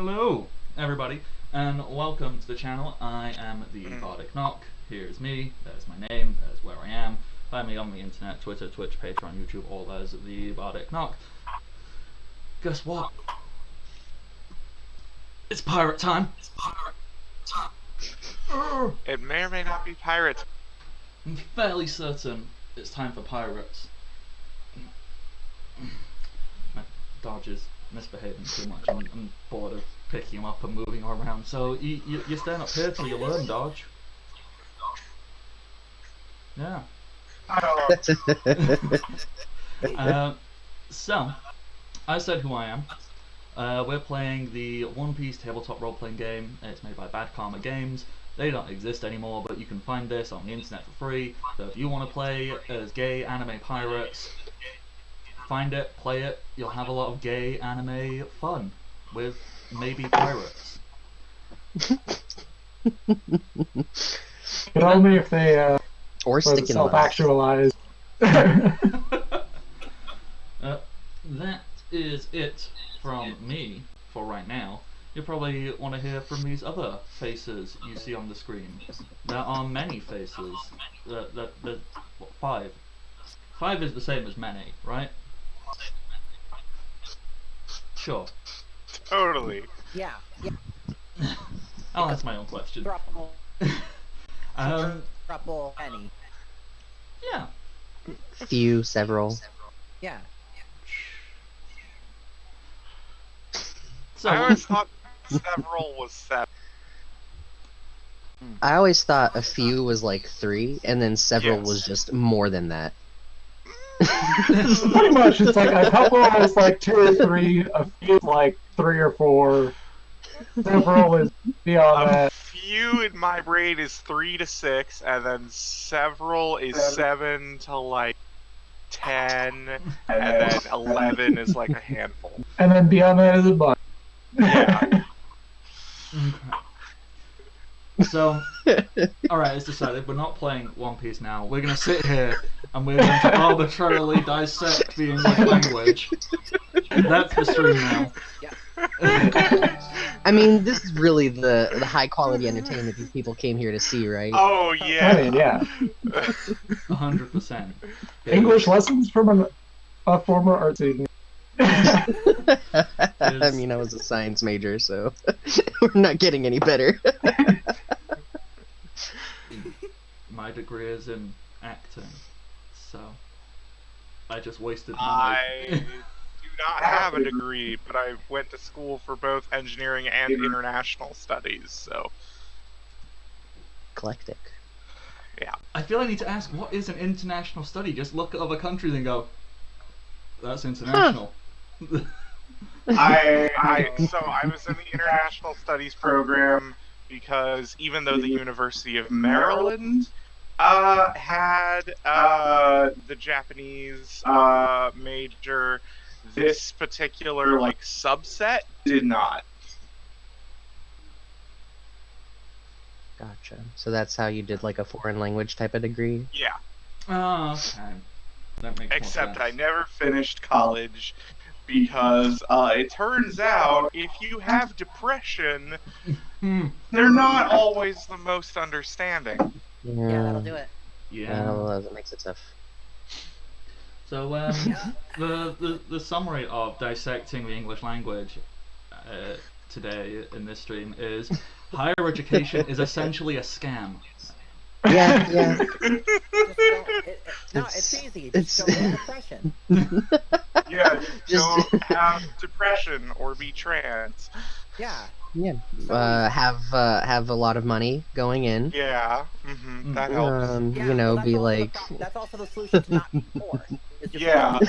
Hello, everybody, and welcome to the channel. I am the Bardic Knock. Here's me, there's my name, there's where I am. Find me on the internet, Twitter, Twitch, Patreon, YouTube, all those at the Bardic Knock. Guess what? It's pirate time! It may or may not be pirates. I'm fairly certain it's time for pirates. My dodge is misbehaving too much. I'm bored of picking him up and moving him around. So you're staying up here till you learn, Dodge. Yeah. So, I said who I am. We're playing the One Piece tabletop role-playing game. It's made by Bad Karma Games. They don't exist anymore, but you can find this on the internet for free. So if you want to play as gay anime pirates, find it, play it. You'll have a lot of gay anime fun with maybe pirates. But only if they or sticking self-actualize. That is it from me for right now. You probably want to hear from these other faces you see on the screen. There are many faces. What, 5? 5 is the same as many, right? Sure. Totally. Yeah. I'll ask my own question. Trouble, any. Yeah. Few, several. Yeah. So, I always thought several was 7. I always thought a few was like 3, and then several was just more than that. Pretty much, it's like a couple is like 2 or 3, a few is like 3 or 4, several is beyond A that. few in my brain is 3 to 6, and then several is 7 to like 10, and then 11 is like a handful. And then beyond that is a bunch. Yeah. So, alright, it's decided. We're not playing One Piece now. We're going to sit here and we're going to arbitrarily dissect the English language. That's the stream now. I mean, this is really the high quality entertainment these people came here to see, right? Oh, yeah. I mean, yeah. 100%. English lessons from a former art student. I mean, I was a science major, so we're not getting any better. My degree is in acting, so I just wasted my I do not have a degree, but I went to school for both engineering and international studies, so Eclectic. yeah. I feel I need to ask, what is an international study? Just look at other countries and go, that's international. So I was in the international studies program because even though the University of Maryland had the Japanese major, this particular like subset did not. Gotcha. So that's how you did like a foreign language type of degree? Yeah. Oh, okay. That makes Except more I sense. never finished college because it turns out if you have depression, they're not always the most understanding. Yeah, that'll do it. Yeah. That makes it tough. So, the summary of dissecting the English language today in this stream is higher education is essentially a scam. Yeah. It's easy. Just don't get depression. Yeah, Just- don't have depression or be trans. Yeah. Yeah. Have a lot of money going in. Yeah, that helps. Yeah, You know, well, be that's like. also that's also the solution to not be poor. is just Yeah.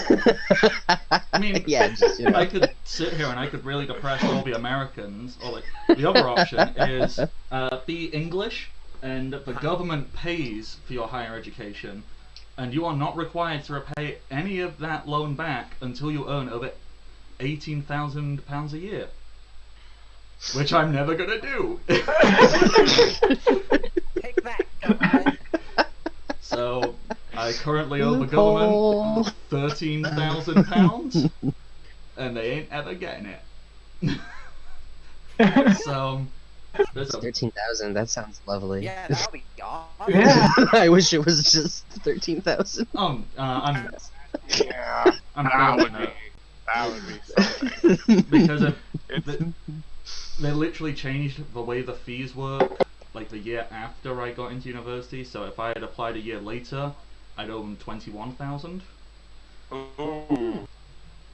I mean, Yeah, just, you know. I could sit here and I could really depress all the Americans, or like the other option is be English, and the government pays for your higher education, and you are not required to repay any of that loan back until you earn over £18,000 a year. Which I'm never gonna do. Take that, government. So I currently owe the government £13,000, and they ain't ever getting it. So there's a 13,000. That sounds lovely. Yeah, that would be awesome. Yeah. I wish it was just 13,000. I'm Yeah, I'm that would be something. because of It's they literally changed the way the fees work like the year after I got into university. So if I had applied a year later, I'd owe them 21,000. ooh.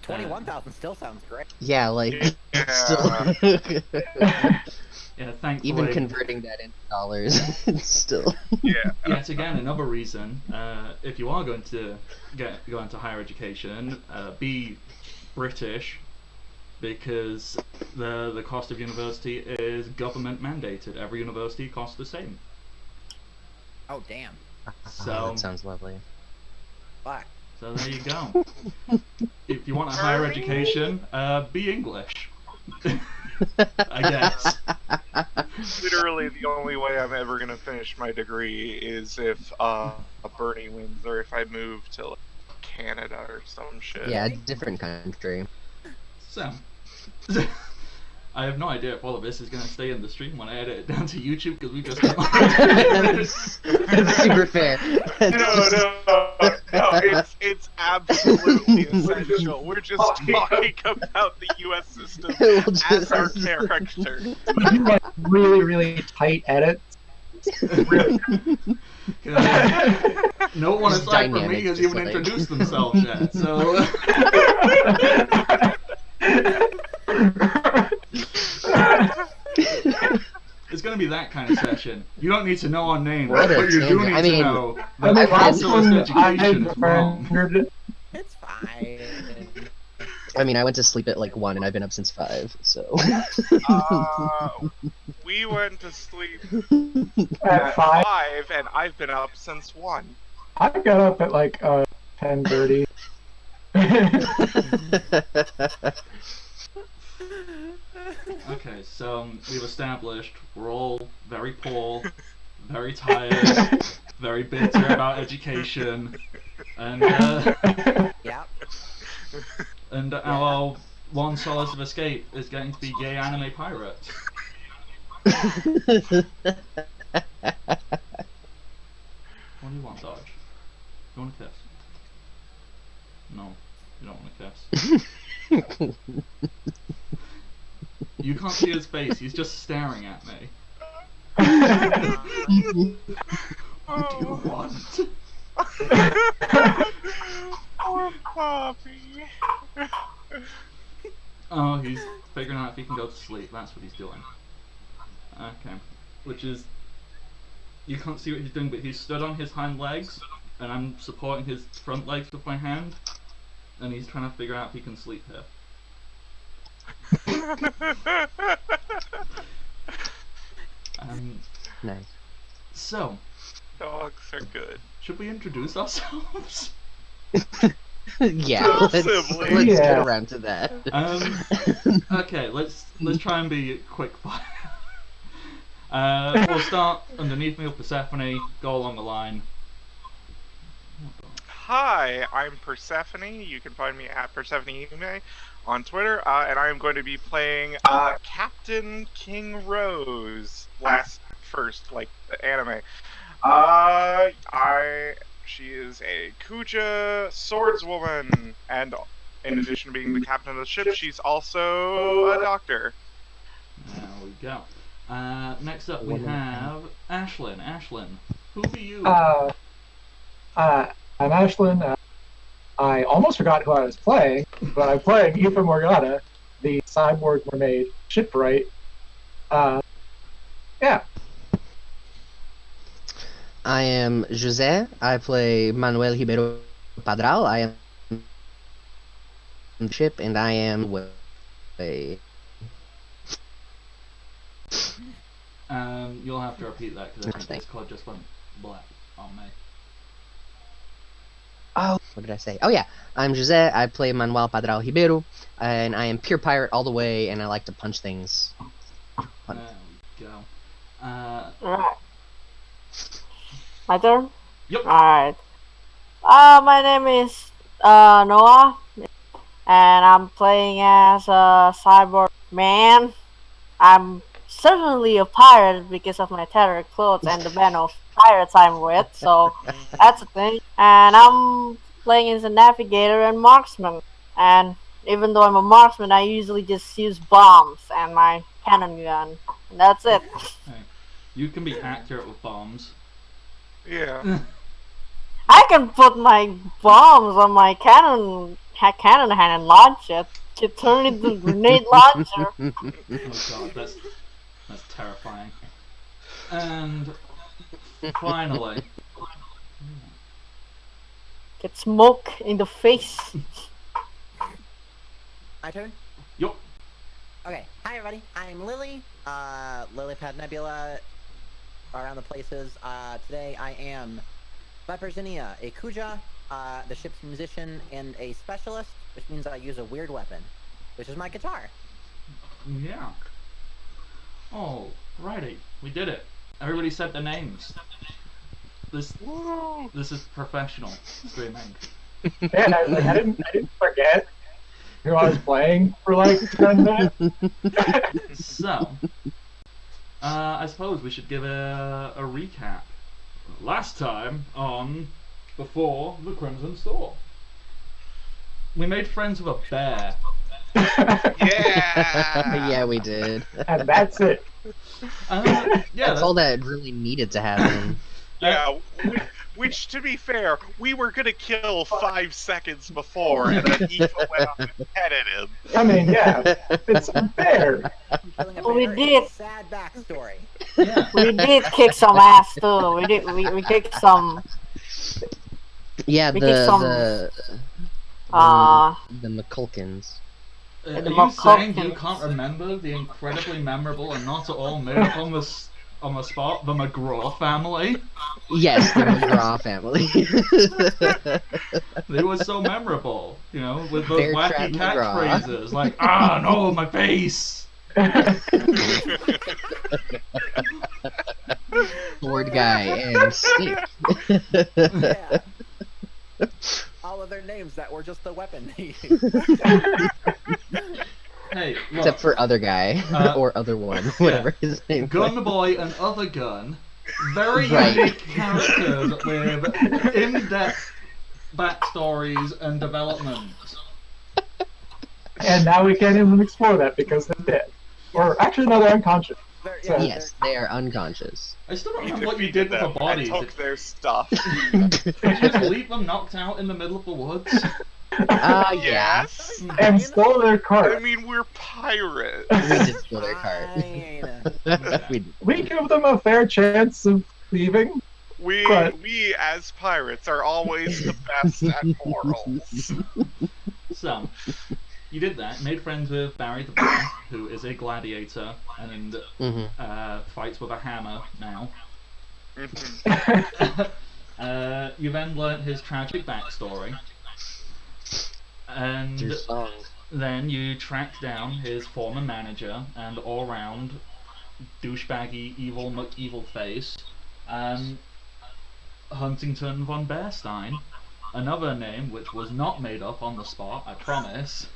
21,000 still sounds great. Yeah, like Yeah. still. Yeah, thankfully. Even converting that into dollars, it's still. Yeah. Yet again, another reason, if you are going to go into higher education, be British, because the cost of university is government mandated. Every university costs the same. Oh, damn. So that sounds lovely. Fuck. so there you go. If you want a higher education, be English. I guess. Literally, the only way I'm ever gonna finish my degree is if Bernie wins, or if I move to like, Canada or some shit. Yeah, different country. So, I have no idea if all of this is going to stay in the stream when I edit it down to YouTube because we just. That's super fair. No, it's absolutely essential. We're just talking about the U.S. system We'll as our just- character. We do like really, really tight edits. Really. No one Just aside from me dynamic, has just even like- introduced themselves yet, so. It's gonna be that kind of session. You don't need to know our names, What a but you do tangent. need I to mean, know I that mean, capitalist I education is wrong. rendered It's fine. I mean, I went to sleep at like 1 and I've been up since 5, so. We went to sleep at 5. 5, and I've been up since 1. I got up at like 10:30. Okay, so we've established we're all very poor, very tired, very bitter about education, and Yeah. and our one solace of escape is getting to be gay anime pirates. What do you want, Dodge? You want a kiss? No, you don't want a kiss. You can't see his face, he's just staring at me. What do you want? Poor puppy. Oh, he's figuring out if he can go to sleep, that's what he's doing. Okay. Which is... You can't see what he's doing, but he's stood on his hind legs, and I'm supporting his front legs with my hand, and he's trying to figure out if he can sleep here. Nice. So, Dogs are good. should we introduce ourselves? Yeah, Possibly. let's get Yeah. around to that. Okay, let's try and be quick fire. We'll start underneath me with Persephone, go along the line. Hi, I'm Persephone. You can find me at Persephone on Twitter, and I am going to be playing Captain King Rose. First, like the anime. She is a Kuja swordswoman, and in addition to being the captain of the ship, she's also a doctor. There we go. Next up we have Ashlyn. Ashlyn, who be you? I'm Ashlyn. I almost forgot who I was playing, but I'm playing Aoife Morgana, the cyborg mermaid shipwright. Yeah. I am José. I play Manuel Ribeiro Padral. I am on the ship, and I am way. You'll have to repeat that because I think Thanks. Discord just went black on me. Oh, what did I say? Oh yeah, I'm José. I play Manuel Padral Ribeiro, and I am pure pirate all the way, and I like to punch things. There we go. Alright. My turn? Yep. Alright. My name is Noah, and I'm playing as a cyborg man. I'm certainly a pirate because of my tattered clothes and the band of pirates I'm with, so that's a thing. And I'm playing as a navigator and marksman. And even though I'm a marksman, I usually just use bombs and my cannon gun. And that's it. Hey, you can be accurate with bombs. Yeah. I can put my bombs on my cannon hand and launch it. To turn it into a grenade launcher. Oh god, that's terrifying. And finally, Get smoke in the face. My turn? yup. Okay, hi everybody, I'm Lily, Lilypad Nebula, around the places. Today I am Viperzinia, a Kuja, the ship's musician, and a specialist, which means I use a weird weapon, which is my guitar. Yeah. Oh, righty, we did it. Everybody said their names. This is professional streaming. Man, I didn't forget who I was playing for like 10 minutes. So, I suppose we should give a recap. Last time on Before the Crimson Storm, we made friends with a bear. Yeah. Yeah, we did. And that's it. Yeah, That's all that really needed to happen. Yeah. Which, to be fair, we were gonna kill 5 seconds before, and then Aoife went up and headed him. I mean, yeah, it's unfair. Killing a Well, we bear did. is a sad backstory. yeah. We did kick some ass too. We kicked some Yeah, We did some- the McCulkins. Are the you saying you McCulkins. can't remember the incredibly memorable and not at all made up on the spot, the McGraw family? Yes, the McGraw family. They were so memorable, you know, with those Bear Trap wacky McGraw. catchphrases like, ah, no, my face! Sword guy and snake. Yeah. All of their names that were just the weapon they used. Hey, look, Except for other guy or other one, whatever his name was. Gun Boy and Other Gun, very Right. unique characters with in-depth backstories and development. And now we can't even explore that because they're dead. Or actually, no, they're unconscious. Yeah, Yes, they are unconscious. I still don't remember what you did with the them bodies. and took their stuff. Did you just leave them knocked out in the middle of the woods? Yeah. Yes. And stole their I cart. mean, we're pirates. We did steal their cart. Fine. we, We give them a fair chance of leaving. We, But- we as pirates are always the best at morals. So, you did that, made friends with Barry the Bear, who is a gladiator and mhm. fights with a hammer now. Mhm. You then learnt his tragic backstory, and Your song. then you tracked down his former manager and all-round douchebaggy evil McEvil face, Huntington von Bearstein, another name which was not made up on the spot, I promise.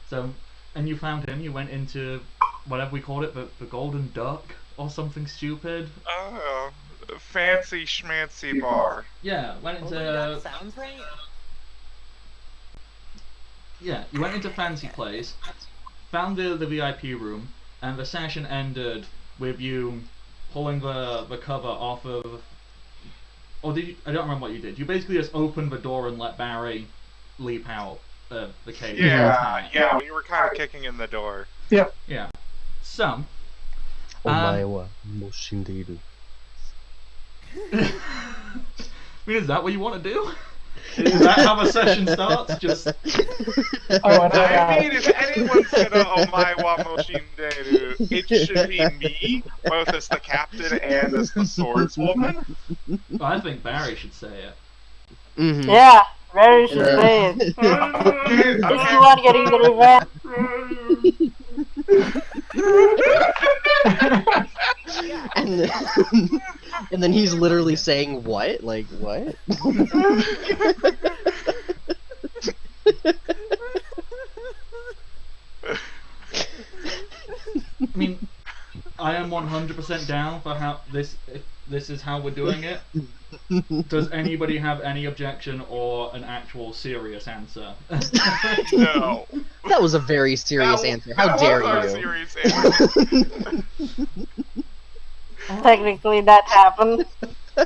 So, and you found him, you went into whatever we called it, the Golden Duck or something stupid. Oh, fancy schmancy bar. Yeah, went Oh, into that sounds right. yeah, you went into fancy place, found the VIP room, and the session ended with you pulling the cover off of. Or did you? I don't remember what you did. You basically just opened the door and let Barry leap out the cage. Yeah, we were kind of kicking in the door. Yeah. So. Omae mo shinderu. I mean, is that what you want to do? Is that how the session starts? Just Oh, and I mean, if anyone's gonna Omae wa Moshinderu, it should be me, both as the captain and as the swordswoman. I think Barry should say it. Mhm. Yeah, very should say it. Is Okay. the one getting the revenge? And then, and then he's literally saying what? Like what? I mean, I am 100% down for how if this is how we're doing it. Does anybody have any objection or an actual serious answer? No. That was a very serious answer. How dare That was you? our serious answer. Technically, that happened.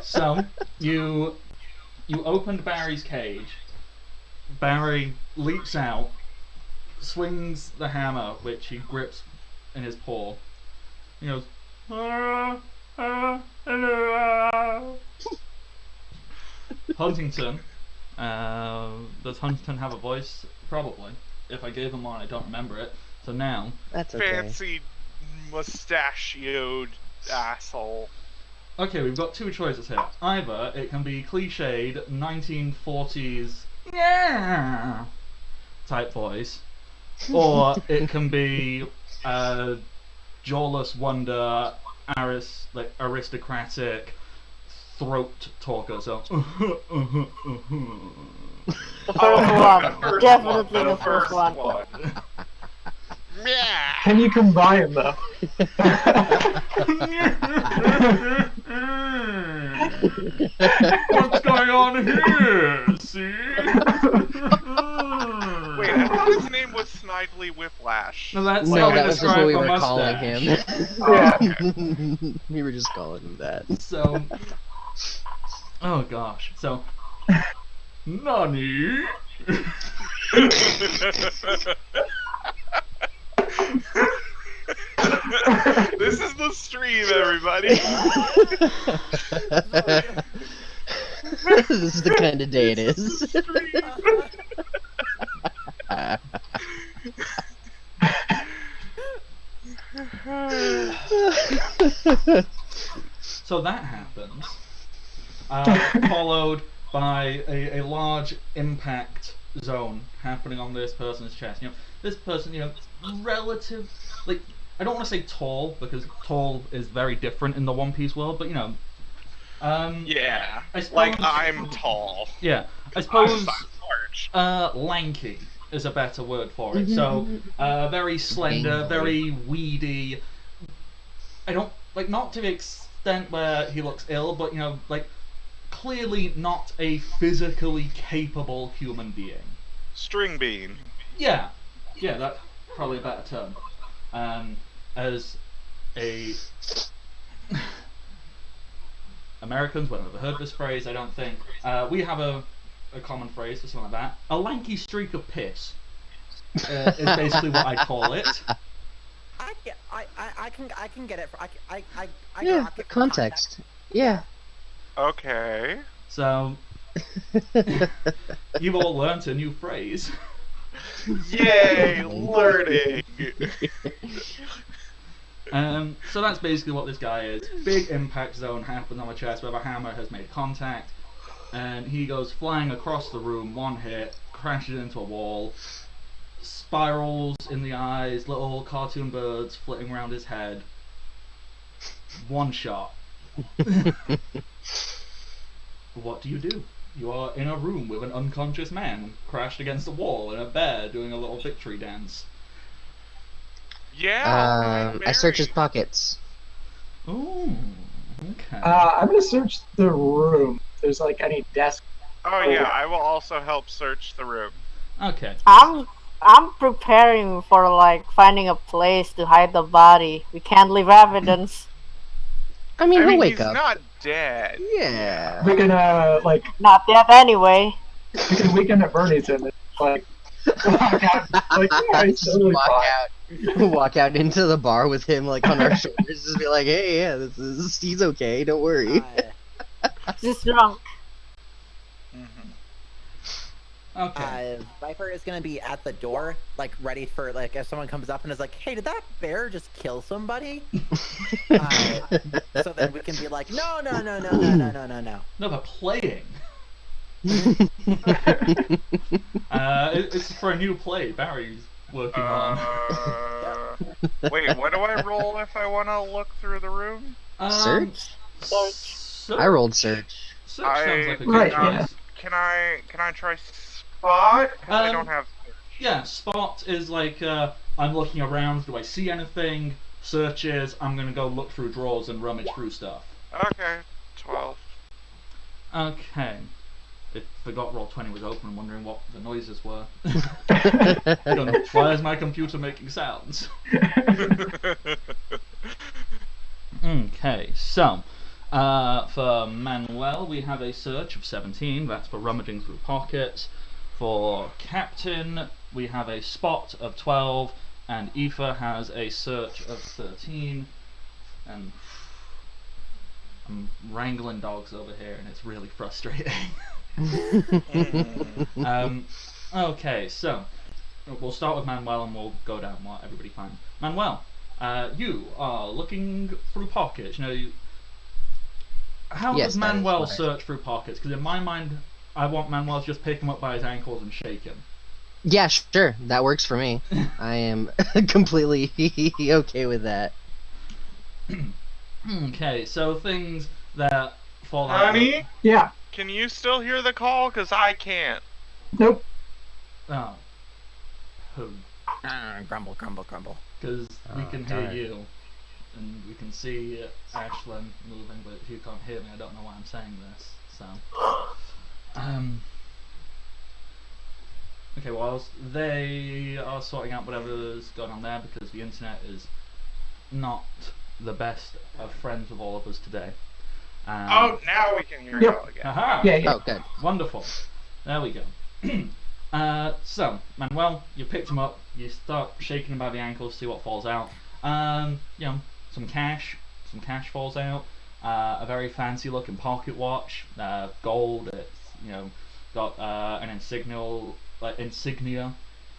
So, you opened Barry's cage. Barry leaps out, swings the hammer, which he grips in his paw. He goes, hello. Huntington. Does Huntington have a voice? Probably. If I gave him one, I don't remember it. So now, That's okay. Fancy mustachioed asshole. okay, we've got two choices here. Either it can be cliched 1940s yeah type voice, or it can be jawless wonder, aristocratic throat talker. So The first one. Definitely the first one. Yeah. Can you combine them? what's going on here? See? Wait, I thought his name was Snidely Whiplash. No, that's No, how we that was just describe what we the were calling mustache. him. Yeah. We were just calling him that. So, oh gosh. So, Nani? This is the stream, everybody. This is the kind of day it is. So that happens, followed by a large impact zone happening on this person's chest. You know, this person, you know, relative, like, I don't want to say tall, because tall is very different in the One Piece world, but you know, Yeah. I suppose, Like, I'm tall. yeah, I I'm suppose large. lanky is a better word for it. So, very slender, very weedy. I don't, like, not to the extent where he looks ill, but, you know, like, clearly not a physically capable human being. String bean. Yeah, that's probably a better term. As a Americans would have heard this phrase, I don't think. We have a common phrase for something like that. A lanky streak of piss is basically what I call it. I can get it. I Yeah, got it. context. Yeah. Okay. So you've all learnt a new phrase. Yay, learning. So that's basically what this guy is. Big impact zone happens on the chest where the hammer has made contact, and he goes flying across the room, one hit, crashes into a wall, spirals in the eyes, little cartoon birds flitting around his head. One shot. What do? You are in a room with an unconscious man, crashed against a wall, and a bear doing a little victory dance. Yeah. I search his pockets. Ooh, okay. I'm gonna search the room. If there's like any desk. Oh yeah, I will also help search the room. Okay. I'm preparing for like finding a place to hide the body. We can't leave evidence. I mean, I he'll mean, wake he's up. not dead. Yeah. We can like Not yet, anyway. we can weekend at Bernie's and like walk out, like yeah, it's totally fine. Walk out into the bar with him like on our shoulders, just be like, "Hey, yeah, he's okay. Don't worry." Just drunk. Okay. Viper is gonna be at the door, like ready for like if someone comes up and is like, "Hey, did that bear just kill somebody?" So then we can be like, "No." No, but playing. It's for a new play Barry's working on. Wait, what do I roll if I want to look through the room? Search? Search. I rolled search. Search sounds like a good Right, choice. Can I try spot? 'Cause I don't have search. Yeah, spot is like I'm looking around. Do I see anything? searches. I'm gonna go look through drawers and rummage through stuff. Okay, 12. Okay. I forgot Roll20 was open and wondering what the noises were. Why is my computer making sounds? Okay, so for Manuel we have a search of 17, that's for rummaging through pockets. For Captain we have a spot of 12, and Aoife has a search of 13. And I'm wrangling dogs over here and it's really frustrating. Okay, so we'll start with Manuel and we'll go down what everybody finds. Manuel, you are looking through pockets. How Yes, does that is Manuel correct. search through pockets? Because in my mind, I want Manuel to just pick him up by his ankles and shake him. Yeah, sure. That works for me. I am completely okay with that. Okay, so things that fall out. Honey, Yeah. can you still hear the call? Because I can't. Nope. Oh. Who? Grumble, grumble, grumble. Because we Oh, can hear darn. you, and we can see Ashlyn moving, but if you can't hear me, I don't know why I'm saying this. So, okay, whilst they are sorting out whatever's going on there, because the internet is not the best of friends with all of us today. Oh, now we can hear Yep. you all again. Haha! Yeah, yeah. Oh, good. Wonderful. There we go. So, Manuel, you picked him up, you start shaking him by the ankles, see what falls out. Some cash falls out. A very fancy looking pocket watch, gold. It's got an insignia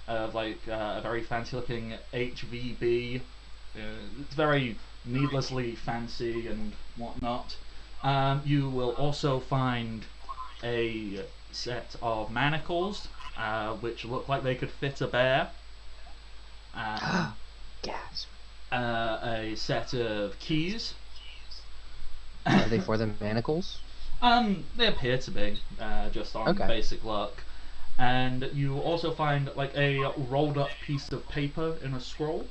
of a very fancy looking HVB. It's very needlessly fancy and whatnot. You will also find a set of manacles, which look like they could fit a bear. Gas. A set of keys. Are they for the manacles? They appear to be, just on Okay. basic luck. And you also find a rolled up piece of paper in a scroll.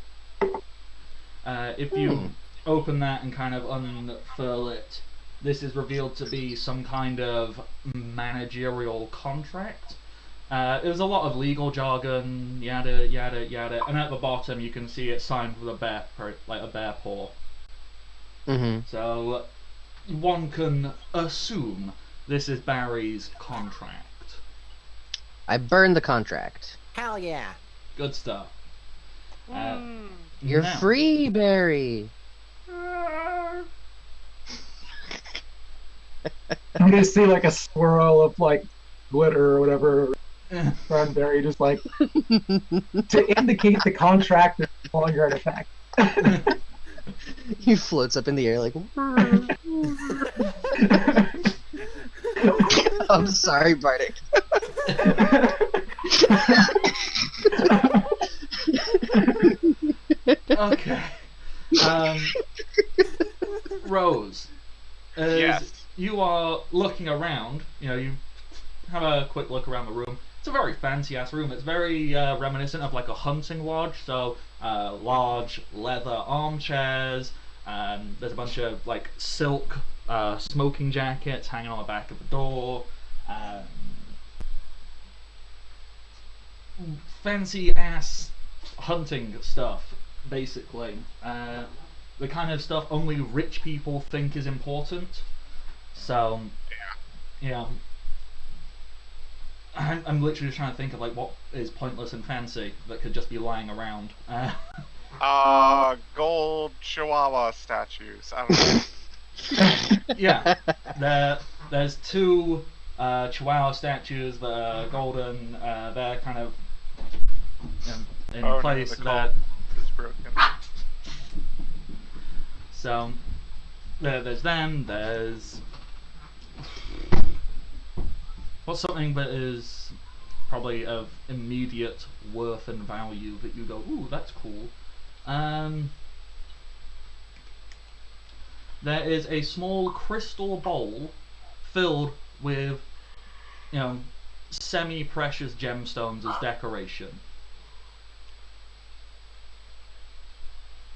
If you open that and kind of unfurl it, this is revealed to be some kind of managerial contract. There's a lot of legal jargon, yada yada yada, and at the bottom you can see it signed with a bear paw. Mm-hmm. So one can assume this is Barry's contract. I burned the contract. Hell yeah. Good stuff. You're Now- free, Barry. I'm gonna see a swirl of glitter or whatever around Barry, just to indicate the contract is no longer in effect. He floats up in the air like. I'm sorry, Bardic. Okay. Rose, as Yes. you are looking around, you have a quick look around the room. It's a very fancy ass room. It's very reminiscent of a hunting lodge. So large leather armchairs. There's a bunch of silk smoking jackets hanging on the back of the door. Fancy ass hunting stuff, basically. The kind of stuff only rich people think is important. So, yeah. I'm literally just trying to think of what is pointless and fancy that could just be lying around. Gold Chihuahua statues. I don't know. Yeah, there's two Chihuahua statues that are golden. They're kind of in Oh, no, place the there. call is broken. So there's them. There's what's something that is probably of immediate worth and value that you go, ooh, that's cool. There is a small crystal bowl filled with, semi-precious gemstones as decoration.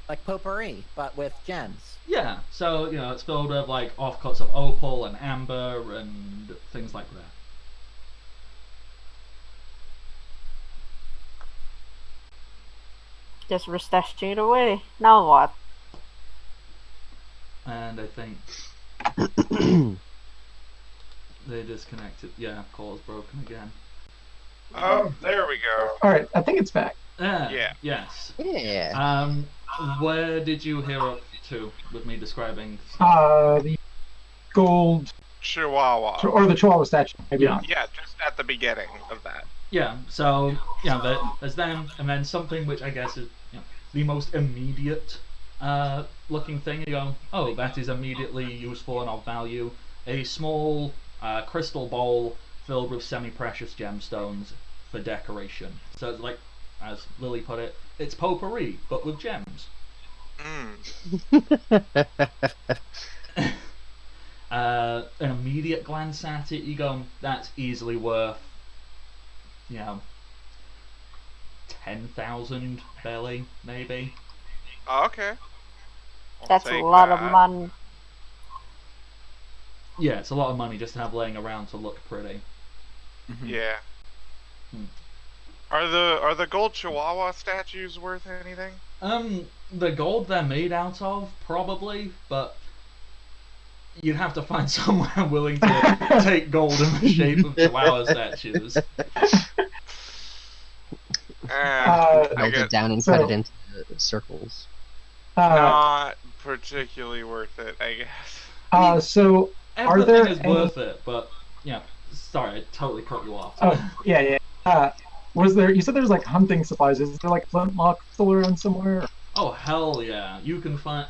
Like potpourri, but with gems. Yeah, so it's filled with like offcuts of opal and amber and things like that. Just restashing it away. Now what? And I think they disconnected. Yeah, call's broken again. Oh, there we go. All right, I think it's back. Yeah. Yes. Yeah. Where did you hear up to with me describing? The gold Chihuahua. or the Chihuahua statue, maybe Yeah. not. Yeah, just at the beginning of that. Yeah. So there's them, and then something which I guess is the most immediate looking thing. You go, oh, that is immediately useful and of value. A small crystal bowl filled with semi-precious gemstones for decoration. So it's like, as Lily put it, it's potpourri, but with gems. An immediate glance at it, you go, that's easily worth, 10,000 belly, maybe. Oh, okay. I'll That's a take lot of that. money. Yeah, it's a lot of money just to have laying around to look pretty. Yeah. Hmm. Are the gold Chihuahua statues worth anything? The gold they're made out of, probably, but you'd have to find somewhere willing to take gold in the shape of Chihuahua statues. I Melt guess it down and cut it into circles. not particularly worth it, I guess. So are Everything there is any... worth it, but sorry, I totally cut you off. Oh, yeah. Was there? You said there's like hunting supplies. Is there like flintlock still around somewhere? Oh hell yeah! You can find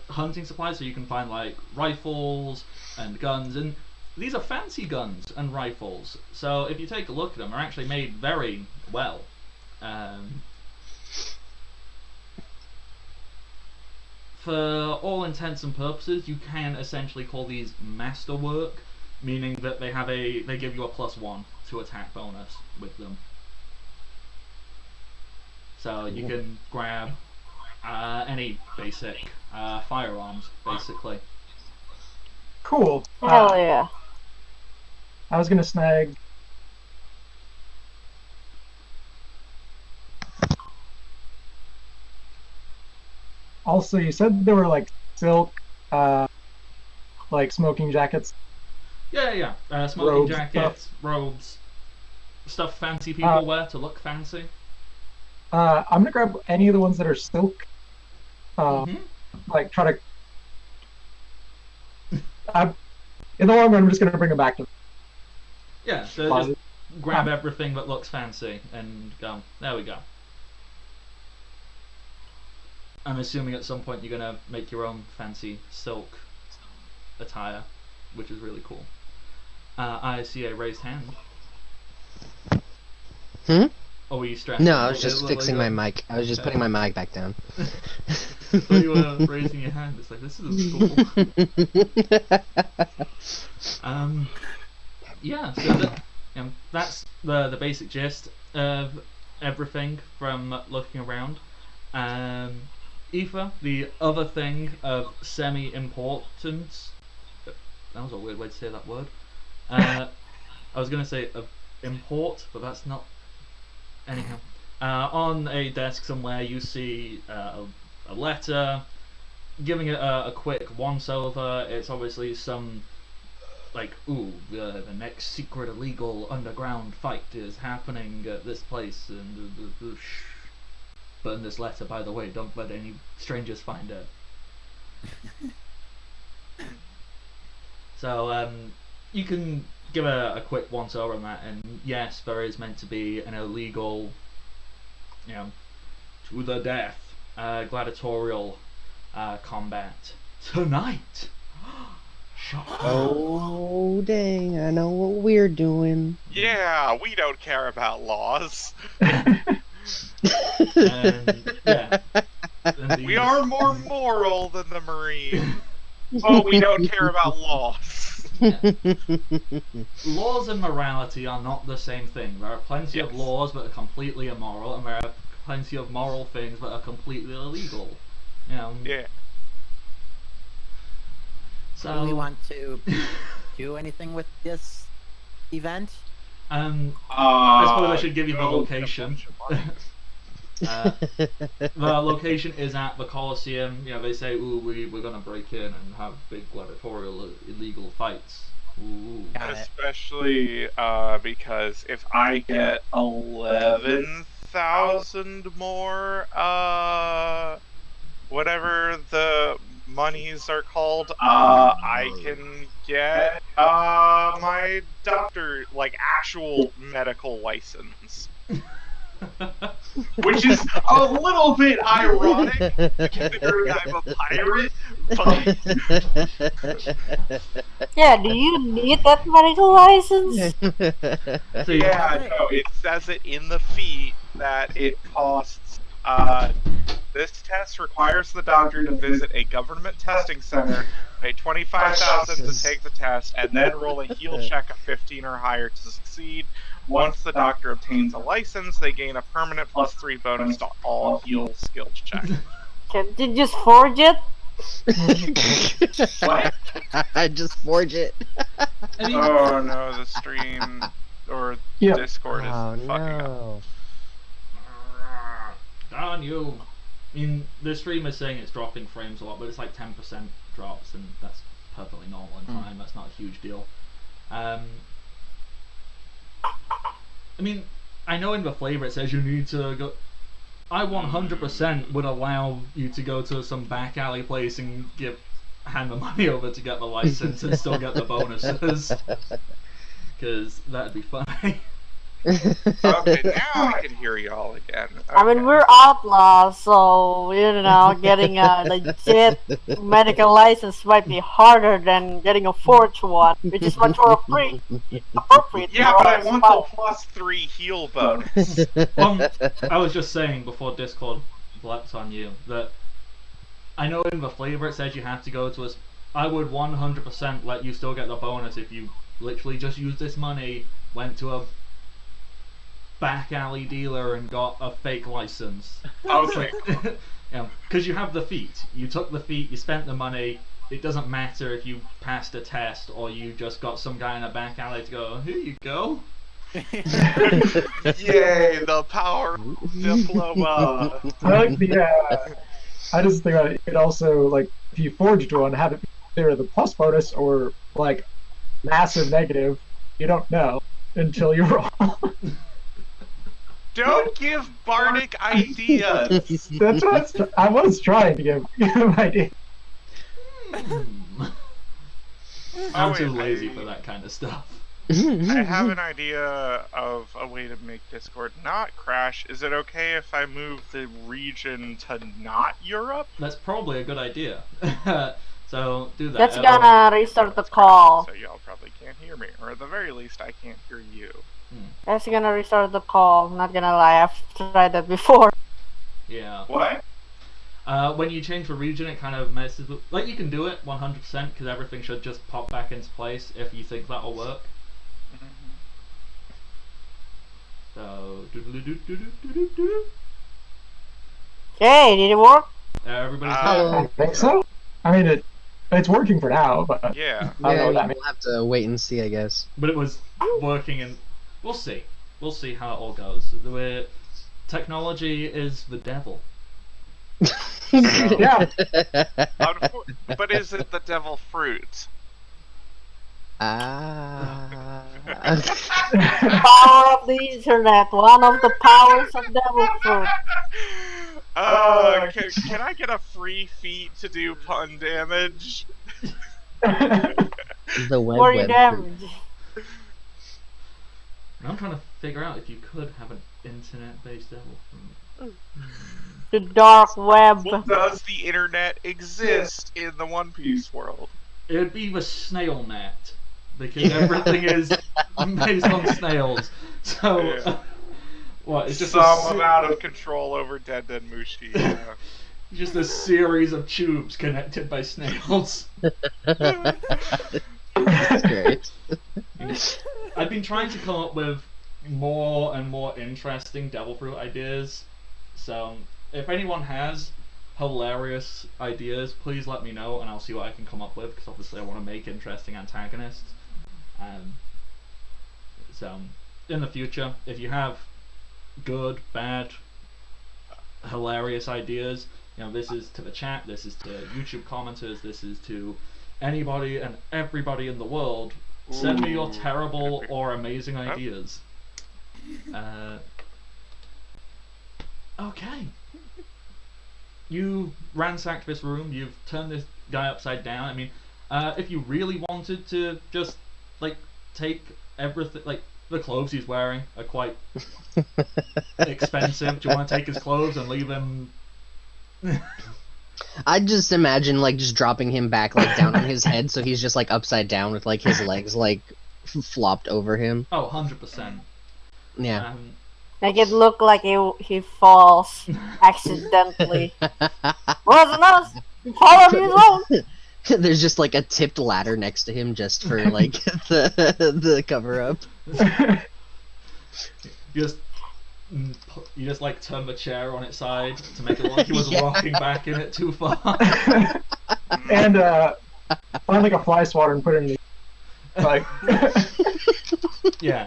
hunting supplies, so you can find like rifles and guns, and these are fancy guns and rifles. So if you take a look at them, they're actually made very well. For all intents and purposes, you can essentially call these masterwork, meaning that they give you a +1 to attack bonus with them. So you can grab any basic firearms, basically. Cool. Hell yeah. I was gonna snag. Also, you said there were like silk, like smoking jackets. Yeah. Smoking Robes, jackets, robes, stuff fancy people wear to look fancy. I'm gonna grab any of the ones that are silk. Like try to. In the long run, I'm just gonna bring them back to. Yeah, so just grab everything that looks fancy and go, there we go. I'm assuming at some point you're gonna make your own fancy silk attire, which is really cool. I see a raised hand. Oh, were you stressed? No, I was just fixing my mic. I was just putting my mic back down. So you were raising your hand. It's like, this isn't cool. Yeah, so that's the basic gist of everything from looking around. Aoife, the other thing of semi-importance. That was a weird way to say that word. I was going to say of import, but that's not. Anyhow, on a desk somewhere you see a letter, giving it a quick once-over. It's obviously some, like, the next secret illegal underground fight is happening at this place, and burn this letter, by the way, don't let any strangers find it. So, you can give a quick once-over on that, and yes, there is meant to be an illegal, to the death, gladiatorial combat tonight. Oh, dang, I know what we're doing. Yeah, we don't care about laws. And, yeah. And We are more moral than the Marine. But we don't care about laws. Laws and morality are not the same thing. There are plenty of laws that are completely immoral, and there are plenty of moral things that are completely illegal. Yeah. So Do we want to do anything with this event? I suppose I should give you the go location. The location is at the Coliseum. They say, "Ooh, we're gonna break in and have big gladiatorial illegal fights." Ooh. Got it. Especially because if I get 11,000 more, whatever the monies are called, I can get my doctor, like, actual medical license. Which is a little bit ironic, considering I'm a pirate, but... Yeah, do you need that medical license? So Yeah, no, it says it in the feat that it costs, this test requires the doctor to visit a government testing center, pay $25,000 to take the test, and then roll a heal check of 15 or higher to succeed. Once the doctor obtains a license, they gain a permanent +3 bonus to all heal skill checks. Can you just forge it? What? I just forge it. Oh no, the stream or Yeah. Discord is Oh fucking up. no. Darn you! I mean, the stream is saying it's dropping frames a lot, but it's like 10% drops, and that's perfectly normal and fine. That's not a huge deal. I mean, I know in the flavor it says you need to go. I 100% would allow you to go to some back alley place and hand the money over to get the license and still get the bonuses, because that'd be funny. Okay, now I can hear y'all again. I mean, Okay. we're outlaws, so, getting a legit medical license might be harder than getting a forged one, which is much more appropriate. Yeah, for but I us. want the +3 heal bonus. I was just saying before Discord bleps on you that I know in the flavor it says you have to go to a. I would 100% let you still get the bonus if you literally just used this money, went to a back alley dealer and got a fake license. Okay. Because you have the feat. You took the feat, you spent the money. It doesn't matter if you passed a test or you just got some guy in a back alley to go, here you go. Yay, the power diploma. I like the. I just think that it also, like, if you forged one, have it be either the plus bonus or like massive negative. You don't know until you roll. Don't give Bardic ideas. That's what I was trying to give him ideas. I'm Oh, too wait, lazy for that kind of stuff. I have an idea of a way to make Discord not crash. Is it okay if I move the region to not Europe? That's probably a good idea. So do that. That's gonna restart the call. So y'all probably can't hear me, or at the very least, I can't hear you. That's gonna restart the call. Not gonna lie, I've tried that before. Yeah. What? When you change the region, it kind of messes with. Like, you can do it 100% because everything should just pop back into place if you think that'll work. So. Okay, did it work? Everybody's I think so. I mean, it's working for now, but Yeah. I don't know what that we'll means. have to wait and see, I guess. But it was working, and we'll see. We'll see how it all goes. Technology is the devil. Yeah. But is it the devil fruit? Power of the internet, one of the powers of devil fruit. Can I get a free feat to do pun damage? The web. For your damage. I'm trying to figure out if you could have an internet-based devil fruit. The dark web. Does the internet exist in the One Piece world? It would be the snail net, because everything is based on snails. So, Yeah. what? It's just Some amount of control over Den Mushi. Yeah. just a series of tubes connected by snails. That's great. I've been trying to come up with more and more interesting devil fruit ideas. So, if anyone has, hilarious ideas, please let me know and I'll see what I can come up with, because obviously I want to make interesting antagonists. So in the future, if you have good, bad, hilarious ideas, this is to the chat, this is to YouTube commenters, this is to anybody and everybody in the world. Send me your terrible or amazing ideas. Okay. You ransacked this room, you've turned this guy upside down. I mean, if you really wanted to just, take everything, the clothes he's wearing are quite expensive. Do you want to take his clothes and leave him? I just imagine just dropping him back down on his head, so he's just upside down with his legs flopped over him. Oh, 100%. Yeah. Make it look like he falls accidentally. Wasn't us. He fall on his own. There's just a tipped ladder next to him just for the cover up. You just turn the chair on its side to make it look like he was rocking back in it too far. And find a fly swatter and put it in the Yeah,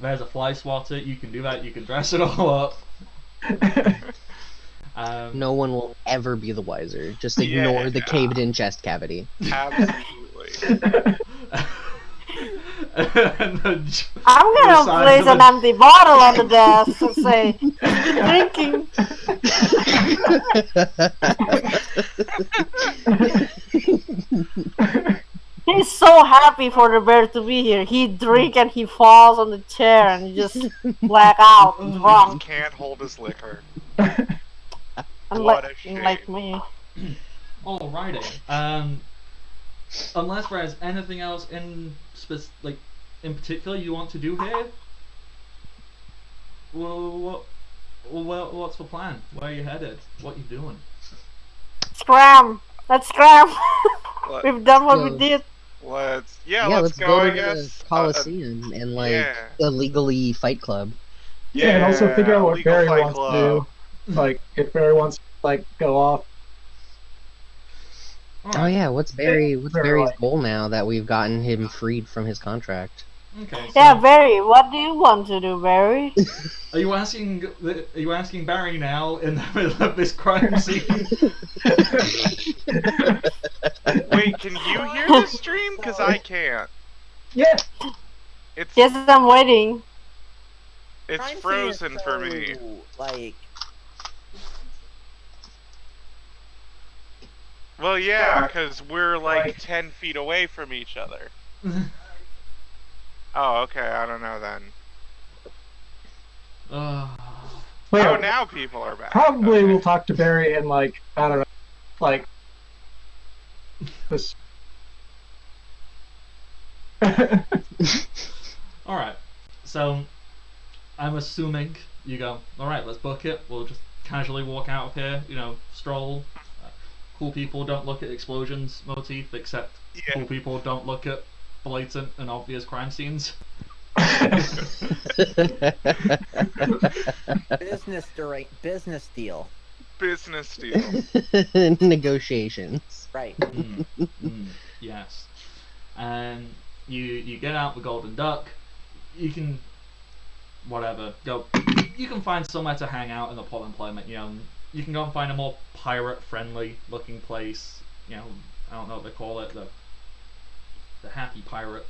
there's a fly swatter, you can do that, you can dress it all up. No one will ever be the wiser. Just ignore the caved-in chest cavity. Absolutely. I'm gonna place an empty bottle on the desk and say, drinking. He's so happy for the bear to be here. He drink and he falls on the chair and just black out drunk. He can't hold his liquor. Unlike, What a shame. like me. Alrighty. Unless there's anything else in particular you want to do here, what's the plan? Where are you headed? What are you doing? Scram! Let's scram! Let- We've done what we did. Let's Let's go, I to guess. the Coliseum and yeah. illegally fight club. Yeah, and also figure out what Legal Barry Fight wants Club. to do. If Barry wants to go off. Oh yeah, what's Barry's Barry. goal now that we've gotten him freed from his contract? Okay. So Yeah, Barry, what do you want to do, Barry? Are you asking Barry now in the middle of this crime scene? Wait, can you hear the stream? Because I can't. Yeah. It's Yes, I'm waiting. it's Crime scene is frozen for me. so, Well, yeah, because we're 10 feet away from each other. Oh, okay, I don't know then. But Oh, yeah, now people are back. probably Okay. we'll talk to Barry and I don't know, this. Alright, so I'm assuming you go, alright, let's book it. We'll just casually walk out of here, stroll. Cool people don't look at explosions motif, except cool Yeah. people don't look at blatant and obvious crime scenes. business deal. Business deal. Negotiations. Right. Yes. And you get out the Golden Duck. You can go. You can find somewhere to hang out in the Port Employment. You can go and find a more pirate-friendly looking place. I don't know what they call it. The happy pirate,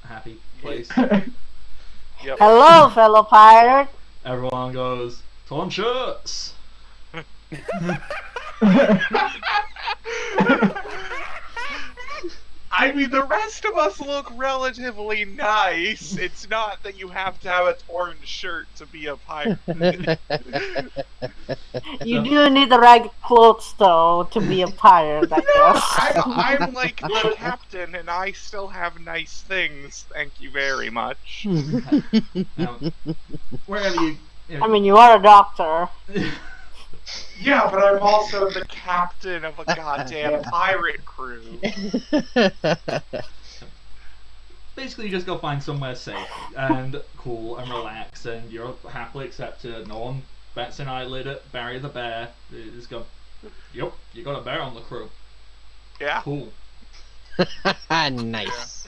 happy place. Yep. Hello, fellow pirate. Everyone goes, torn shirts. I mean, the rest of us look relatively nice. It's not that you have to have a torn shirt to be a pirate. You do need the ragged clothes, though, to be a pirate, I guess. I'm like the captain, and I still have nice things. Thank you very much. Now, wherever you. I mean, you are a doctor. Yeah, but I'm also the captain of a goddamn pirate crew. Basically, you just go find somewhere safe and cool and relax, and you're happily accepted. No one bats an eyelid at Barry the bear. They just go, "Yep, you got a bear on the crew. Yeah. Cool." Nice.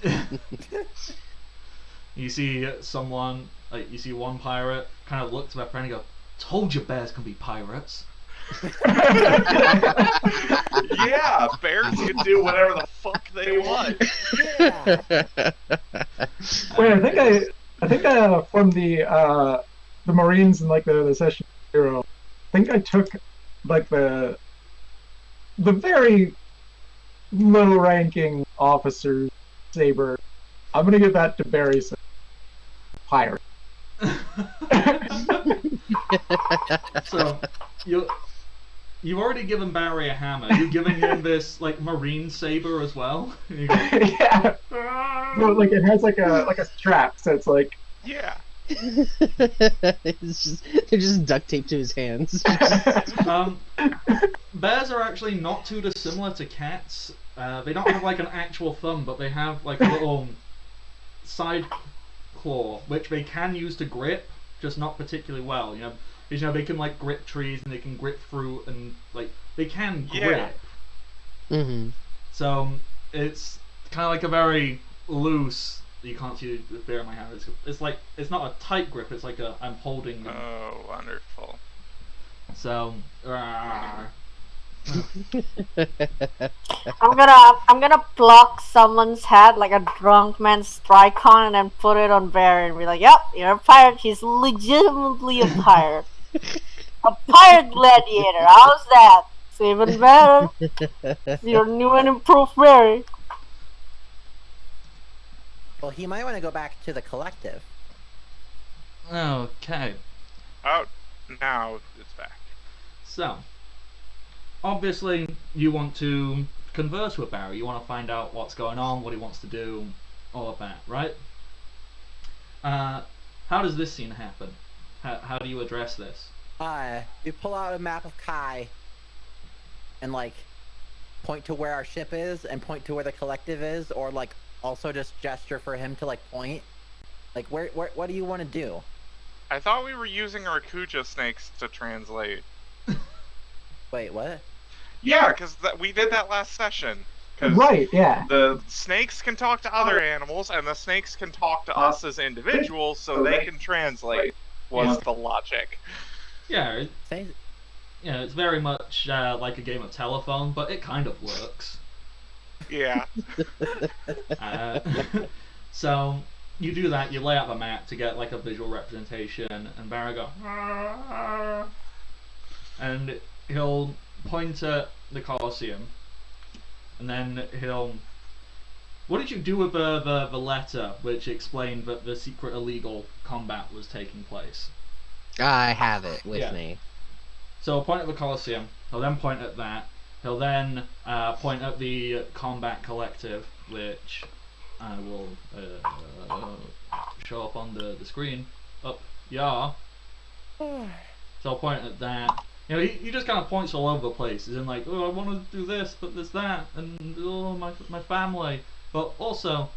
You see someone, like you see one pirate, kind of look to their friend and go, "Told you bears can be pirates." Yeah, bears can do whatever the fuck they want. Yeah. Wait, I think from the Marines and like the session 0, I think I took like the very low ranking officer's saber. I'm gonna give that to Barry's pirate. So you've already given Barry a hammer. You're giving him this like marine saber as well. And you go, Yeah. No, like it has like a strap, so it's like Yeah. They're just duct taped to his hands. bears are actually not too dissimilar to cats. They don't have like an actual thumb, but they have like a little side claw, which they can use to grip, just not particularly well. Because, they can like grip trees and they can grip fruit and like they can grip. Mm-hmm. So it's kind of like a very loose. You can't see the bear in my hand. It's like it's not a tight grip. It's like I'm holding them. Oh, wonderful. So. I'm gonna pluck someone's hat like a drunk man's Tricon and then put it on Barry and be like, "Yep, you're a pirate. He's legitimately a pirate. A pirate gladiator. How's that? It's even better. You're new and improved Barry." Well, he might want to go back to the collective. Okay. Oh, now it's back. So. Obviously, you want to converse with Barry. You want to find out what's going on, what he wants to do, all of that, right? How does this scene happen? How do you address this? We pull out a map of Kai and like point to where our ship is and point to where the collective is, or like also just gesture for him to like point. Like where what do you want to do? I thought we were using our Kuja snakes to translate. Wait, what? Yeah, because we did that last session. 'Cause right, yeah. the snakes can talk to other animals, and the snakes can talk to us as individuals, so they can translate. Was the logic? Yeah, Say, it's very much like a game of telephone, but it kind of works. Yeah. So you do that. You lay out the map to get like a visual representation, and Barry go, and he'll point at the Colosseum, and then he'll. What did you do with the letter which explained that the secret illegal combat was taking place? I have it with Yeah. me. So point at the Colosseum. He'll then point at that. He'll then point at the combat collective, which I will show up on the screen. Up, yeah. So I'll point at that. He just kind of points all over the place. He's in like, oh, I want to do this, but there's that, and oh, my family. But also,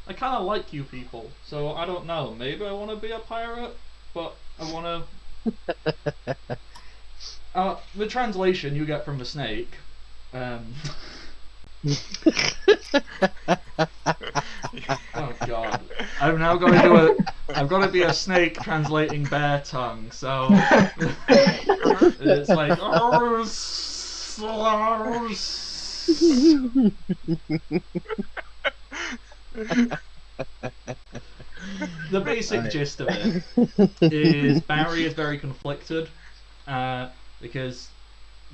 I kind of like you people, so I don't know. Maybe I want to be a pirate, but I want to. The translation you get from the snake. Oh God! I'm now going to do it. I've got to be a snake translating bear tongue, so it's like. The basic gist of it is Barry is very conflicted because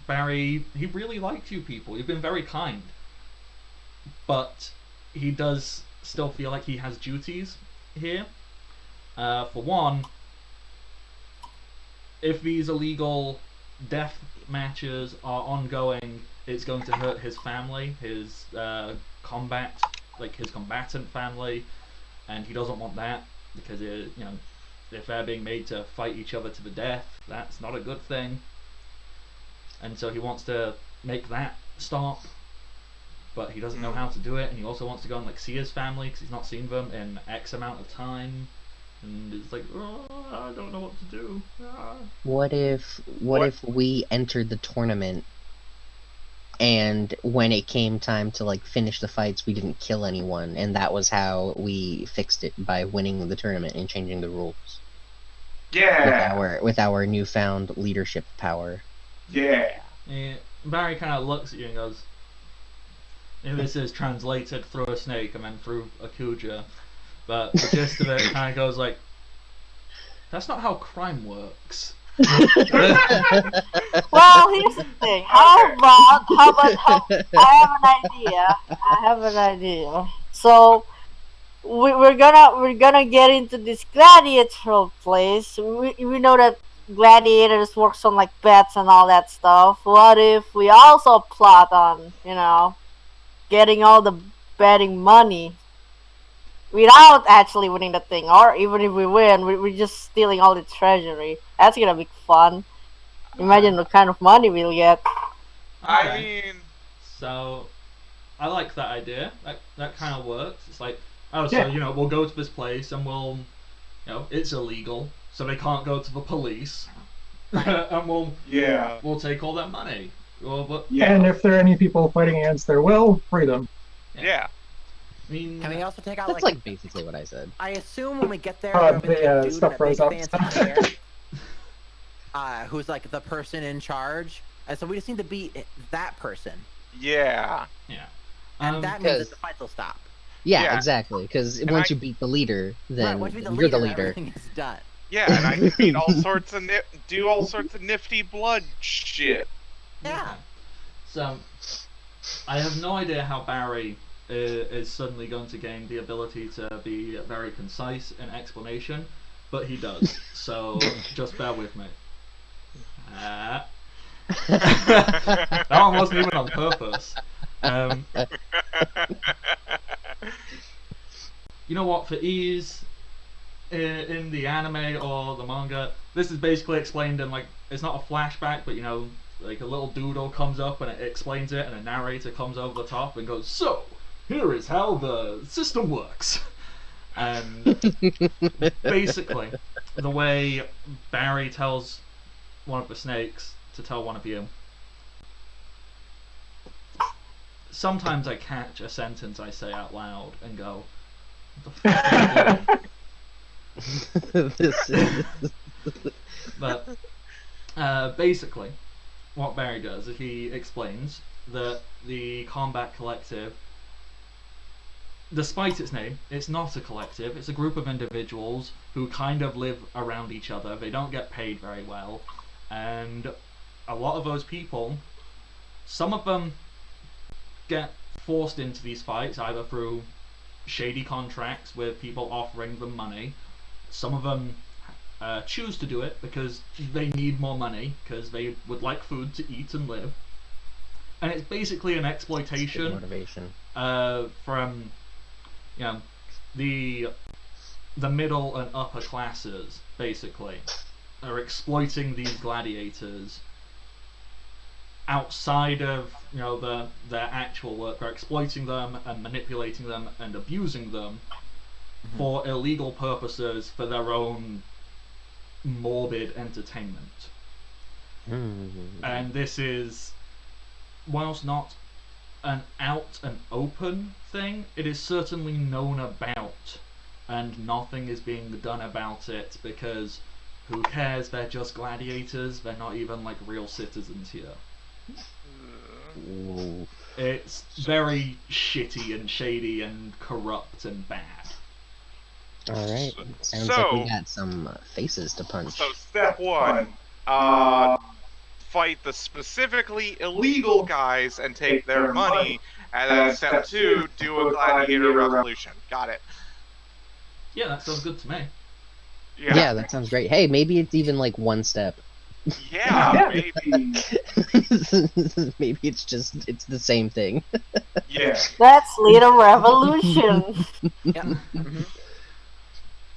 Barry, he really likes you people. You've been very kind, but he does still feel like he has duties here. For one, if these illegal death matches are ongoing, it's going to hurt his family, his his combatant family, and he doesn't want that because if they're being made to fight each other to the death, that's not a good thing. And so he wants to make that stop, but he doesn't know how to do it, and he also wants to go and see his family because he's not seen them in X amount of time. and it's like, oh, I don't know what to do. Ah. What if we entered the tournament and when it came time to like finish the fights, we didn't kill anyone, and that was how we fixed it by winning the tournament and changing the rules Yeah. with our newfound leadership power. Yeah. And Barry kind of looks at you and goes, and this is translated through a snake and then through a Kuja, but the gist of it kind of goes like, that's not how crime works. Well, here's the thing. I have an idea. So we're gonna get into this gladiatorial place. We know that gladiators works on like bets and all that stuff. What if we also plot on, getting all the betting money without actually winning the thing, or even if we win, we're just stealing all the treasury. That's gonna be fun. Imagine the kind of money we'll get. I Okay. mean, So, I like that idea. That kind of works. It's like, oh, Yeah. so we'll go to this place and we'll, it's illegal, so they can't go to the police, and we'll take all that money. Well, but And if there are any people fighting against their will, free them. yeah. I mean, Can we also take out That's like basically what I said. I assume when we get there, The, there'll be like a dude in stuff a big froze up. fancy chair, who's like the person in charge, and so we just need to beat that person, Yeah. yeah. and that means Because- that the fight will stop. Yeah, exactly. Because And once I- you beat the leader, then Right, once we beat you're the leader. everything is done. Yeah, and I can beat all sorts of do all sorts of nifty blood shit. Yeah. So, I have no idea how Barry is suddenly going to gain the ability to be very concise in explanation, but he does. So, just bear with me. That one wasn't even on purpose. You know what? For ease, in the anime or the manga, this is basically explained in like, it's not a flashback, but like a little doodle comes up and it explains it, and a narrator comes over the top and goes, so here is how the system works. And basically, the way Barry tells one of the snakes to tell one of you, sometimes I catch a sentence I say out loud and go, what the fuck are you doing? This is... But basically, what Barry does is he explains that the Combat Collective, despite its name, it's not a collective. It's a group of individuals who kind of live around each other. They don't get paid very well, and a lot of those people, some of them get forced into these fights either through shady contracts with people offering them money. Some of them choose to do it because they need more money, because they would like food to eat and live. And it's basically an exploitation motivation. from the middle and upper classes, basically, are exploiting these gladiators outside of their actual work. They're exploiting them and manipulating them and abusing them for illegal purposes, for their own morbid entertainment. And this is, whilst not an out and open thing, it is certainly known about, and nothing is being done about it because who cares? They're just gladiators. They're not even like real citizens here. Ooh. It's very shitty and shady and corrupt and bad. Alright. Sounds like So- we got some faces to punch. So step one, fight the specifically illegal guys and take their money, and then step two, do a gladiator revolution. Got it. Yeah, that sounds good to me. Yeah, that sounds great. Hey, maybe it's even like one step. Yeah, maybe. Maybe it's the same thing. Yeah. Let's lead a revolution. Yeah.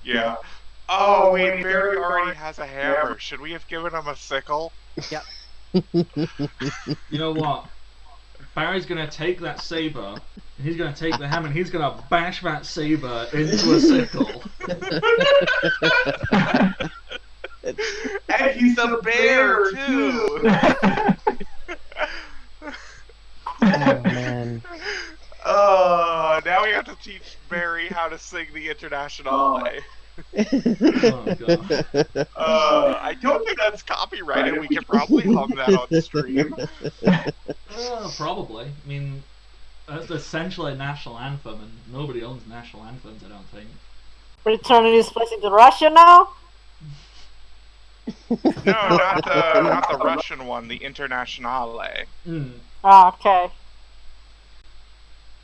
Yeah. Oh, wait, Barry already has a hammer. Should we have given him a sickle? You know what? Barry's gonna take that saber, and he's gonna take the hammer, and he's gonna bash that saber into a sickle. And he's a bear too. Oh man. Oh, now we have to teach Barry how to sing the Internationale. Oh god. I don't think that's copyrighted. We could probably hum that on stream. Probably. I mean, that's essentially a national anthem, and nobody owns national anthems, I don't think. We're turning this place into Russia now? No, not the Russian one, the Internationale. Mm. Ah, okay.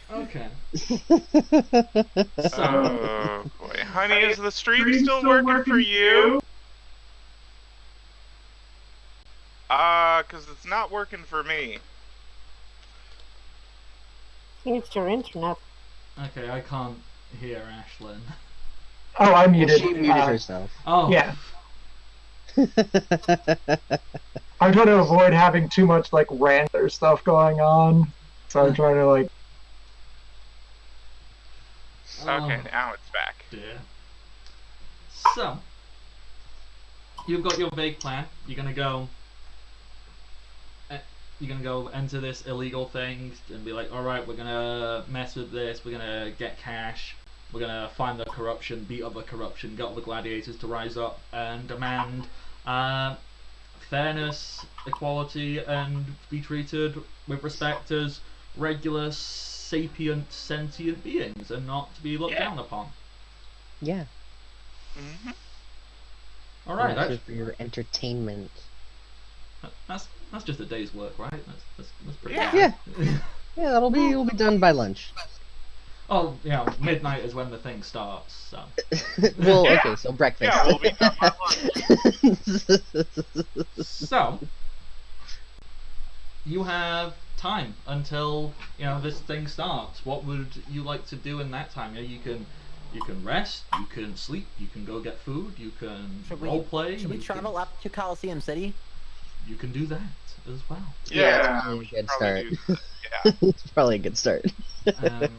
Okay. Oh boy, honey, is the stream still working for you? Cause it's not working for me. I think it's your internet. Okay, I can't hear Ashlyn. Oh, I muted. She muted herself. Oh. Yeah. I'm trying to avoid having too much like rant or stuff going on, so I'm trying to like. Okay, now it's back. Dear. So, you've got your vague plan. You're gonna go enter this illegal thing and be like, all right, we're gonna mess with this. We're gonna get cash. We're gonna find the corruption, beat up the corruption, get all the gladiators to rise up and demand fairness, equality, and be treated with respect as regular, sapient, sentient beings, and not to be looked down upon. Yeah. Mm-hmm. All right, Not just for your entertainment. that's just a day's work, right? That's pretty. Yeah. Yeah. Yeah, it'll be done by lunch. Oh, midnight is when the thing starts. So. Well, Yeah. okay, so breakfast. Yeah, we'll be done by lunch. So, you have time until this thing starts. What would you like to do in that time? You can rest, you can sleep, you can go get food, you can role play. Should we travel up to Coliseum City? You can do that as well. Yeah, probably we a should good probably start. do that. Yeah. It's probably a good start. Let's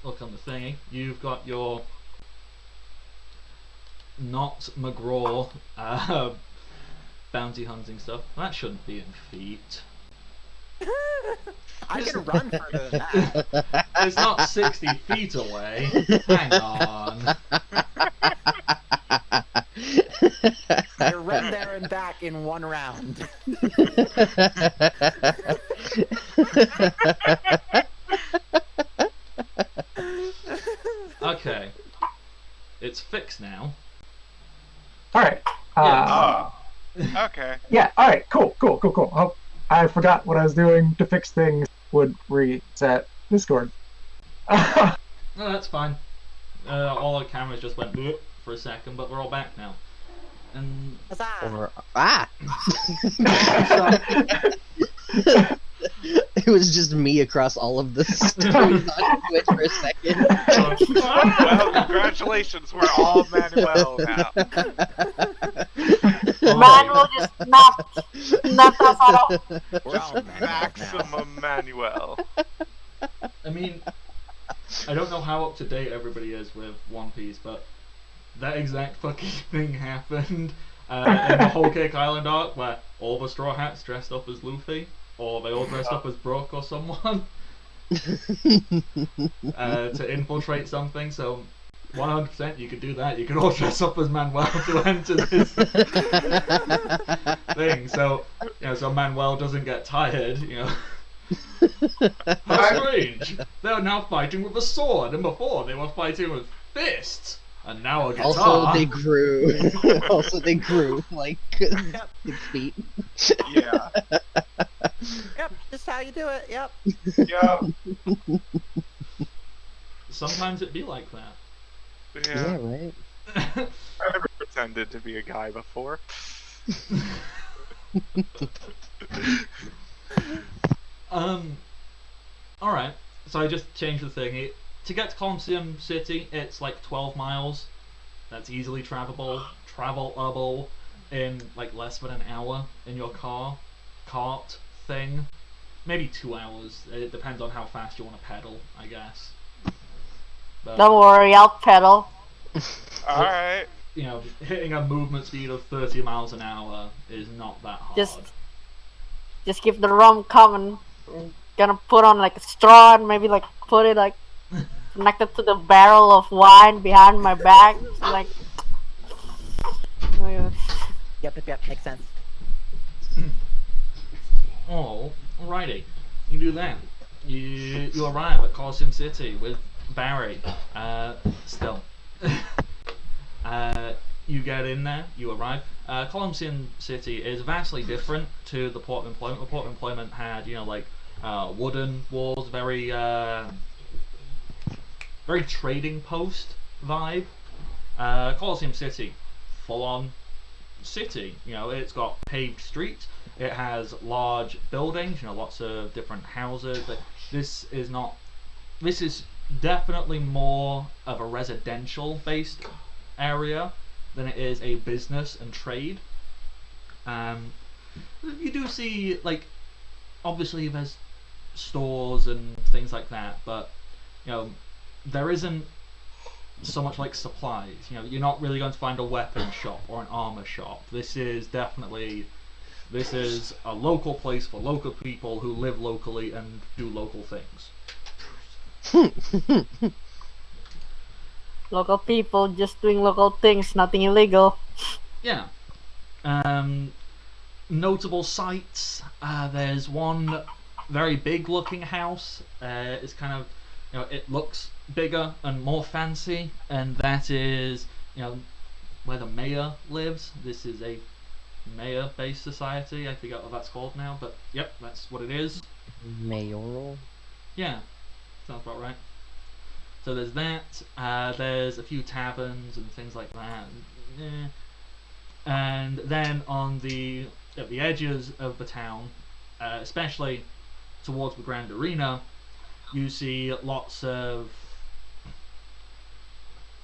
look on the thingy. You've got your not McGraw bounty hunting stuff. That shouldn't be in feet. I can run further than that. It's not 60 feet away. Hang on. You run there and back in one round. Okay. It's fixed now. All right. Okay. Yeah. All right. Cool. Oh, I forgot what I was doing to fix things. Would reset Discord. No, that's fine. All the cameras just went "Bleh" for a second, but we're all back now. And Or it was just me across all of the stories on Twitch for a second. Well, congratulations, we're all Manuel now. Manuel just snapped us all. We're all Manuel now. Maximum Manuel. I mean, I don't know how up to date everybody is with One Piece, but that exact fucking thing happened in the Whole Cake Island arc, where all the Straw Hats dressed up as Luffy, or they all dressed up as Brook or someone, to infiltrate something. So 100% you could do that. You could all dress up as Manuel to enter this thing. So so Manuel doesn't get tired. How strange! They're now fighting with a sword, and before they were fighting with fists, and now a guitar. Also, they grew. Like 6 feet. Yeah. Yep, just how you do it. Yep. Yeah. Sometimes it be like that. Yeah, right. I never pretended to be a guy before. Alright, so I just changed the thing. To get to Coliseum City, it's like 12 miles. That's easily travelable. in like less than an hour in your cart thing. Maybe 2 hours. It depends on how fast you want to pedal, I guess. But, Don't worry, I'll pedal. Alright. you know, hitting a movement speed of 30 miles an hour is not that hard. Just keep the rum coming. I'm gonna put on like a straw and maybe like put it like connected to the barrel of wine behind my back. Like, Yep, makes sense. Oh, alrighty. You do that. You arrive at Coliseum City with Barry. Still. You get in there, you arrive. Coliseum City is vastly different to the Port of Employment. The Port of Employment had, you know, like wooden walls, very trading post vibe. Coliseum City, full on city. You know, it's got paved streets. It has large buildings. You know, lots of different houses. But this is not. This is definitely more of a residential-based area than it is a business and trade. You do see, like, obviously there's stores and things like that, but you know, there isn't so much like supplies. You know, you're not really going to find a weapon shop or an armor shop. This is a local place for local people who live locally and do local things. local people just doing local things, nothing illegal. Yeah. Notable sights. There's one very big looking house. It's kind of, you know, it looks bigger and more fancy, and that is, you know, where the mayor lives. This is a mayor-based society. I forget what that's called now, but yep, that's what it is. Mayoral? Yeah, sounds about right. So there's that. There's a few taverns and things like that. And then at the edges of the town, especially towards the Grand Arena, you see lots of,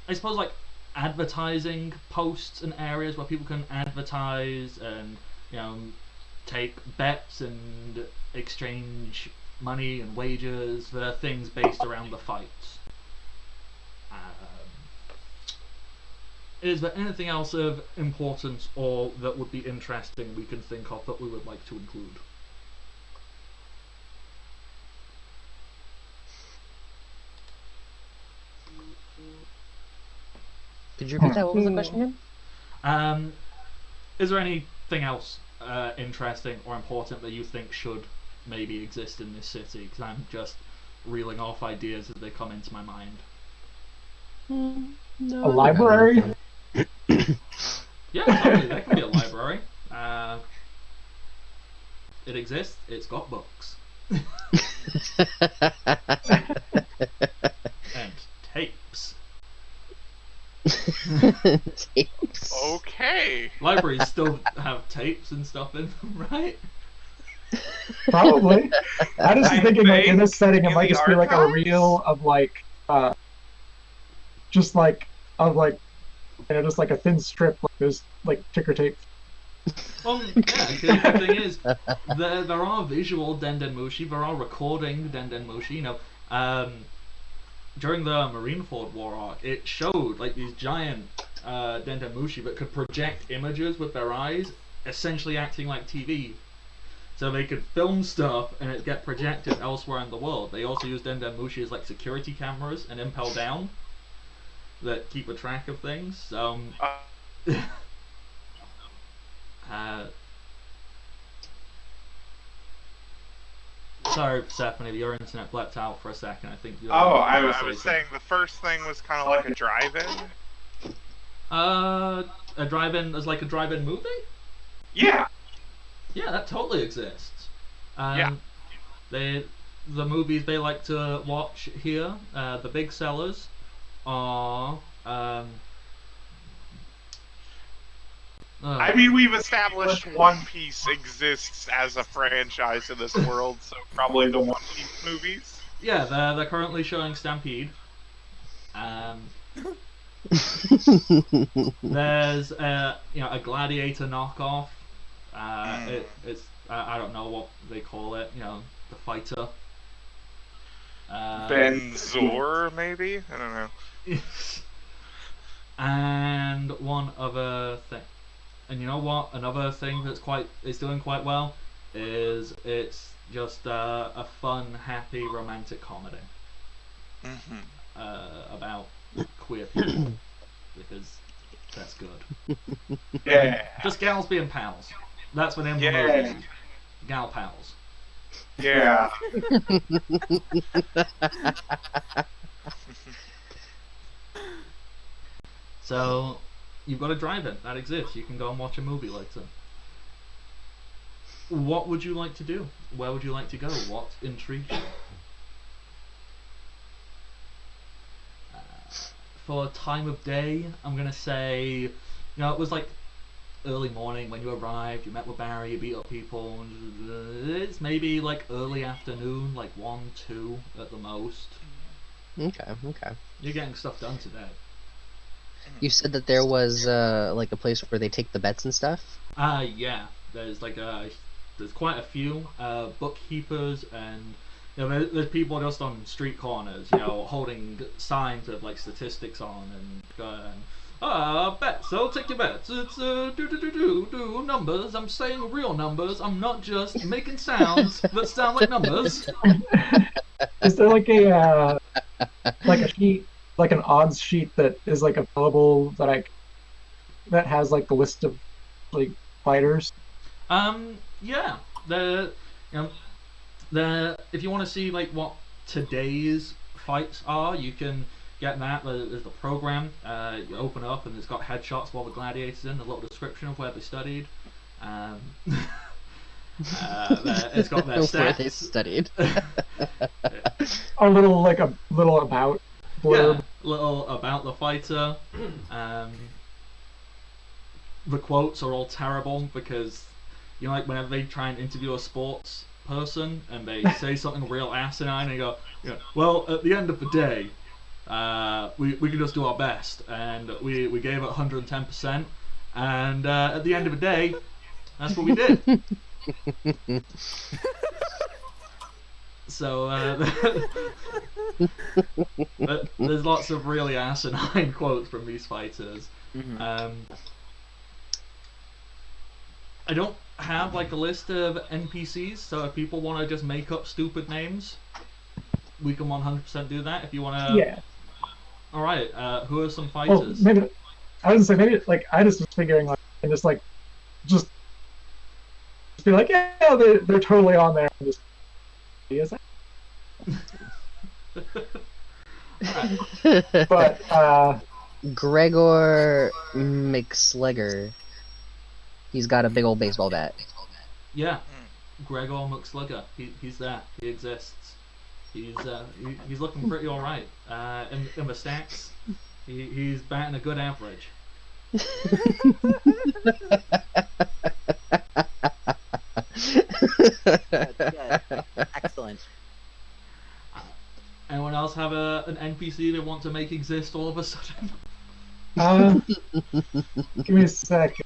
I suppose, like advertising posts and areas where people can advertise and, you know, take bets and exchange money and wages for things based around the fights. Is there anything else of importance or that would be interesting we can think of that we would like to include? Could you repeat that? What was the question again? Is there anything else interesting or important that you think should maybe exist in this city? Because I'm just reeling off ideas as they come into my mind. A library? Yeah, totally. That can be a library. It exists. It's got books. And tapes. Tapes. Okay. Libraries still have tapes and stuff in them, right? Probably. I was just thinking, like, in this setting, it in might the just be like a archives? reel of like, just like, you know, just like a thin strip, like there's like ticker tape. Well, yeah, the thing is, there are visual Dendenmushi, there are recording Dendenmushi, you know. During the Marineford War arc, it showed like these giant Dendenmushi that could project images with their eyes, essentially acting like TV. So they could film stuff and it get projected elsewhere in the world. They also use Dendenmushi as like security cameras and impel down that keep a track of things. So, sorry, Stephanie, your internet blacked out for a second. I think you. I was saying the first thing was kind of like a drive-in. A drive-in is like a drive-in movie? Yeah. Yeah, that totally exists. Yeah. The movies they like to watch here, the big sellers are. I mean, we've established One Piece exists as a franchise in this world, so probably the One Piece movies. Yeah, they're currently showing Stampede. There's a gladiator knockoff. It's I don't know what they call it. The fighter. Benzor, maybe? I don't know. And one other thing. And you know what? Another thing is doing quite well is it's just a fun, happy, romantic comedy about queer people because that's good. Yeah. Just gals being pals. That's what I'm Yeah. Gal pals. Yeah. So you've got a drive-in that exists. You can go and watch a movie later. What would you like to do? Where would you like to go? What intrigues you? For time of day, I'm gonna say, it was like early morning when you arrived. You met with Barry. You beat up people. It's maybe like early afternoon, like 1, 2 at the most. Okay. You're getting stuff done today. You said that there was like a place where they take the bets and stuff. Yeah. There's there's quite a few bookkeepers and there's people just on street corners, holding signs of like statistics on and going, bets. So take your bets. It's do numbers. I'm saying real numbers. I'm not just making sounds that sound like numbers. Is there like a sheet, like an odds sheet that is like available that has like the list of like fighters? Yeah. If you want to see like what today's fights are, you can get that. There's the program. You open it up and it's got headshots of all the gladiators in, a little description of where they studied. It's got their stats. Where they studied. A little about blurb. Yeah, little about the fighter. The quotes are all terrible because like whenever they try and interview a sports person and they say something real asinine and they go, well, at the end of the day, we can just do our best and we gave it 110% and at the end of the day, that's what we did. So there's lots of really asinine quotes from these fighters. I don't have like a list of NPCs, so if people want to just make up stupid names, we can 100% do that. If you want to, Yeah. All right. Who are some Well, fighters? maybe I was gonna say maybe I just was figuring and just be like, yeah, they're totally on there. And just, is that? But Gregor McSlegger. He's got a big old baseball bat. Yeah, Gregor McSlugger. He's there. He exists. He's looking pretty all right. In the stats, he's batting a good average. Good. Excellent. Anyone else have an NPC they want to make exist all of a sudden? give me a second.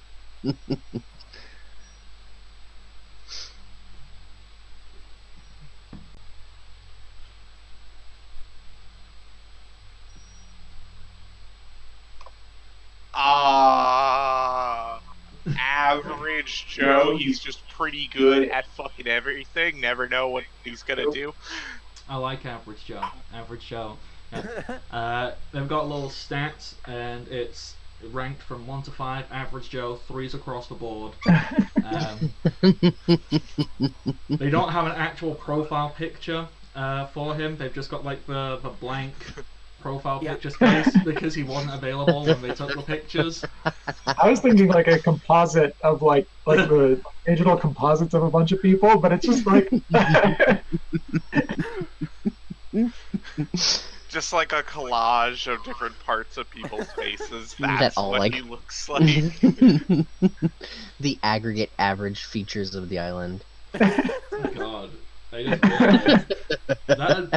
Average Joe. He's just pretty good at fucking everything. Never know what he's gonna do. I like Average Joe. Average Joe. Yeah. They've got little stats, and it's ranked from 1 to 5. Average Joe, 3s across the board. They don't have an actual profile picture for him. They've just got like the blank profile picture space because he wasn't available when they took the pictures. I was thinking like a composite of like the digital composites of a bunch of people, but it's just like Just like a collage of different parts of people's faces. That That's all, what like- he looks like. The aggregate average features of the island. Oh God, I just realized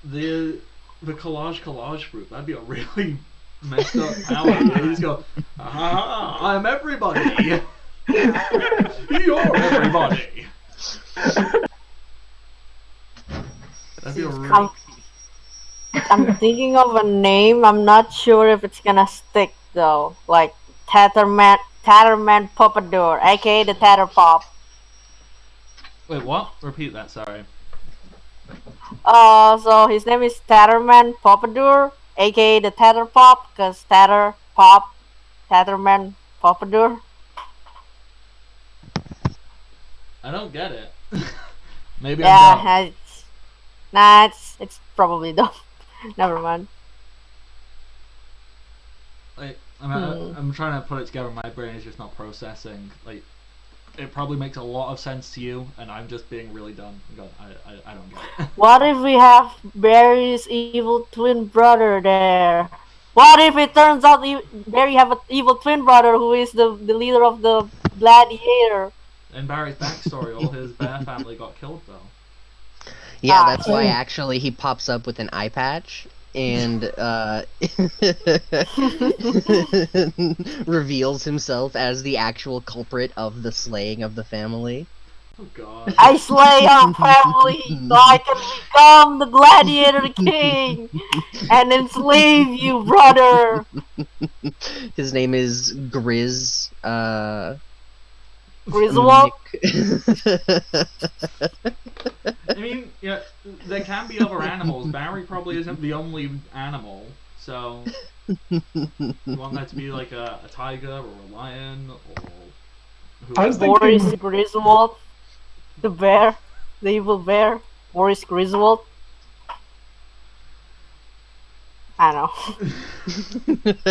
that the collage group. That'd be a really messed up power. You just go, I'm everybody. You're everybody. That'd be a really... I'm thinking of a name. I'm not sure if it's gonna stick though. Like Tatterman Pompadour, aka the Tatter Pop. Wait, what? Repeat that. Sorry. So his name is Tatterman Pompadour, aka the Tatter Pop, cause Tatter Pop, Tatterman Pompadour. I don't get it. Maybe I'm dumb. It's probably dumb. Never mind. Like, I'm trying to put it together. My brain is just not processing. Like, it probably makes a lot of sense to you, and I'm just being really dumb. God, I don't get it. What if we have Barry's evil twin brother there? What if it turns out Barry have an evil twin brother who is the leader of the Gladiator? In Barry's backstory, all his bear family got killed, though. Yeah, that's why actually he pops up with an eye patch and reveals himself as the actual culprit of the slaying of the family. Oh god. I slay our family so I can become the Gladiator King and enslave you, brother. His name is Grizz. Griswold? I mean, yeah, there can be other animals. Barry probably isn't the only animal, so you want that to be like a tiger or a lion or I was whoever. thinking- Boris Griswold, the bear, the evil bear, Boris Griswold. I don't know.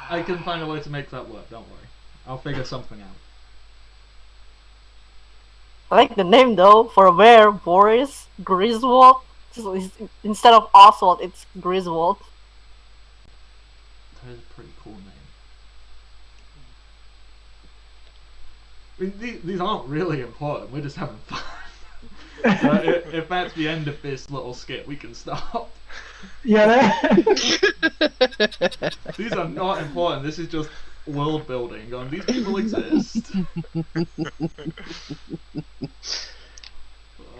I can find a way to make that work, don't worry. I'll figure something out. I like the name though for a bear, Boris Griswold. Instead of Oswald, it's Griswold. That is a pretty cool name. I mean, these aren't really important, we're just having fun. So if that's the end of this little skit, we can stop. Yeah. These are not important, this is just world building, going, these people exist.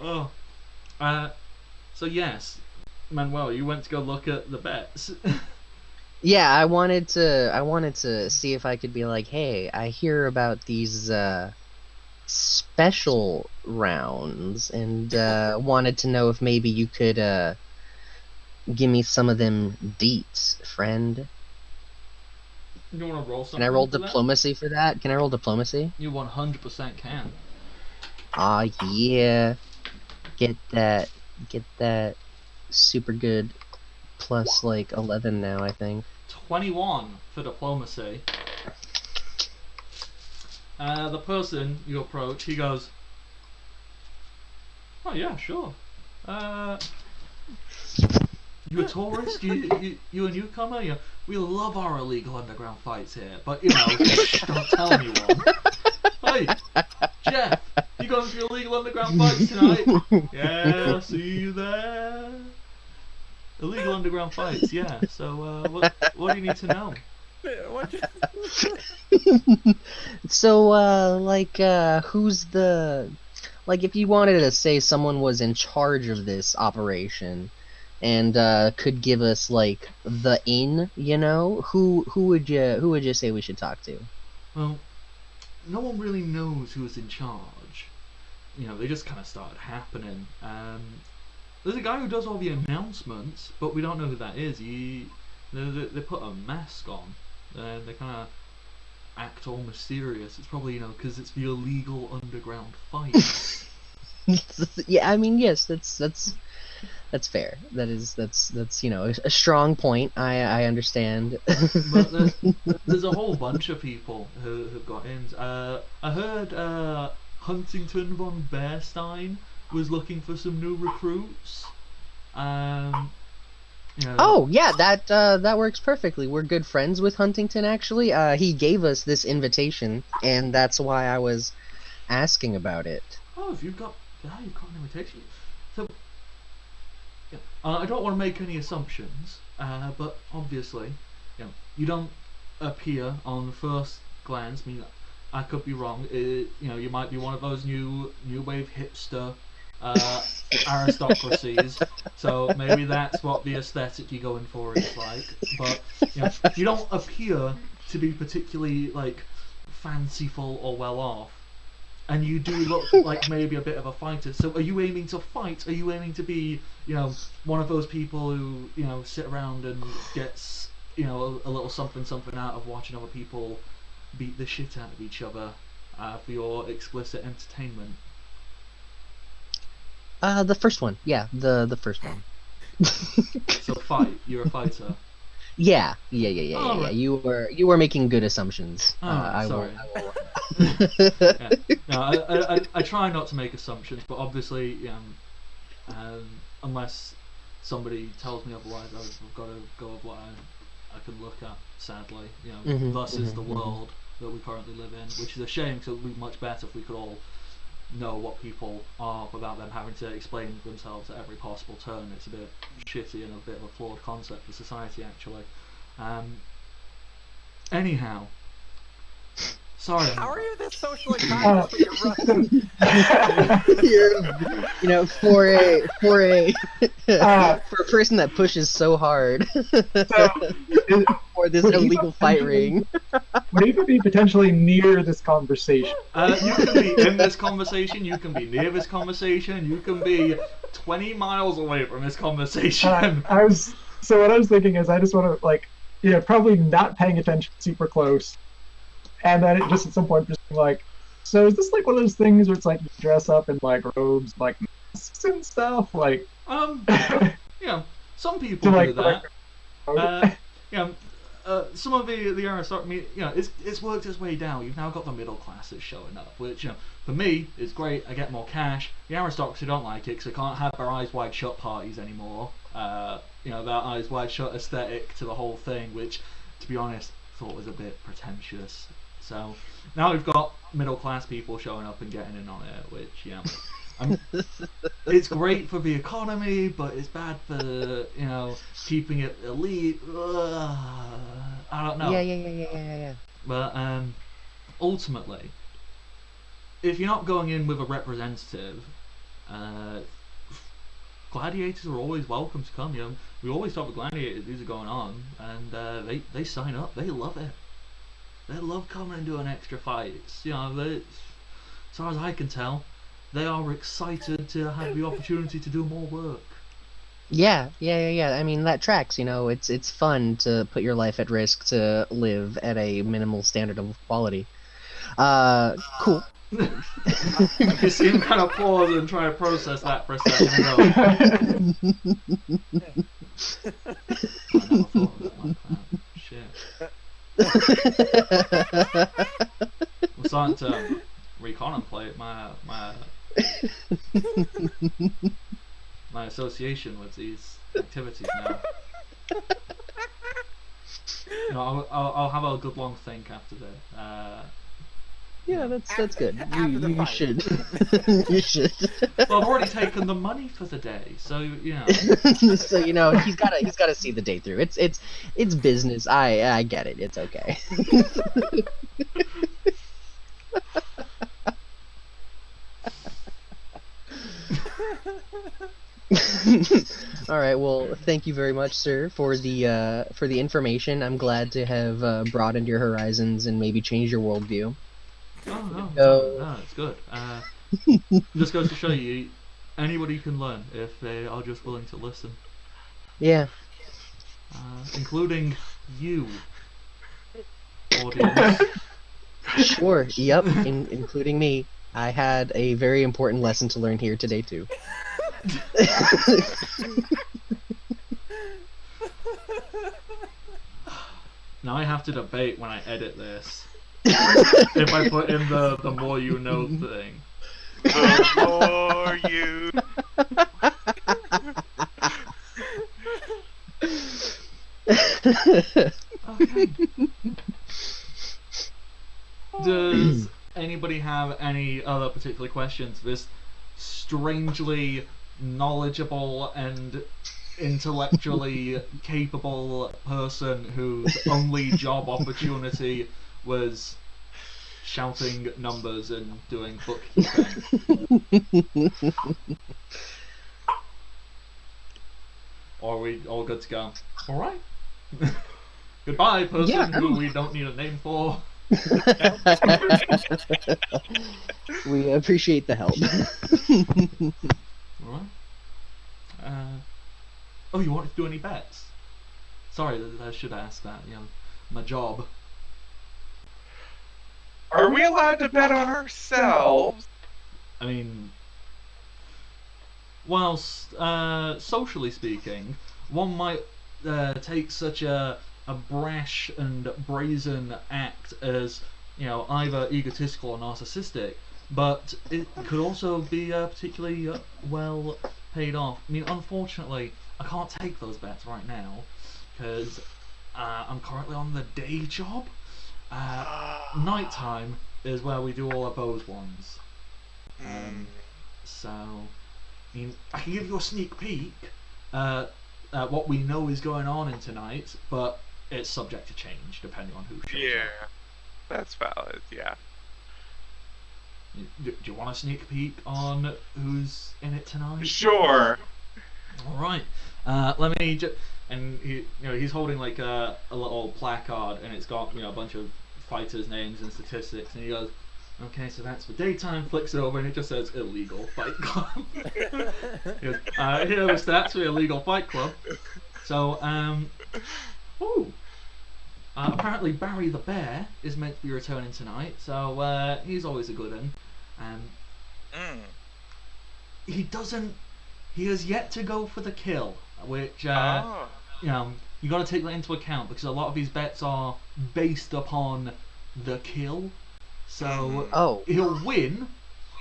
Oh. So yes, Manuel, you went to go look at the bets. Yeah, I wanted to see if I could be like, hey, I hear about these special rounds, and wanted to know if maybe you could give me some of them deets, friend. You want to roll something? Can I roll for that? diplomacy for that? Can I roll diplomacy? You 100% can. Aw, yeah. Get that super good plus like 11 now, I think. 21 for diplomacy. The person you approach, he goes, oh yeah, sure. You a tourist? You a newcomer? We love our illegal underground fights here, but you know, don't tell anyone. Hey, Jeff, you going to your illegal underground fights tonight? Yeah, see you there. Illegal underground fights, yeah. So, what do you need to know? So, who's the... Like, if you wanted to say someone was in charge of this operation, and could give us, like, the in, you know? Who would you say we should talk to? Well, no one really knows who's in charge. You know, they just kind of started happening. There's a guy who does all the announcements, but we don't know who that is. They put a mask on, and they kind of act all mysterious. It's probably, you know, because it's the illegal underground fights. Yeah, I mean, yes, that's fair. That's you know, a strong point. I understand. But there's a whole bunch of people who've got in. I heard Huntington von Bearstein was looking for some new recruits. You know, Oh yeah, that works perfectly. We're good friends with Huntington, actually. He gave us this invitation, and that's why I was asking about it. oh, if you've got you've got an invitation. So, yeah, I don't want to make any assumptions, but obviously, you don't appear on first glance. I mean, I could be wrong. You might be one of those new wave hipster aristocracies. So maybe that's what the aesthetic you're going for is like. But you don't appear to be particularly like fanciful or well off. And you do look like maybe a bit of a fighter. So are you aiming to fight? Are you aiming to be, one of those people who, sit around and gets, a little something out of watching other people beat the shit out of each other for your explicit entertainment? The first one. Yeah, the first one. So fight. You're a fighter. Yeah. Right. You were making good assumptions. Sorry. I No, I try not to make assumptions, but obviously, unless somebody tells me otherwise, I've got to go with what I can look at. Sadly, thus is the world that we currently live in, which is a shame. Because it would be much better if we could all know what people are without them having to explain themselves at every possible turn. It's a bit shitty and a bit of a flawed concept for society, actually. Anyhow, sorry. How are you this socially conscious when you're running? For a person that pushes so hard for this illegal fight ring. Would you be potentially near this conversation? You can be in this conversation, you can be near this conversation, you can be 20 miles away from this conversation. So what I was thinking is I just want to, probably not paying attention super close. And then it just at some point just being like, so is this like one of those things where it's like you dress up in like robes, like masks and stuff? Like some people do that. Some of the aristocracy, it's worked its way down. You've now got the middle classes showing up, which, for me, is great. I get more cash. The aristocracy don't like it because they can't have their eyes wide shut parties anymore. That eyes wide shut aesthetic to the whole thing, which, to be honest, I thought was a bit pretentious. So now we've got middle class people showing up and getting in on it, which, it's great for the economy, but it's bad for, keeping it elite. I don't know. Yeah. But ultimately, if you're not going in with a representative, gladiators are always welcome to come. We always talk with gladiators. These are going on, and they sign up. They love it. They love coming and doing extra fights. As far as I can tell, they are excited to have the opportunity to do more work. Yeah. I mean, that tracks. It's fun to put your life at risk to live at a minimal standard of quality. Cool. You see him kind of pause and try to process that for a second. I never thought of it like that. Shit. I'm starting to recontemplate my association with these activities now. I'll have a good long think after this. Yeah, that's good. You should. You should. Well, I've already taken the money for the day, so So he's gotta see the day through. It's business. I get it. It's okay. All right. Well, thank you very much, sir, for the information. I'm glad to have broadened your horizons and maybe changed your worldview. No, it's good. Just goes to show you, anybody can learn if they are just willing to listen. Yeah. Including you, audience. Sure. Yep. Including me. I had a very important lesson to learn here today too. Now I have to debate when I edit this. If I put in the more you know thing. The more you. Okay. Does anybody have any other particular questions? This strangely knowledgeable and intellectually capable person whose only job opportunity was shouting numbers and doing bookkeeping. Or are we all good to go? Alright. Goodbye, person who we don't need a name for. We appreciate the help. Alright. Oh, you wanted to do any bets? Sorry, I should ask that. My job. Are we allowed to bet on ourselves? I mean, whilst socially speaking, one might take such a brash and brazen act as, either egotistical or narcissistic, but it could also be particularly well paid off. I mean, unfortunately, I can't take those bets right now because I'm currently on the day job. Nighttime is where we do all of those ones. So, I mean, I can give you a sneak peek at what we know is going on in tonight, but it's subject to change depending on who shows up. Yeah, that's valid, yeah. Do you want a sneak peek on who's in it tonight? Sure. Alright, let me just... And he's holding like a little placard, and it's got a bunch of fighters' names and statistics, and he goes, "Okay, so that's for daytime." Flicks it over, and it just says illegal fight club. He goes, "Here are the stats for illegal fight club." So, apparently Barry the Bear is meant to be returning tonight, so he's always a good one. He has yet to go for the kill, which you got to take that into account because a lot of these bets are based upon the kill. So he'll win,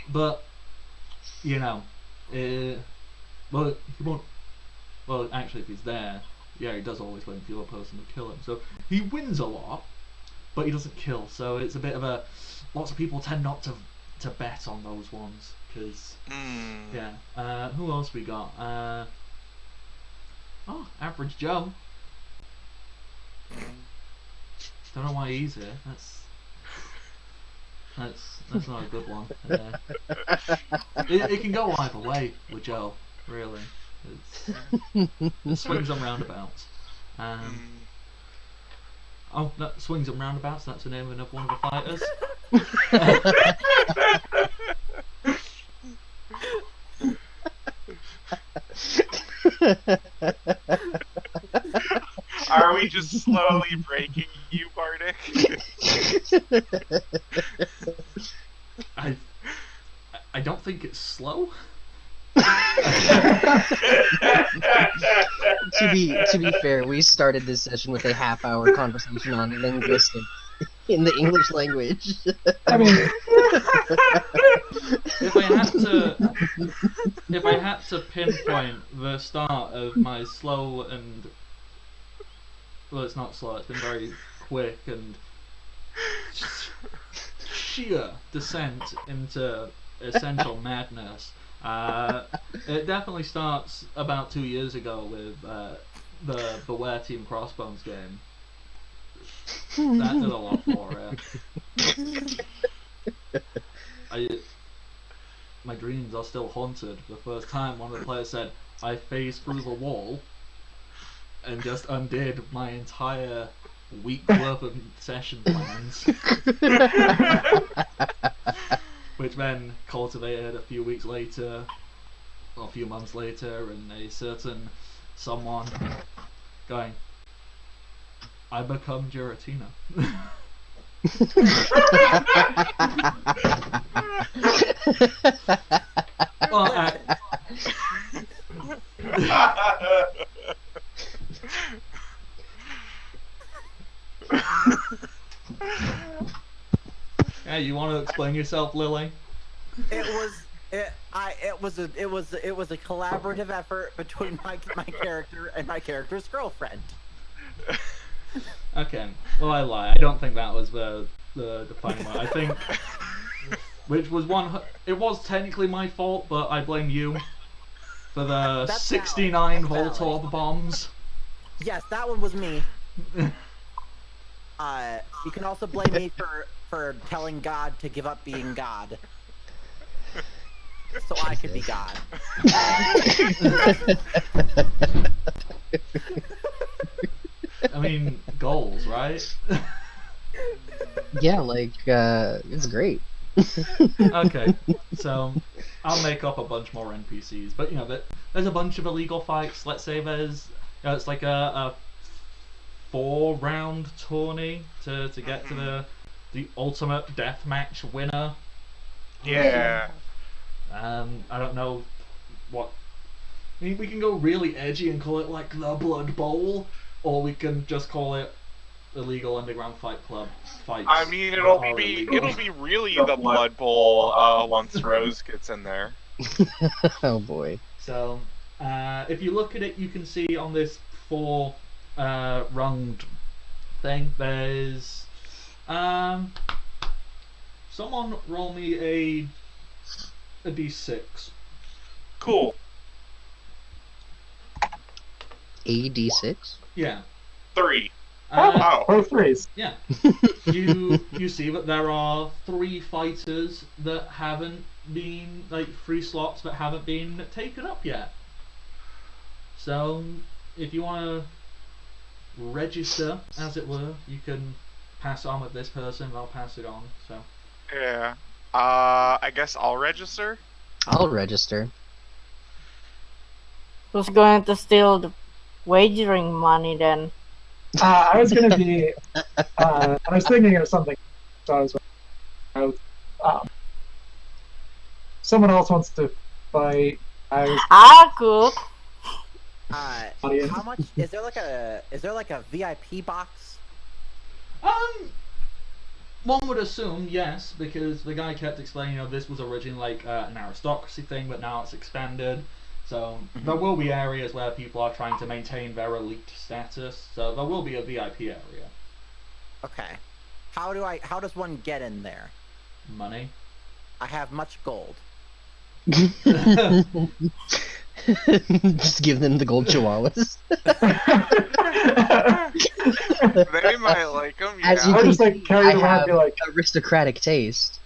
but well, he won't. Well, actually, if he's there, he does always win if you're the person to kill him. So he wins a lot, but he doesn't kill. So it's a bit of a. Lots of people tend not to bet on those ones because who else we got? Average Joe. Don't know why he's here. That's not a good one. It can go either way with Joe, really. It swings and roundabouts. Swings and roundabouts. That's the name of one of the fighters. Are we just slowly breaking you, Bardic? I don't think it's slow. To be fair, we started this session with a half-hour conversation on linguistics in the English language. I mean, if I had to pinpoint the start of my slow and it's not slow. It's been very quick and sheer descent into essential madness. It definitely starts about 2 years ago with the Beware Team Crossbones game. That did a lot for it. My dreams are still haunted. The first time one of the players said, "I phased through the wall," and just undid my entire week worth of session plans. Which then cultivated a few weeks later, or a few months later, and a certain someone going, "I become Giratina." Yeah, you want to explain yourself, Lily? It was a collaborative effort between my character and my character's girlfriend. Okay, well I lie. I don't think that was the defining one. which was it was technically my fault, but I blame you for the That's 69 valid. That's Voltorb bombs. Yes, that one was me. You can also blame me for telling God to give up being God. So I could be God. I mean, goals, right? Yeah, like, it's great. Okay, so I'll make up a bunch more NPCs, but you know, there's a bunch of illegal fights. Let's say there's, it's like a 4-round tourney to get to the ultimate deathmatch winner. Yeah. I don't know what. I mean, we can go really edgy and call it like the Blood Bowl, or we can just call it Illegal Underground Fight Club fights. I mean, it'll be really the Blood Bowl once Rose gets in there. Oh boy. So, if you look at it, you can see on this 4-runged thing, there's someone roll me a d6. Cool. AD6? Yeah. 3. Oh, both threes. Yeah. You see that there are 3 fighters that haven't been, like, 3 slots that haven't been taken up yet. So, if you want to register, as it were, you can pass on with this person, I'll pass it on, so. Yeah. I guess I'll register. I'll register. Who's going to steal the wagering money then? I was gonna be. I was thinking of something. So someone else wants to fight. I could. Audience. How much is there? Like a VIP box? One would assume yes, because the guy kept explaining, you know, this was originally like an aristocracy thing, but now it's expanded. So there will be areas where people are trying to maintain their elite status. So there will be a VIP area. Okay. How does one get in there? Money. I have much gold. Just give them the gold chihuahuas. They might like them. As Yeah. you I can just like see, carry I them around and have be like, aristocratic taste.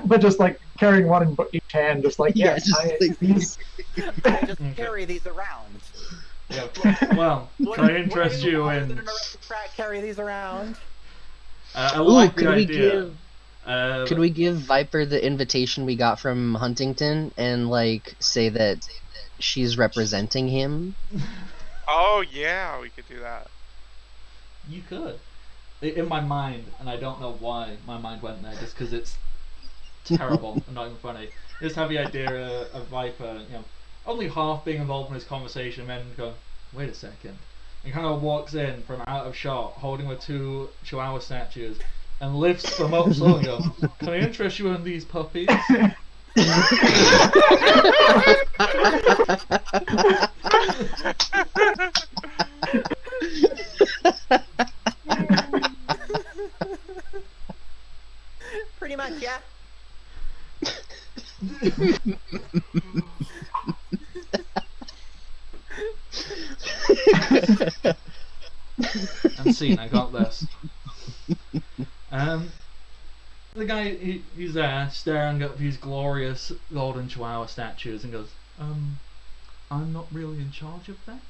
but just like carrying one in each hand, just like Yeah, yes, just like- these. I just carry these around. Yeah. Well, can I interest you in? An aristocrat carry these around? I Ooh, like the could we idea. give? Could we give Viper the invitation we got from Huntington and like say that she's representing him? Oh yeah, we could do that. You could. In my mind, and I don't know why my mind went there, just because it's terrible and not even funny. I just have the idea of Viper, you know, only half being involved in this conversation, and then go, wait a second, and kind of walks in from out of shot, holding the 2 Chihuahua statues, and lifts them up slowly. And goes, can I interest you in these puppies? Pretty much, yeah. And scene, I got this. The guy, he's there staring at these glorious golden Chihuahua statues and goes, I'm not really in charge of that.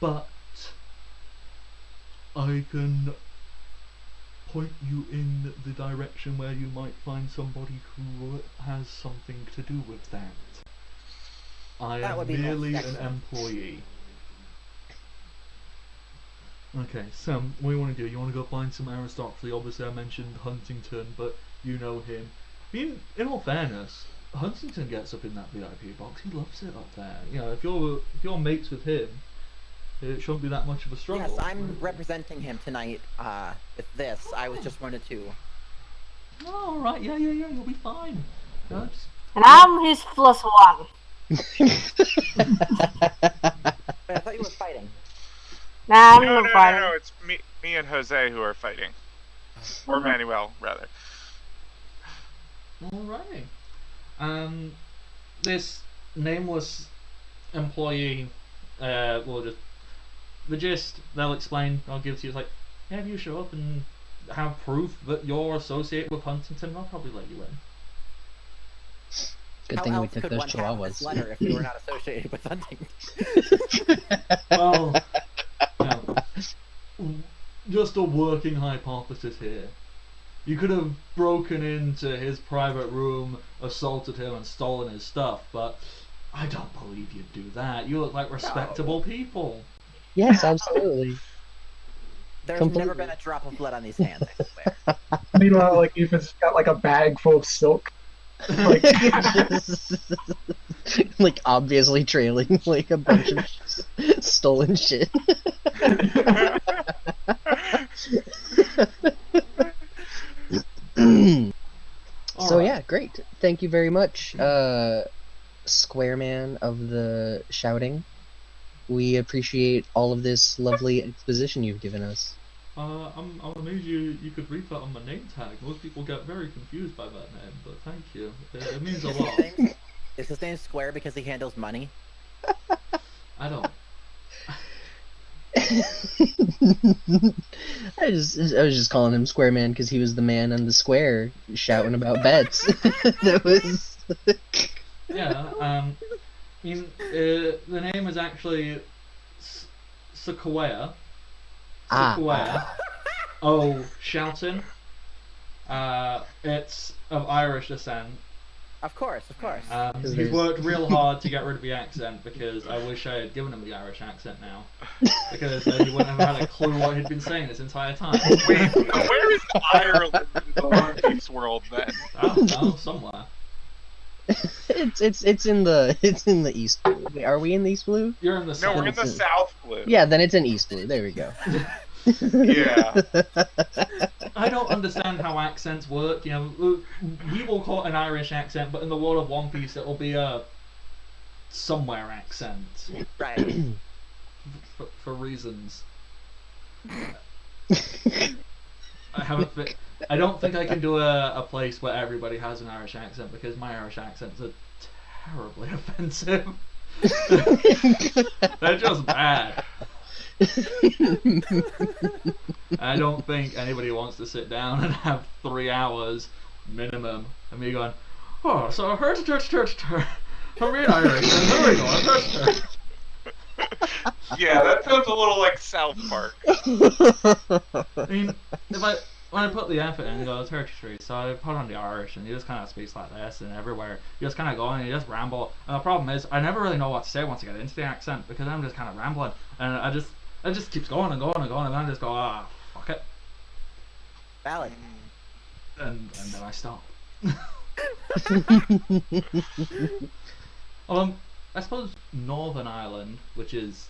But I can point you in the direction where you might find somebody who has something to do with that. I That am would be most merely an excellent. employee. Okay, so what do you want to do? You want to go find some aristocracy? Obviously I mentioned Huntington, but you know him. I mean, in all fairness, Huntington gets up in that VIP box. He loves it up there. You know, if you're mates with him, it shouldn't be that much of a struggle. Yes, I'm representing him tonight. With this, I was just wanted to. Oh, right, yeah, you'll be fine. Just... And I'm his +1. Wait, I thought you were fighting. Nah, I'm No, not fighting. it's me. Me and Jose who are fighting. Or Manuel, rather. Alrighty. This nameless employee will just the gist they'll explain. I'll give to you. It's like, yeah, if you show up and have proof that you're associated with Huntington, they'll probably let you in. Good How thing we else took could those one have this chihuahuas. letter if we were not associated with hunting? Well, now, just a working hypothesis here. You could have broken into his private room, assaulted him, and stolen his stuff, but I don't believe you'd do that. You look like respectable people. Yes, absolutely. There's Completely. never been a drop of blood on these hands, I swear. Meanwhile, like Ethan's got like a bag full of silk. Like, Like obviously trailing like a bunch of stolen shit. So Alright. yeah, great. Thank you very much, Square Man of the Shouting. We appreciate all of this lovely exposition you've given us. I'm amazed you could read that on my name tag. Most people get very confused by that name, but thank you. It means a lot. Is his name Square because he handles money? I don't. I was just calling him Square Man because he was the man on the square shouting about bets. That was. Yeah, I mean, the name is actually Sequoia. Sequoia. Oh, shouting. It's of Irish descent. Of course, of course. He's there's- worked real hard to get rid of the accent because I wish I had given him the Irish accent now. Because then he wouldn't have had a clue what he'd been saying this entire time. Wait, where is Ireland in the One Piece world then? I don't know, somewhere. It's in the East Blue. Wait, are we in the East Blue? You're in the No, south. we're in the South Blue. Yeah, then it's in East Blue. There we go. Yeah. I don't understand how accents work. You know, we will call it an Irish accent, but in the world of One Piece, it'll be a somewhere accent Right. for reasons. I don't think I can do a place where everybody has an Irish accent because my Irish accents are terribly offensive. They're just bad. I don't think anybody wants to sit down and have 3 hours minimum of me going, oh, so I heard I'm real Irish, and there we go, Yeah, that sounds a little like South Park. I mean, when I put the effort in, I go, it's Street, so I put on the Irish, and you just kind of speak like this, and everywhere, you just kind of go and you just ramble, and the problem is, I never really know what to say once I get into the accent, because I'm just kind of rambling, and it just keeps going and going and going, and then I just go, fuck it, Valid. and then I stop. I suppose Northern Ireland, which is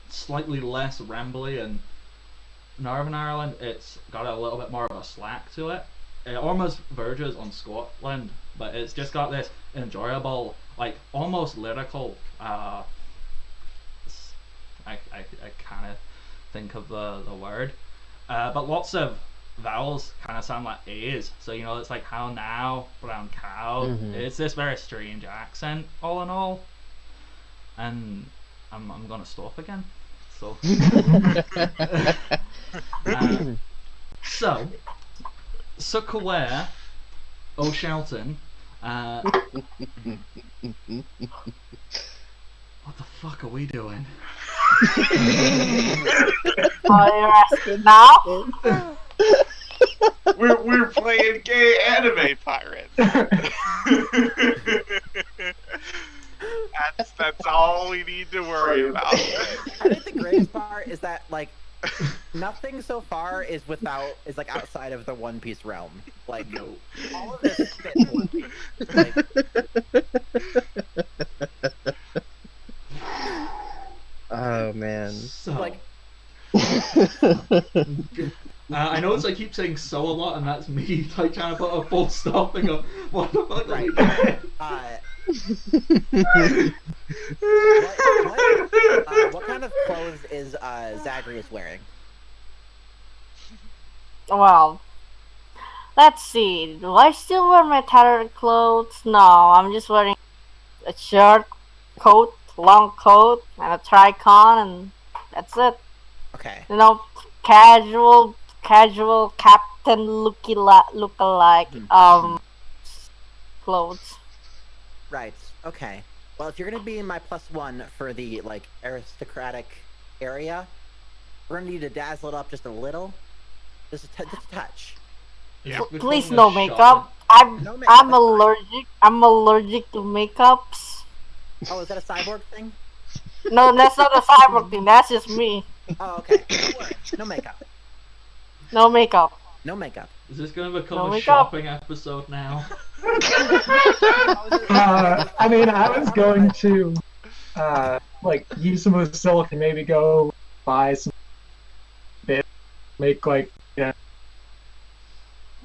slightly less rambly, and Northern Ireland, it's got a little bit more of a slack to it. It almost verges on Scotland, but it's just got this enjoyable, like almost lyrical. I kind of think of the word, but lots of vowels kind of sound like A's. So you know, it's like how now, brown cow. Mhm. It's this very strange accent, all in all. And I'm gonna stop again. So. So, Suckaware, O'Shelton, what the fuck are we doing? Oh, you're asking now? We're playing gay anime pirates. That's all we need to worry about. I think the greatest part is that like nothing so far is like outside of the One Piece realm. Like all of this fits One Piece. Like, Oh man. So, like I know I keep saying so a lot, and that's me like trying to put a full stop and go, what the fuck are we doing? What kind of clothes is Zagreus wearing? Well, let's see. Do I still wear my tattered clothes? No, I'm just wearing a shirt, coat, long coat, and a tricon, and that's it. Okay. You know, casual captain look-alike clothes. Right. Okay. Well, if you're gonna be in my +1 for the like aristocratic area, we're gonna need to dazzle it up just a little, just a touch. Yeah, we're Please calling no a makeup. shot. No makeup, I'm that's fine. allergic. I'm allergic to makeups. Oh, is that a cyborg thing? No, that's not a cyborg thing. That's just me. Oh, okay. Don't worry. No makeup. No makeup. No makeup. Is this going to become No a makeup. shopping episode now? I mean, I was going to like use some of the silk and maybe go buy some bit, make like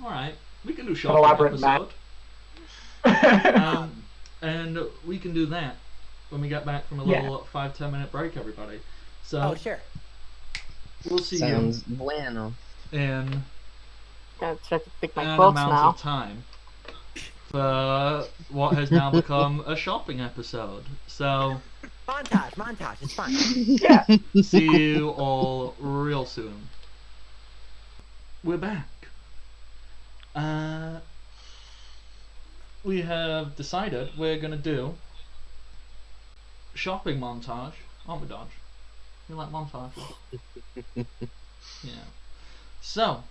Alright, we can do an shopping elaborate episode. map. And we can do that when we get back from a little 5-10 minute break, everybody. So Oh, sure. we'll see Sounds bueno. you in Gotta try to pick my an clothes amount now. of time for what has now become a shopping episode. So Montage. It's fine. Yeah. see you all real soon. We're back. We have decided we're gonna do shopping montage, aren't we, Dodge? You like montages? Yeah. So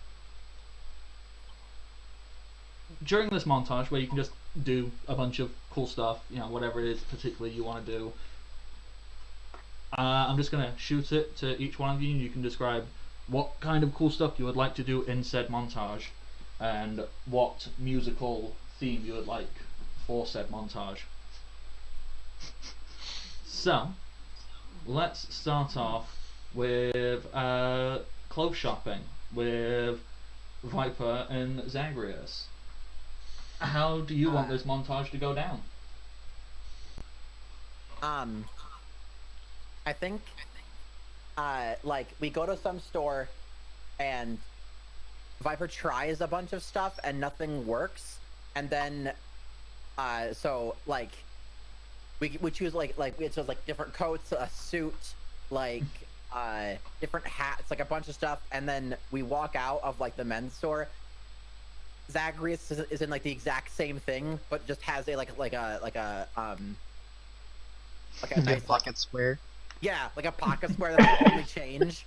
during this montage, where you can just do a bunch of cool stuff, you know, whatever it is particularly you want to do, I'm just gonna shoot it to each one of you, and you can describe what kind of cool stuff you would like to do in said montage, and what musical theme you would like for said montage. So, let's start off with clothes shopping with Viper and Zagreus. How do you want this montage to go down? I think, like, we go to some store and Viper tries a bunch of stuff and nothing works, and then, so, like, we choose, like, it says, like, different coats, a suit, like, different hats, like, a bunch of stuff, and then we walk out of, like, the men's store. Zagreus is in, like, the exact same thing, but just has a, like a nice pocket square. Yeah, like a pocket square that's the only change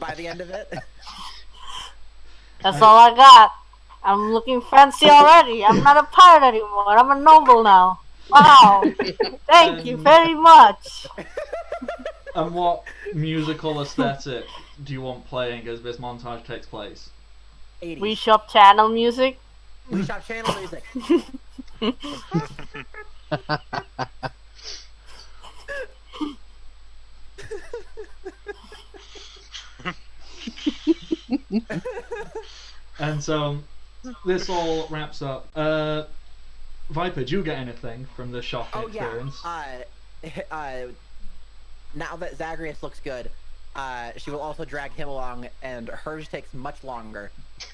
by the end of it. That's all I got. I'm looking fancy already. I'm not a pirate anymore. I'm a noble now. Wow. Thank you very much. And what musical aesthetic do you want playing as this montage takes place? 80s. We shop channel music. We shop channel music. And so this all wraps up. Viper, do you get anything from the shopping Oh experience? yeah. Now that Zagreus looks good, she will also drag him along, and hers takes much longer.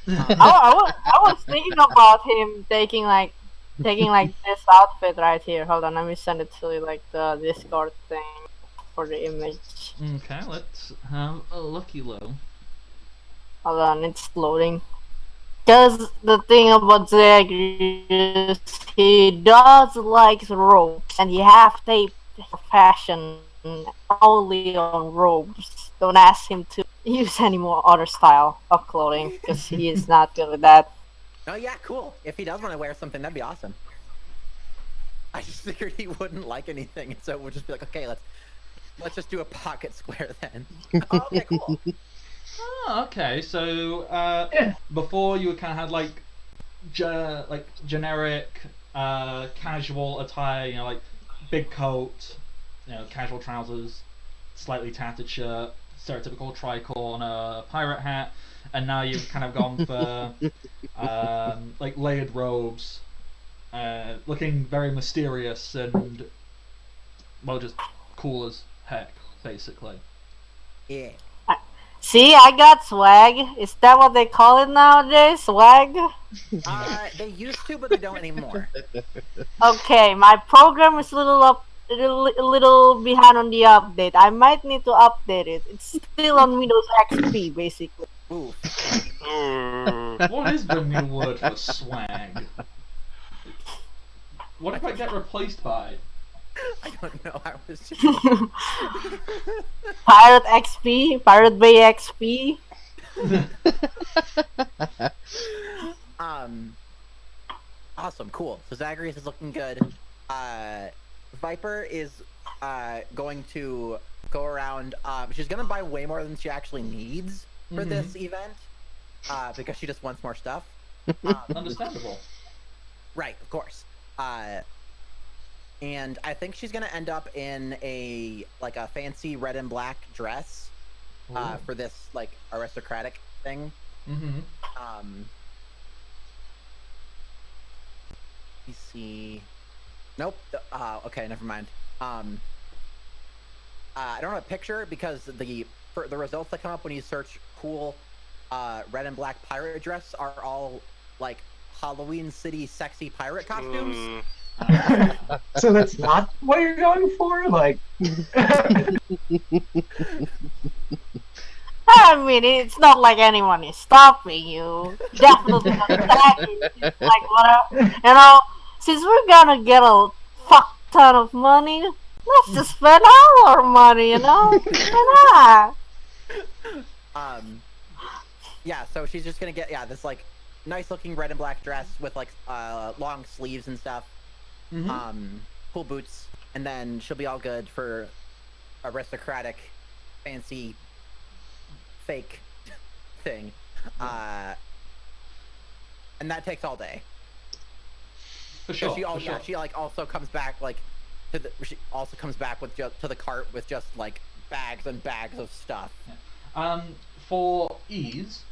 I was thinking about him taking like this outfit right here. Hold on, let me send it to you, like the Discord thing for the image. Okay, let's have a lucky low. Hold on, it's loading. Because the thing about Zagreus, he does like robes, and you have tape for fashion only on robes. Don't ask him to use any more other style of clothing, because he is not good with that. Oh yeah, cool. If he does want to wear something, that'd be awesome. I just figured he wouldn't like anything, so we'll just be like, okay, let's just do a pocket square then. Oh, okay, cool. Oh, okay. So before you kind of had like generic casual attire, you know, like big coat, you know, casual trousers, slightly tattered shirt, stereotypical tricorn pirate hat, and now you've kind of gone for like layered robes, looking very mysterious and, well, just cool as heck, basically. Yeah. See, I got swag. Is that what they call it nowadays? Swag? They used to, but they don't anymore. Okay, my program is a little behind on the update. I might need to update it. It's still on Windows XP, basically. Oof. Ooh. What is the new word for swag? What did I get replaced by? I don't know. I was just. Pirate XP, Pirate Bay XP. Awesome, cool. So Zagreus is looking good. Viper is going to go around. She's gonna buy way more than she actually needs for this event, because she just wants more stuff. Understandable. Right, of course. And I think she's gonna end up in a fancy red and black dress for this aristocratic thing. Let me see. Nope. Okay, never mind. I don't have a picture because the results that come up when you search cool red and black pirate dress are all Halloween City sexy pirate costumes. So that's not what you're going for? I mean, it's not like anyone is stopping you. Definitely not attacking. It's like, whatever. Since we're gonna get a fuck ton of money, let's just spend all our money, Why not? Yeah, so she's just gonna get this nice looking red and black dress with long sleeves and stuff. Cool boots, and then she'll be all good for aristocratic, fancy, fake thing. And that takes all day. For sure. So she also comes back she also comes back to the cart with just bags and bags of stuff. For ease,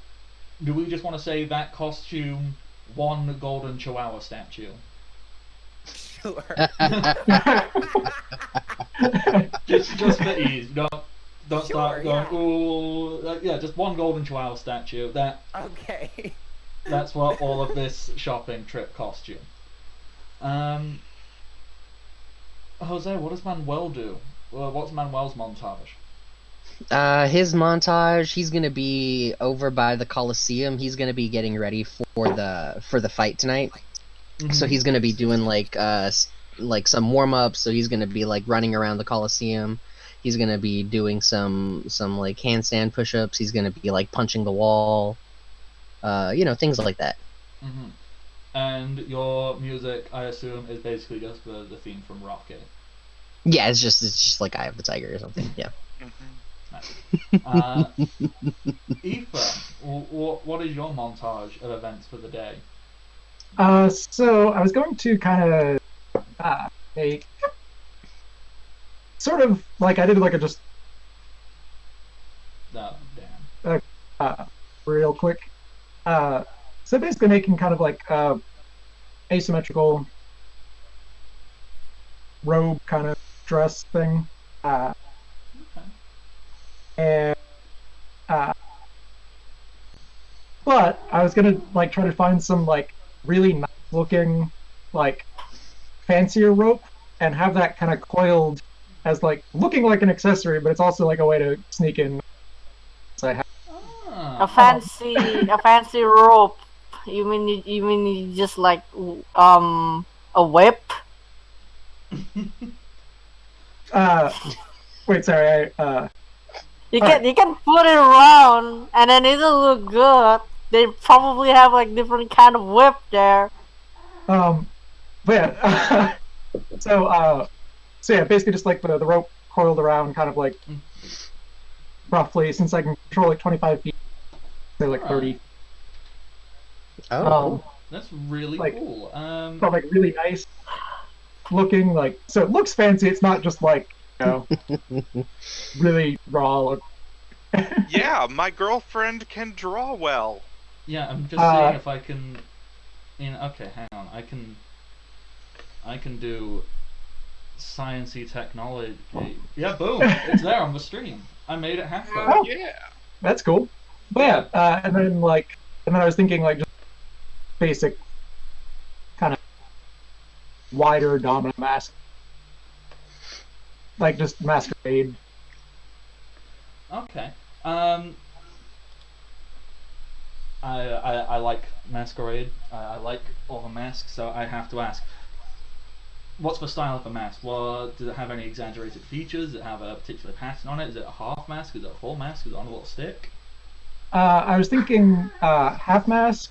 do we just want to say that costume, 1 golden chihuahua statue? Sure. just for ease. Don't start going. Yeah. Ooh, yeah, just 1 golden chihuahua statue. Okay. That's what all of this shopping trip cost you. Jose, what does Manuel do? What's Manuel's montage? His montage, he's gonna be over by the Coliseum. He's gonna be getting ready for the fight tonight. So he's gonna be doing some warm-ups. So he's gonna be running around the Coliseum. He's gonna be doing some handstand push-ups. He's gonna be punching the wall. Things like that. And your music, I assume, is basically just the theme from Rocky. Yeah, it's just like Eye of the Tiger or something. Yeah. Nice. Aoife, what is your montage of events for the day? So I was going to kind of make sort of I did a just Oh, damn. real quick. So basically making kind of asymmetrical robe kind of dress thing. And but I was gonna try to find some really nice looking fancier rope and have that kind of coiled as looking like an accessory, but it's also a way to sneak in. So I have A fancy rope. You mean you just a whip? Wait, sorry. You can put it around and then it'll look good. They probably have different kind of whip there. But yeah. So yeah, basically just the rope coiled around, kind of roughly, since I can control 25 feet, say 30. Oh. That's really cool. But really nice looking, so it looks fancy. It's not just really raw. Yeah, my girlfriend can draw well. Yeah, I'm just seeing if I can. Okay, hang on. I can do sciencey technology. Yeah, boom! It's there on the stream. I made it happen. Oh. Yeah. That's cool. But yeah, and then I was thinking like just basic kind of wider dominant mask, like just masquerade. Okay. I like masquerade. I like all the masks, so I have to ask, what's the style of the mask? Well, does it have any exaggerated features? Does it have a particular pattern on it? Is it a half mask? Is it a full mask? Is it on a little stick? I was thinking half mask,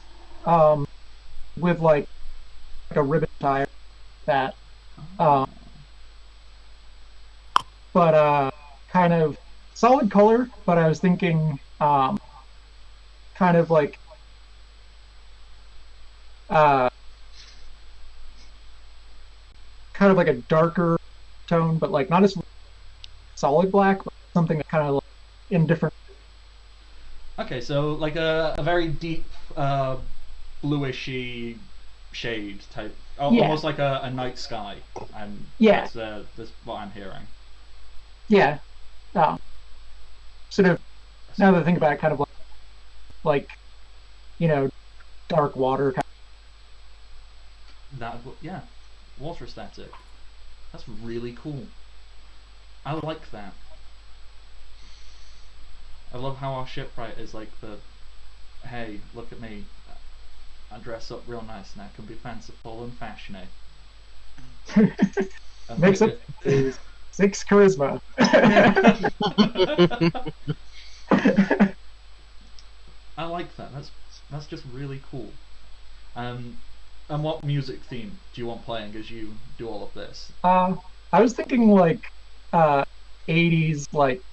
with like a ribbon tie that, um, but kind of solid color. But I was thinking kind of like uh, kind of like a darker tone, but like not as solid black, but something that kind of like in different. Okay, so like a very deep bluishy shade type, Yeah. almost like a night sky. And Yeah. that's what I'm hearing. Yeah, sort of. Now that I think about it, kind of like dark water. Yeah, water aesthetic. That's really cool. I like that. I love how our shipwright is like hey, look at me. I dress up real nice and I can be fanciful and fashiony. And Makes look up 6 charisma. I like that. That's just really cool. And what music theme do you want playing as you do all of this? I was thinking like 80s, like.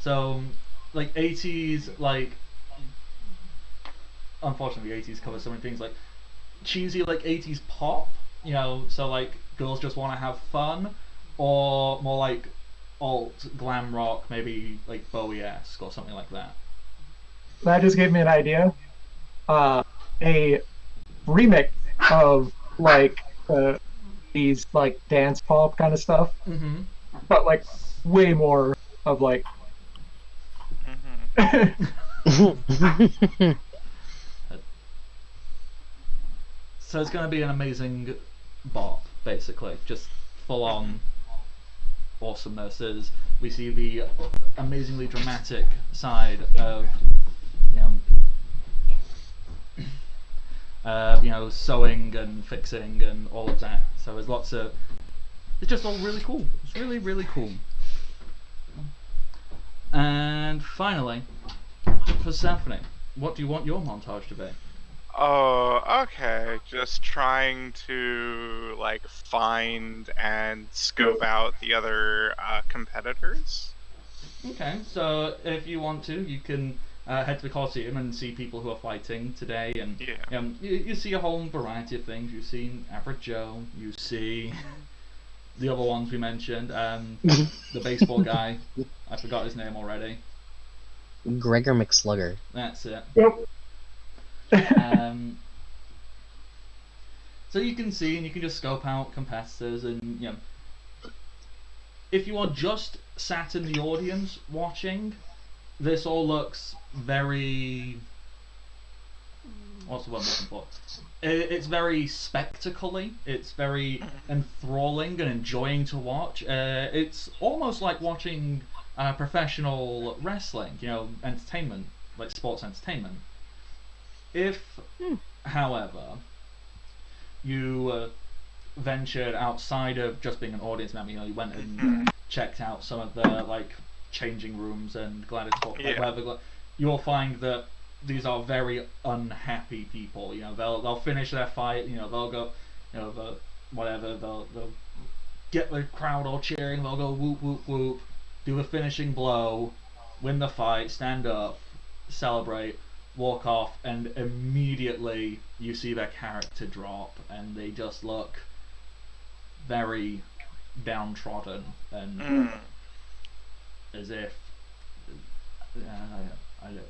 So, like 80s, like, unfortunately 80s covers so many things, like cheesy like 80s pop, so like girls just want to have fun, or more like alt glam rock, maybe like Bowie-esque or something like that. That just gave me an idea. A remix of like these like dance pop kind of stuff, Mm-hmm. but like way more of like. So it's going to be an amazing bop, basically, just full on awesomeness. As we see the amazingly dramatic side of sewing and fixing and all of that. So there's lots of. It's just all really cool. It's really, really cool. And finally, Persephone, what do you want your montage to be? Oh, okay. Just trying to like find and scope out the other competitors. Okay, so if you want to, you can head to the Colosseum and see people who are fighting today, and Yeah. you see a whole variety of things. You see Average Joe, you see the other ones we mentioned, the baseball guy, I forgot his name already. Gregor McSlugger. That's it. Yep. So you can see and you can just scope out competitors, and if you are just sat in the audience watching, this all looks very. What's the word I'm looking for? It's very spectacle-y. It's very enthralling and enjoying to watch. It's almost like watching professional wrestling, entertainment, like sports entertainment. If, however, you ventured outside of just being an audience member, you went and checked out some of the like changing rooms and gladiatorial, you'll find that these are very unhappy people. They'll finish their fight. They'll go, they'll get the crowd all cheering. They'll go whoop whoop whoop, do the finishing blow, win the fight, stand up, celebrate, walk off, and immediately you see their character drop, and they just look very downtrodden and as if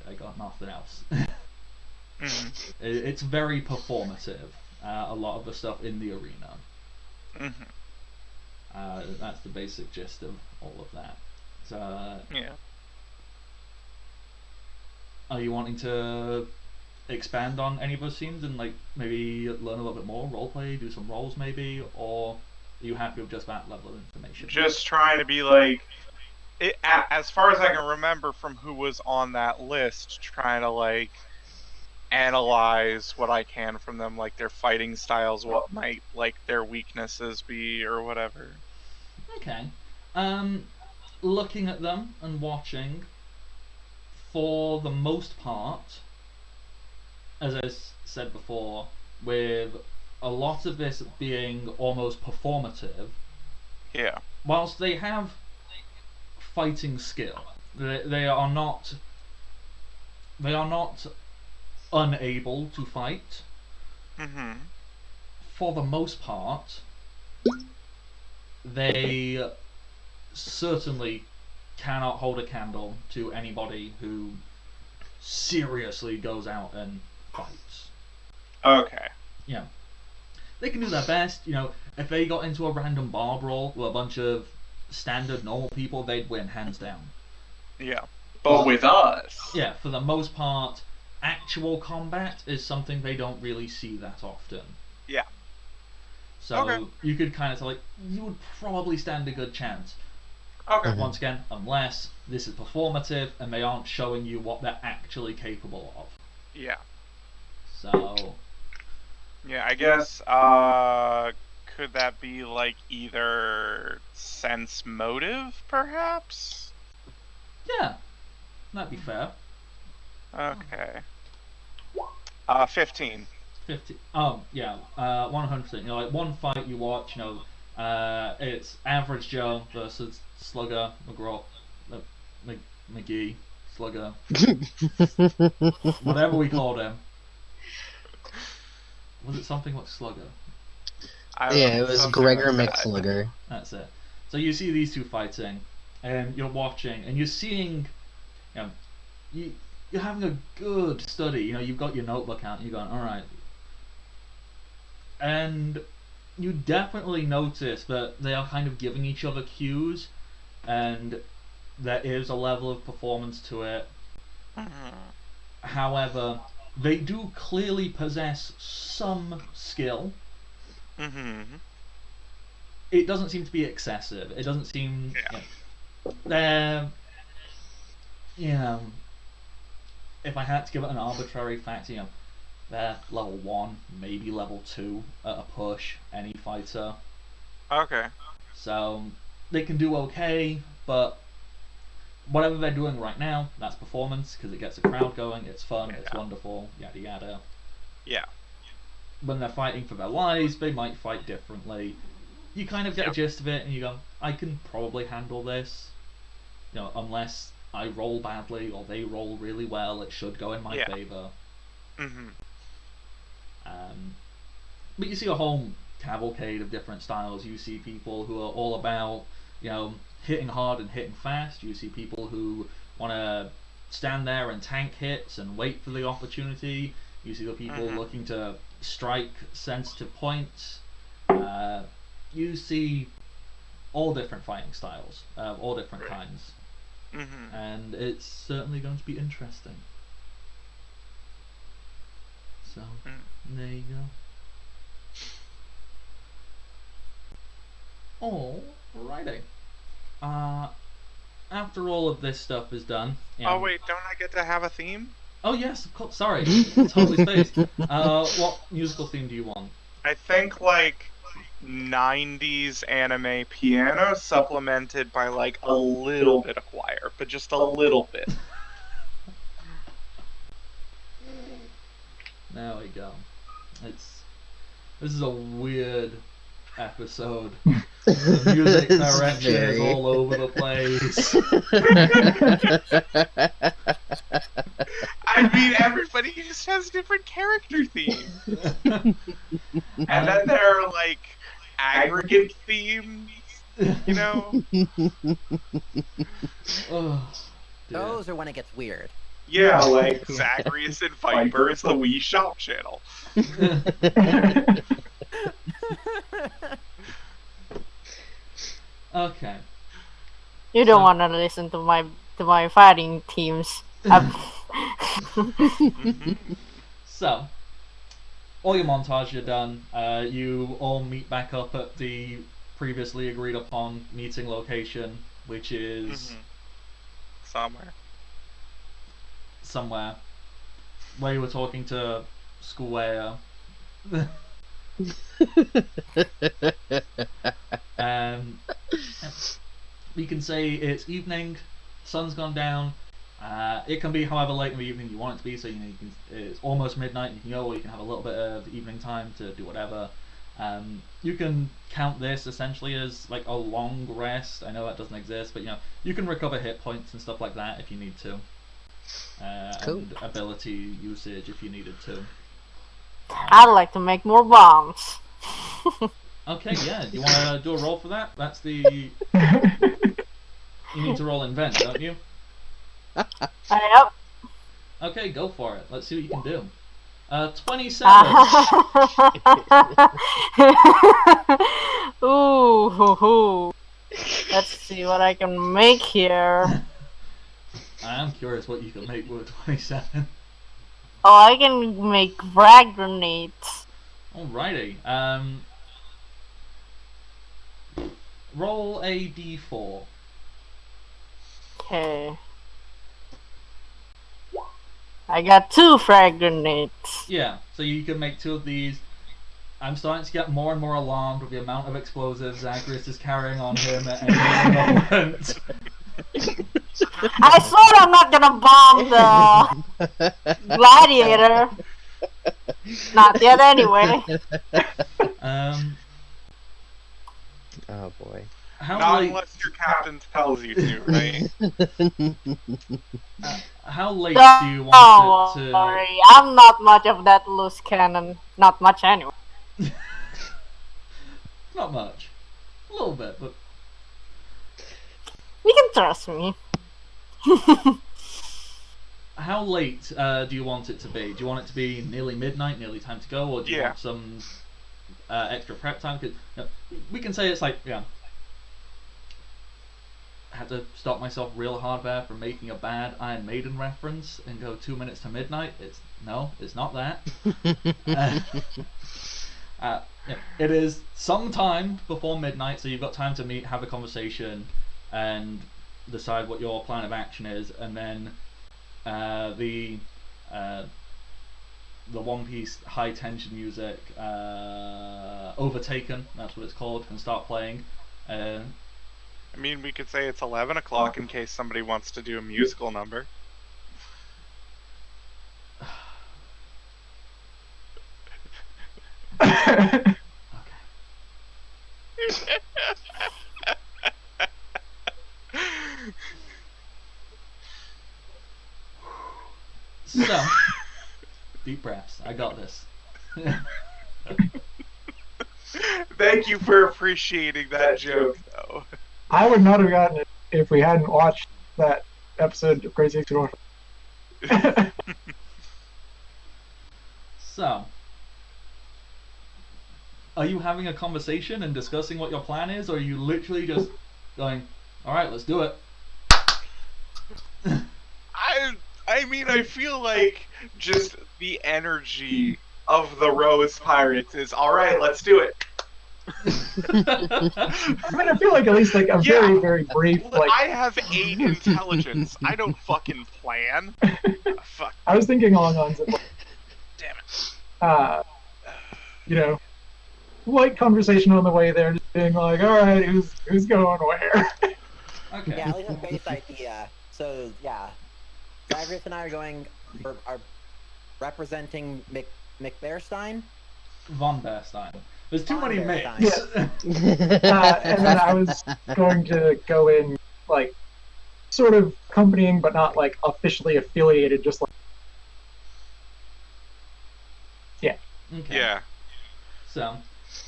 I got nothing else. It's very performative, a lot of the stuff in the arena. That's the basic gist of all of that. So, Yeah. are you wanting to expand on any of those scenes and like maybe learn a little bit more, roleplay, do some roles maybe, or are you happy with just that level of information? Just trying to be like, as far as I can remember from who was on that list, trying to like analyze what I can from them, like their fighting styles, what might like their weaknesses be, or whatever. Okay. Looking at them and watching, for the most part, as I said before, with a lot of this being almost performative, Yeah. whilst they have fighting skill, they are not unable to fight. Mm-hmm. For the most part, they certainly cannot hold a candle to anybody who seriously goes out and fights. Okay. Yeah. They can do their best, if they got into a random bar brawl with a bunch of standard normal people, they'd win hands down. Yeah. But with us. Yeah, for the most part, actual combat is something they don't really see that often. Yeah. So Okay. you could kind of tell, like, you would probably stand a good chance. Okay. Once again, unless this is performative and they aren't showing you what they're actually capable of. Yeah. So, Yeah, I guess, could that be like either sense motive, perhaps? yeah, that'd be fair. Okay. 15. 50. Oh, yeah, 100%. Like one fight you watch, it's Average Joe versus Slugger, McGraw, McGee, Slugger, whatever we called him. Was it something like Slugger? Yeah, it was Something Gregor like that. McSlugger. That's it. So you see these two fighting, and you're watching, and you're seeing, you're having a good study. You've got your notebook out, and you're going, all right. And you definitely notice that they are kind of giving each other cues, and there is a level of performance to it. However, they do clearly possess some skill. Mm-hmm. It doesn't seem to be excessive. It doesn't seem... They're... if I had to give it an arbitrary fact, they're level 1, maybe level 2 at a push, any fighter. Okay. So they can do okay, but whatever they're doing right now, that's performance, because it gets a crowd going, it's fun, it's wonderful, yada yada. Yeah. When they're fighting for their lives, they might fight differently. You kind of get a gist of it, and you go, I can probably handle this. Unless I roll badly, or they roll really well, it should go in my favor. Mm-hmm. But you see a whole cavalcade of different styles. You see people who are all about, hitting hard and hitting fast. You see people who want to stand there and tank hits and wait for the opportunity. You see the people looking to strike sensitive points. You see all different fighting styles, all different kinds. Mm-hmm. And it's certainly going to be interesting. So, there you go. Alrighty. After all of this stuff is done... Oh wait, don't I get to have a theme? Oh yes, of course, sorry. Totally spaced. What musical theme do you want? I think like 90s anime piano supplemented by like a little bit of choir, but just a little bit. There we go. This is a weird episode. The music direction is all over the place. I mean, everybody just has different character themes. And then there are like aggregate themes, Oh, dear. Those are when it gets weird. Yeah, like Zacharias and Viper is the Wii Shop channel. Okay. You don't So- want to listen to my fighting teams. So, all your montage are done. You all meet back up at the previously agreed upon meeting location, which is Somewhere. somewhere where you were talking to Square. You can say it's evening, sun's gone down. It can be however late in the evening you want it to be, so you can, it's almost midnight, you can go, or you can have a little bit of evening time to do whatever. You can count this essentially as like a long rest. I know that doesn't exist, but you can recover hit points and stuff like that if you need to. Cool. And ability usage if you needed to. I'd like to make more bombs. Okay, yeah. Do you want to do a roll for that? That's the. You need to roll invent, don't you? Yep. Okay, go for it. Let's see what you can do. 27. Ooh. Let's see what I can make here. I am curious what you can make with 27. Oh, I can make frag grenades. Alrighty. Roll a d4. Okay. I got 2 frag grenades. Yeah, so you can make 2 of these. I'm starting to get more and more alarmed with the amount of explosives Zagreus is carrying on him at any moment. I swear I'm not gonna bomb the gladiator. Not yet, anyway. Oh boy. How Not late? unless your captain tells you to, right? How late Don't do you want it to? worry, I'm not much of that loose cannon. Not much, anyway. Not much. A little bit, but You can trust me. how late do you want it to be? Do you want it to be nearly midnight, nearly time to go, or do you want some extra prep time? 'Cause, we can say it's like, I had to stop myself real hard there from making a bad Iron Maiden reference and go 2 minutes to midnight. It's not that. It is sometime before midnight, so you've got time to meet, have a conversation, and decide what your plan of action is, and then the One Piece high tension music, Overtaken, that's what it's called, can start playing. I mean, we could say it's 11 o'clock in case somebody wants to do a musical number. Okay. So, deep breaths. I got this. Thank you for appreciating that joke, though. I would not have gotten it if we hadn't watched that episode of Crazy Extraordinary. So, are you having a conversation and discussing what your plan is, or are you literally just going, "Alright, let's do it"? I mean, I feel like just the energy of the Rose Pirates is, alright, let's do it. I mean, I feel like at least like a very, very brief, like... I have 8 intelligence. I don't fucking plan. Fuck. I was thinking along the lines of, like, Damn it. light conversation on the way there, just being like, alright, who's going where? Okay. Yeah, at least a base idea. So, yeah. Zagreus and I are representing McBearstein. Von Bearstein. There's too Von many Bearstein. Micks. And then I was going to go in, like, sort of accompanying, but not, like, officially affiliated, just like... Okay. Yeah. So,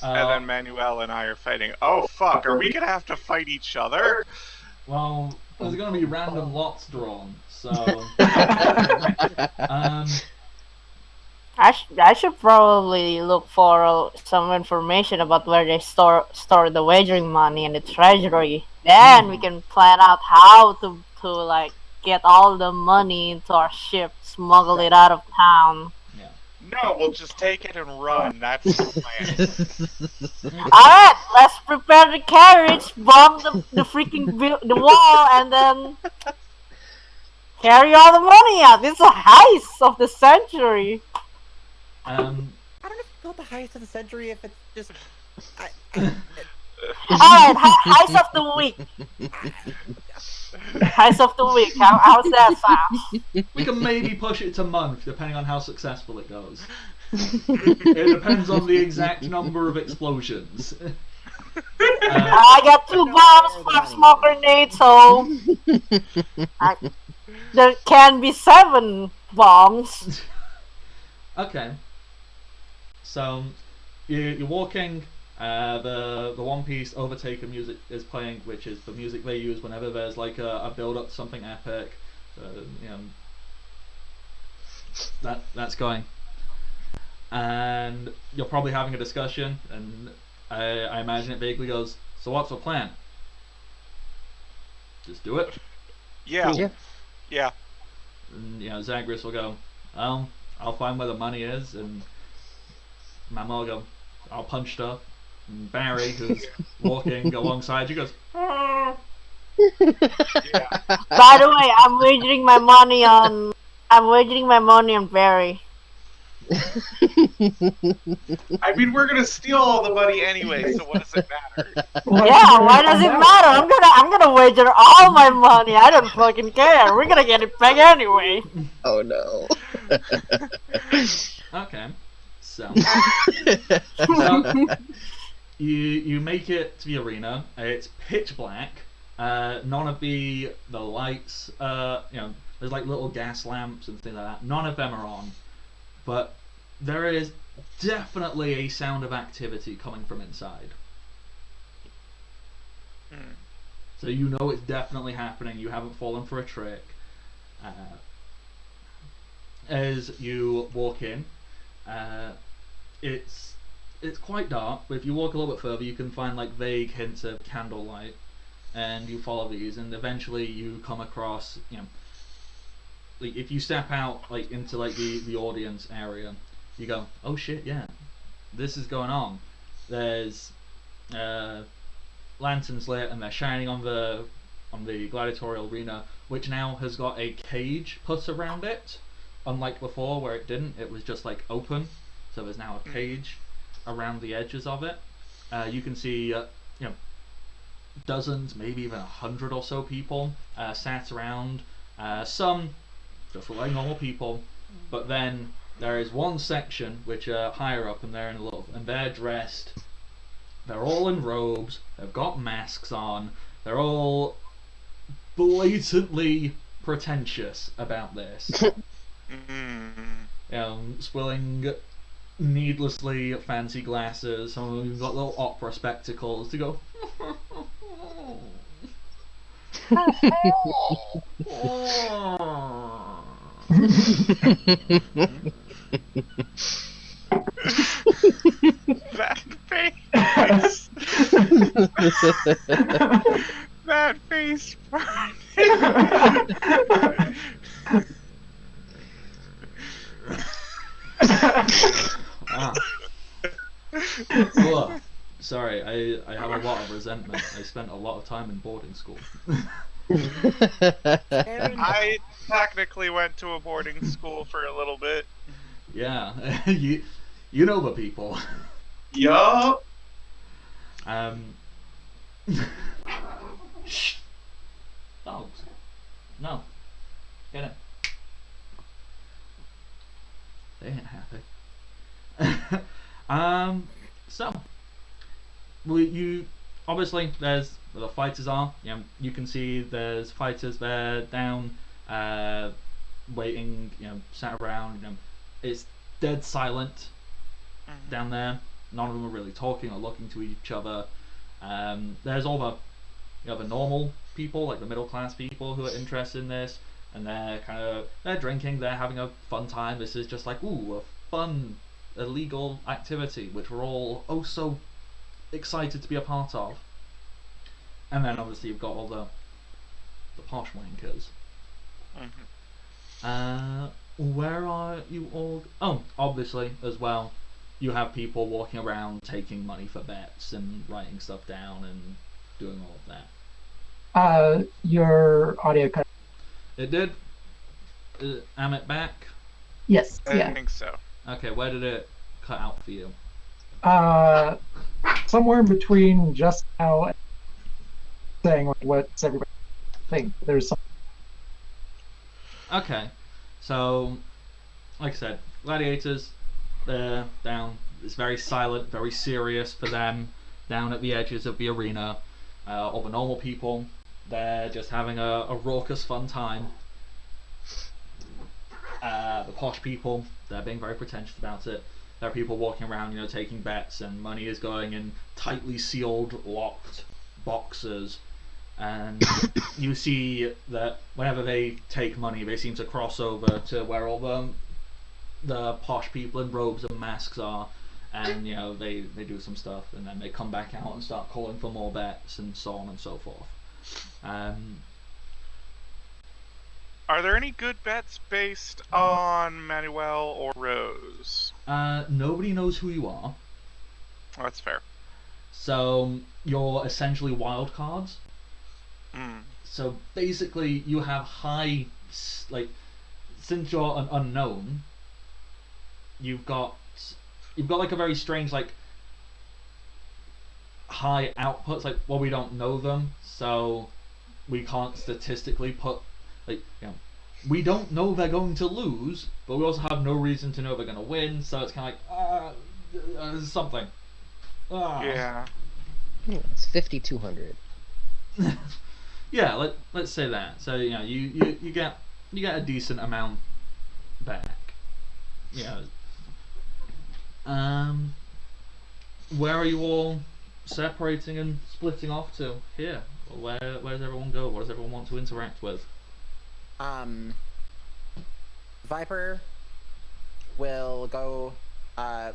And then Manuel and I are fighting. Oh, fuck. Are we gonna have to fight each other? well, there's going to be random lots drawn, so... I I should probably look for some information about where they store the wagering money and the treasury. Then we can plan out how to like get all the money into our ship, smuggle it out of town. Yeah. No, we'll just take it and run. That's the plan. Alright, let's prepare the carriage, bomb the freaking the wall, and then carry all the money out. It's a heist of the century. I don't know if it's not the highest of the century if it's just. Alright, heist of the week. Heist of the week. How's that sound? We can maybe push it to month, depending on how successful it goes. It depends on the exact number of explosions. I got 2 bombs, 5 smoke grenades, so there can be 7 bombs. Okay. So you're walking. The One Piece Overtaker music is playing, which is the music they use whenever there's like a build up to something epic. That's going. And you're probably having a discussion, and I imagine it vaguely goes, so what's the plan? Just do it. Yeah. Cool. Yeah. And Zagreus will go, I'll find where the money is, and Manuel will go, I'll punch stuff. And Barry, who's walking alongside you, goes, Yeah. By the way, I'm wagering my money on Barry. I mean, we're gonna steal all the money anyway, so what does it matter? Yeah, why does it matter? I'm gonna wager all my money. I don't fucking care. We're gonna get it back anyway. Oh no. okay. So you make it to the arena. It's pitch black. None of the lights, there's like little gas lamps and things like that. None of them are on, but there is definitely a sound of activity coming from inside. So you know it's definitely happening. You haven't fallen for a trick. As you walk in, it's quite dark, but if you walk a little bit further, you can find like vague hints of candlelight, and you follow these, and eventually you come across, like if you step out like into like the audience area, you go, oh shit, yeah, this is going on. There's lanterns lit, and they're shining on the gladiatorial arena, which now has got a cage put around it, unlike before where it didn't. It was just like open, so there's now a cage around the edges of it. You can see dozens, maybe even 100 or so people sat around. Some just look like normal people, but then there is one section which are higher up, and they're dressed. They're all in robes. They've got masks on. They're all blatantly pretentious about this. Swilling needlessly fancy glasses. Some of them got little opera spectacles to go. That face. That face. Ugh. Sorry, I have a lot of resentment. I spent a lot of time in boarding school. I technically went to a boarding school for a little bit. Yeah, you know the people. Yup. Shh. Dogs. No. Get it. They ain't happy. So you obviously there's where the fighters are. You can see there's fighters there down, waiting. Sat around. It's dead silent down there. None of them are really talking or looking to each other. There's all the normal people, like the middle class people who are interested in this, and they're drinking. They're having a fun time. This is just like, ooh, fun, illegal activity, which we're all oh so excited to be a part of. And then obviously you've got all the posh wankers. Where are you all? Oh, obviously as well, you have people walking around taking money for bets and writing stuff down and doing all of that. Your audio cut. It did. Am it back? Yes. I Yeah. think so. Okay, where did it cut out for you? Somewhere in between just now and saying like, what's everybody think. There's some. Okay, so like I said, gladiators, they're down. It's very silent, very serious for them down at the edges of the arena. All the normal people, they're just having a raucous, fun time. The posh people, they're being very pretentious about it. There are people walking around, taking bets, and money is going in tightly sealed, locked boxes. And you see that whenever they take money, they seem to cross over to where all the posh people in robes and masks are, and they do some stuff, and then they come back out and start calling for more bets, and so on and so forth. Are there any good bets based on Manuel or Rose? Nobody knows who you are, Oh, that's fair. so you're essentially wild cards. So basically, you have high, since you're an unknown, you've got like a very strange high outputs. We don't know them, so we can't statistically put we don't know they're going to lose, but we also have no reason to know they're going to win. So it's kind of something. Yeah. It's 5,200. Yeah, let's say that. So you get a decent amount back. Where are you all separating and splitting off to here? Where does everyone go? What does everyone want to interact with? Viper will go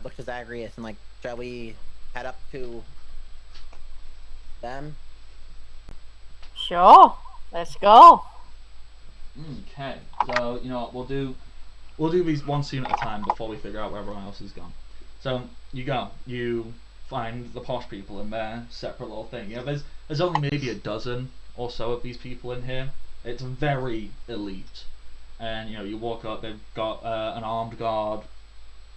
look to Zagreus and shall we head up to them? Sure, let's go. Okay, so you know what we'll do these one scene at a time before we figure out where everyone else has gone. So you find the posh people in their separate little thing. There's only maybe a dozen or so of these people in here. It's very elite, and you walk up. They've got an armed guard,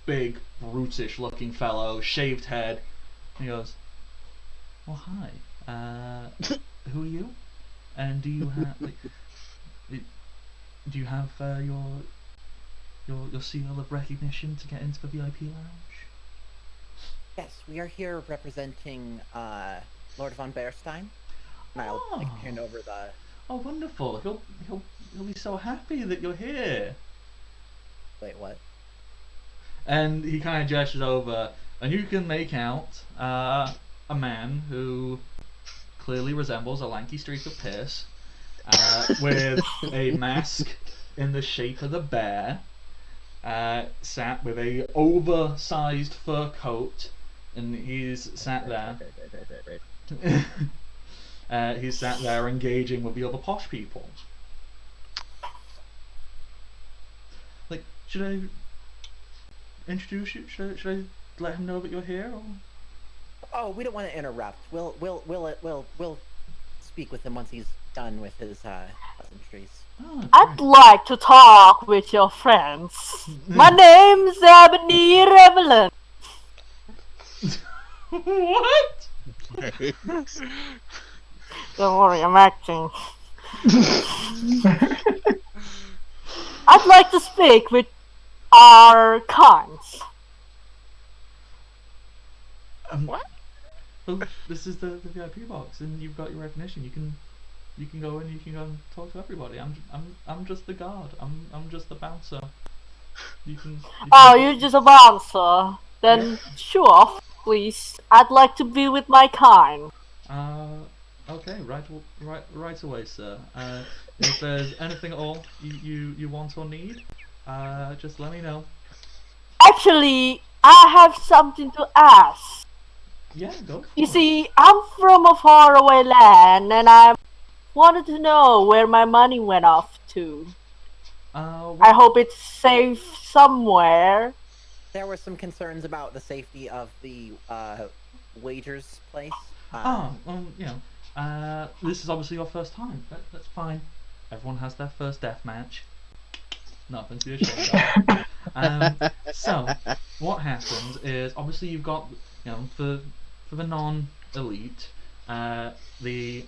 big brutish looking fellow, shaved head. And he goes, "Well, hi. Who are you? And do you have your seal of recognition to get into the VIP lounge?" Yes, we are here representing Lord von Bearstein. And I'll hand over the. Oh, wonderful! He'll be so happy that you're here. Wait, what? And he kind of gestures over, and you can make out a man who clearly resembles a lanky streak of piss, with a mask in the shape of the bear, sat with a oversized fur coat, and he's sat there. He's sat there engaging with the other posh people. Should I introduce you? Should I let him know that you're here? Or? Oh, we don't want to interrupt. We'll speak with him once he's done with his pleasantries. Oh, I'd like to talk with your friends. My name's Ebony Revelant. What? Don't worry, I'm acting. I'd like to speak with our kinds. What? Oh, this is the VIP box, and you've got your recognition. You can go in. You can go and talk to everybody. I'm just the guard. I'm just the bouncer. You can Oh, you're just a bouncer. Then sure, please. I'd like to be with my kind. Okay, right away, sir. If there's anything at all you want or need, just let me know. Actually, I have something to ask. Yeah, go for You it. see, I'm from a faraway land, and I wanted to know where my money went off to. I hope it's safe somewhere. There were some concerns about the safety of the wagers place. This is obviously your first time. That's fine. Everyone has their first death match. Nothing to be ashamed of. So, what happens is, obviously you've got, for the non-elite, the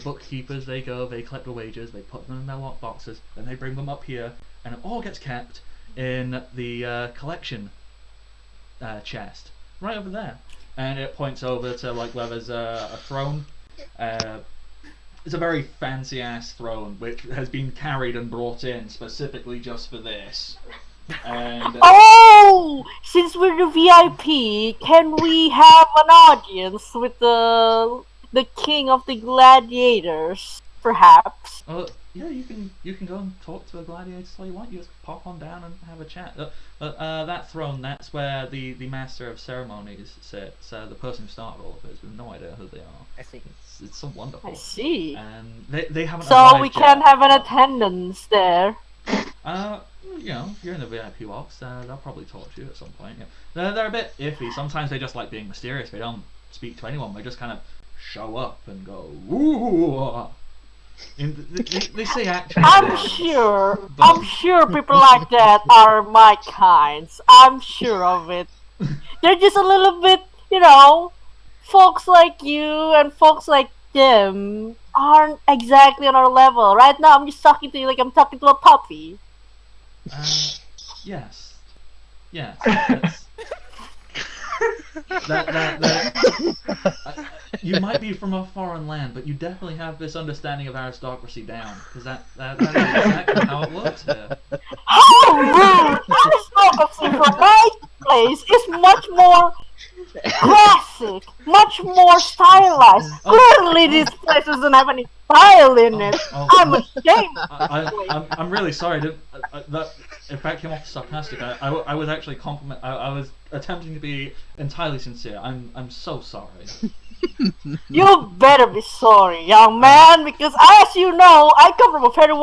bookkeepers, they collect the wages, they put them in their lock boxes, then they bring them up here, and it all gets kept in the collection chest, right over there. And it points over to where there's a throne. It's a very fancy ass throne which has been carried and brought in specifically just for this. And Oh, since we're the VIP, can we have an audience with the king of the gladiators, perhaps? yeah, you can go and talk to the gladiators all you want. You just pop on down and have a chat. That throne, that's where the master of ceremonies sits. The person who started all of it. We have no idea who they are. I see. It's so wonderful. I see. And they haven't. So we arrived can yet. have an attendance there. If you're in the VIP box, they'll probably talk to you at some point. Yeah. They're a bit iffy. Sometimes they just like being mysterious. They don't speak to anyone. They just kind of show up and go, ooh. They say actually. I'm sure people like that are my kinds. I'm sure of it. They're just a little bit, folks like you and folks like them aren't exactly on our level. Right now, I'm just talking to you like I'm talking to a puppy. Yes. That's, you might be from a foreign land, but you definitely have this understanding of aristocracy down, because that is exactly how it works here. How rude! Aristocracy from my place is much more classic, much more stylized. Clearly, this place doesn't have any style in it. I'm ashamed. I'm really sorry. If that came off sarcastic, I was actually I was attempting to be entirely sincere. I'm so sorry. You better be sorry, young man, because as you know, I come from a very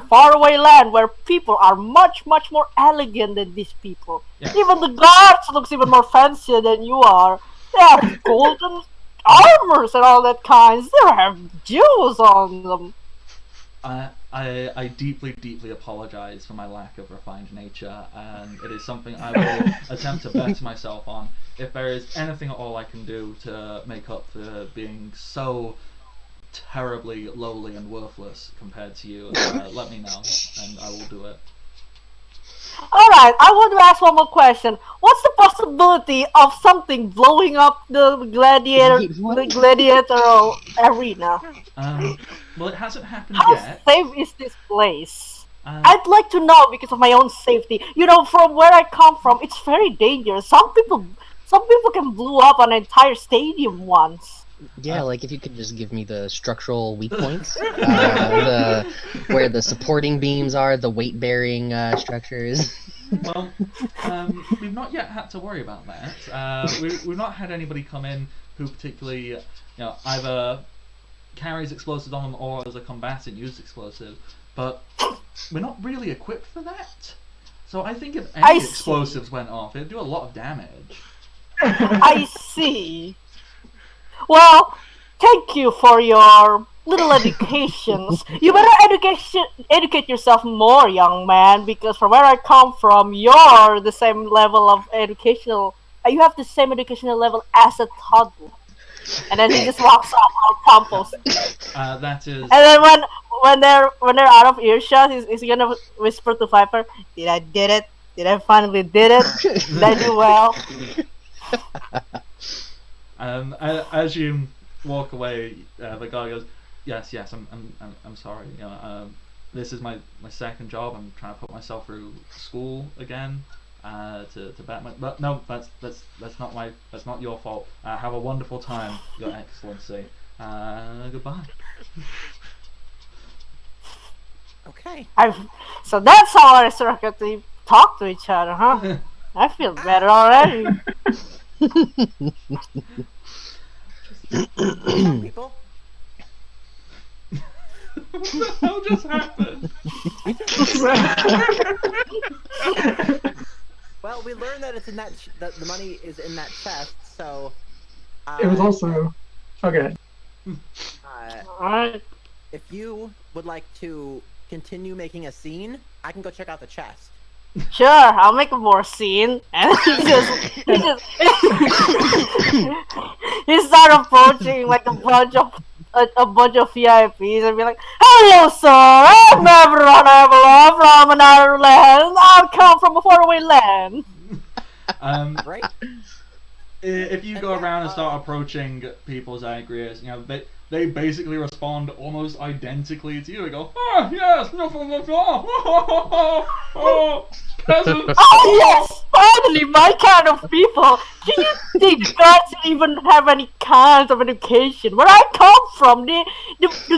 faraway land where people are much more elegant than these people. Yes. Even the guards looks even more fancier than you are. They have golden armors and all that kinds. They have jewels on them. I deeply apologize for my lack of refined nature, and it is something I will attempt to better myself on. If there is anything at all I can do to make up for being so terribly lowly and worthless compared to you, let me know, and I will do it. Alright, I want to ask one more question. What's the possibility of something blowing up the gladiatorial arena? Well, it hasn't happened How yet. safe is this place? I'd like to know because of my own safety. From where I come from, it's very dangerous. Some people can blow up an entire stadium once. Yeah, if you could just give me the structural weak points, where the supporting beams are, the weight-bearing structures. Well, we've not yet had to worry about that. We've not had anybody come in who particularly, either carries explosives on them or as a combatant use explosives. But we're not really equipped for that. So I think if any explosives went off, it'd do a lot of damage. I see. Well, thank you for your little educations. You better educate yourself more, young man, because from where I come from, you're the same level of educational. You have the same educational level as a toddler. And then he just walks off all pompous. That is. And then when they're out of earshot, he's gonna whisper to Viper, "Did I did it? Did I finally did it? Did I do well?" As you walk away, the guy goes, "Yes, I'm sorry. This is my second job. I'm trying to put myself through school again, to Batman. But no, that's not your fault. Have a wonderful time, Your Excellency. Goodbye." Okay. So that's how aristocrats talk to each other, huh? I feel better already. Some people. What the hell just happened? Well, we learned that it's in that that the money is in that chest. So. It was also okay. Alright. If you would like to continue making a scene, I can go check out the chest. Sure, I'll make a more scene. And he start approaching like a bunch of VIPs and be like, "Hello, sir. I'm never from another land. I come from a faraway land." Right? If you go around and start approaching people's agrias, you know, they basically respond almost identically to you. They go, "Ah, yes, no, peasants." Oh yes, finally, my kind of people. Do you think guards even have any kind of education? Where I come from, the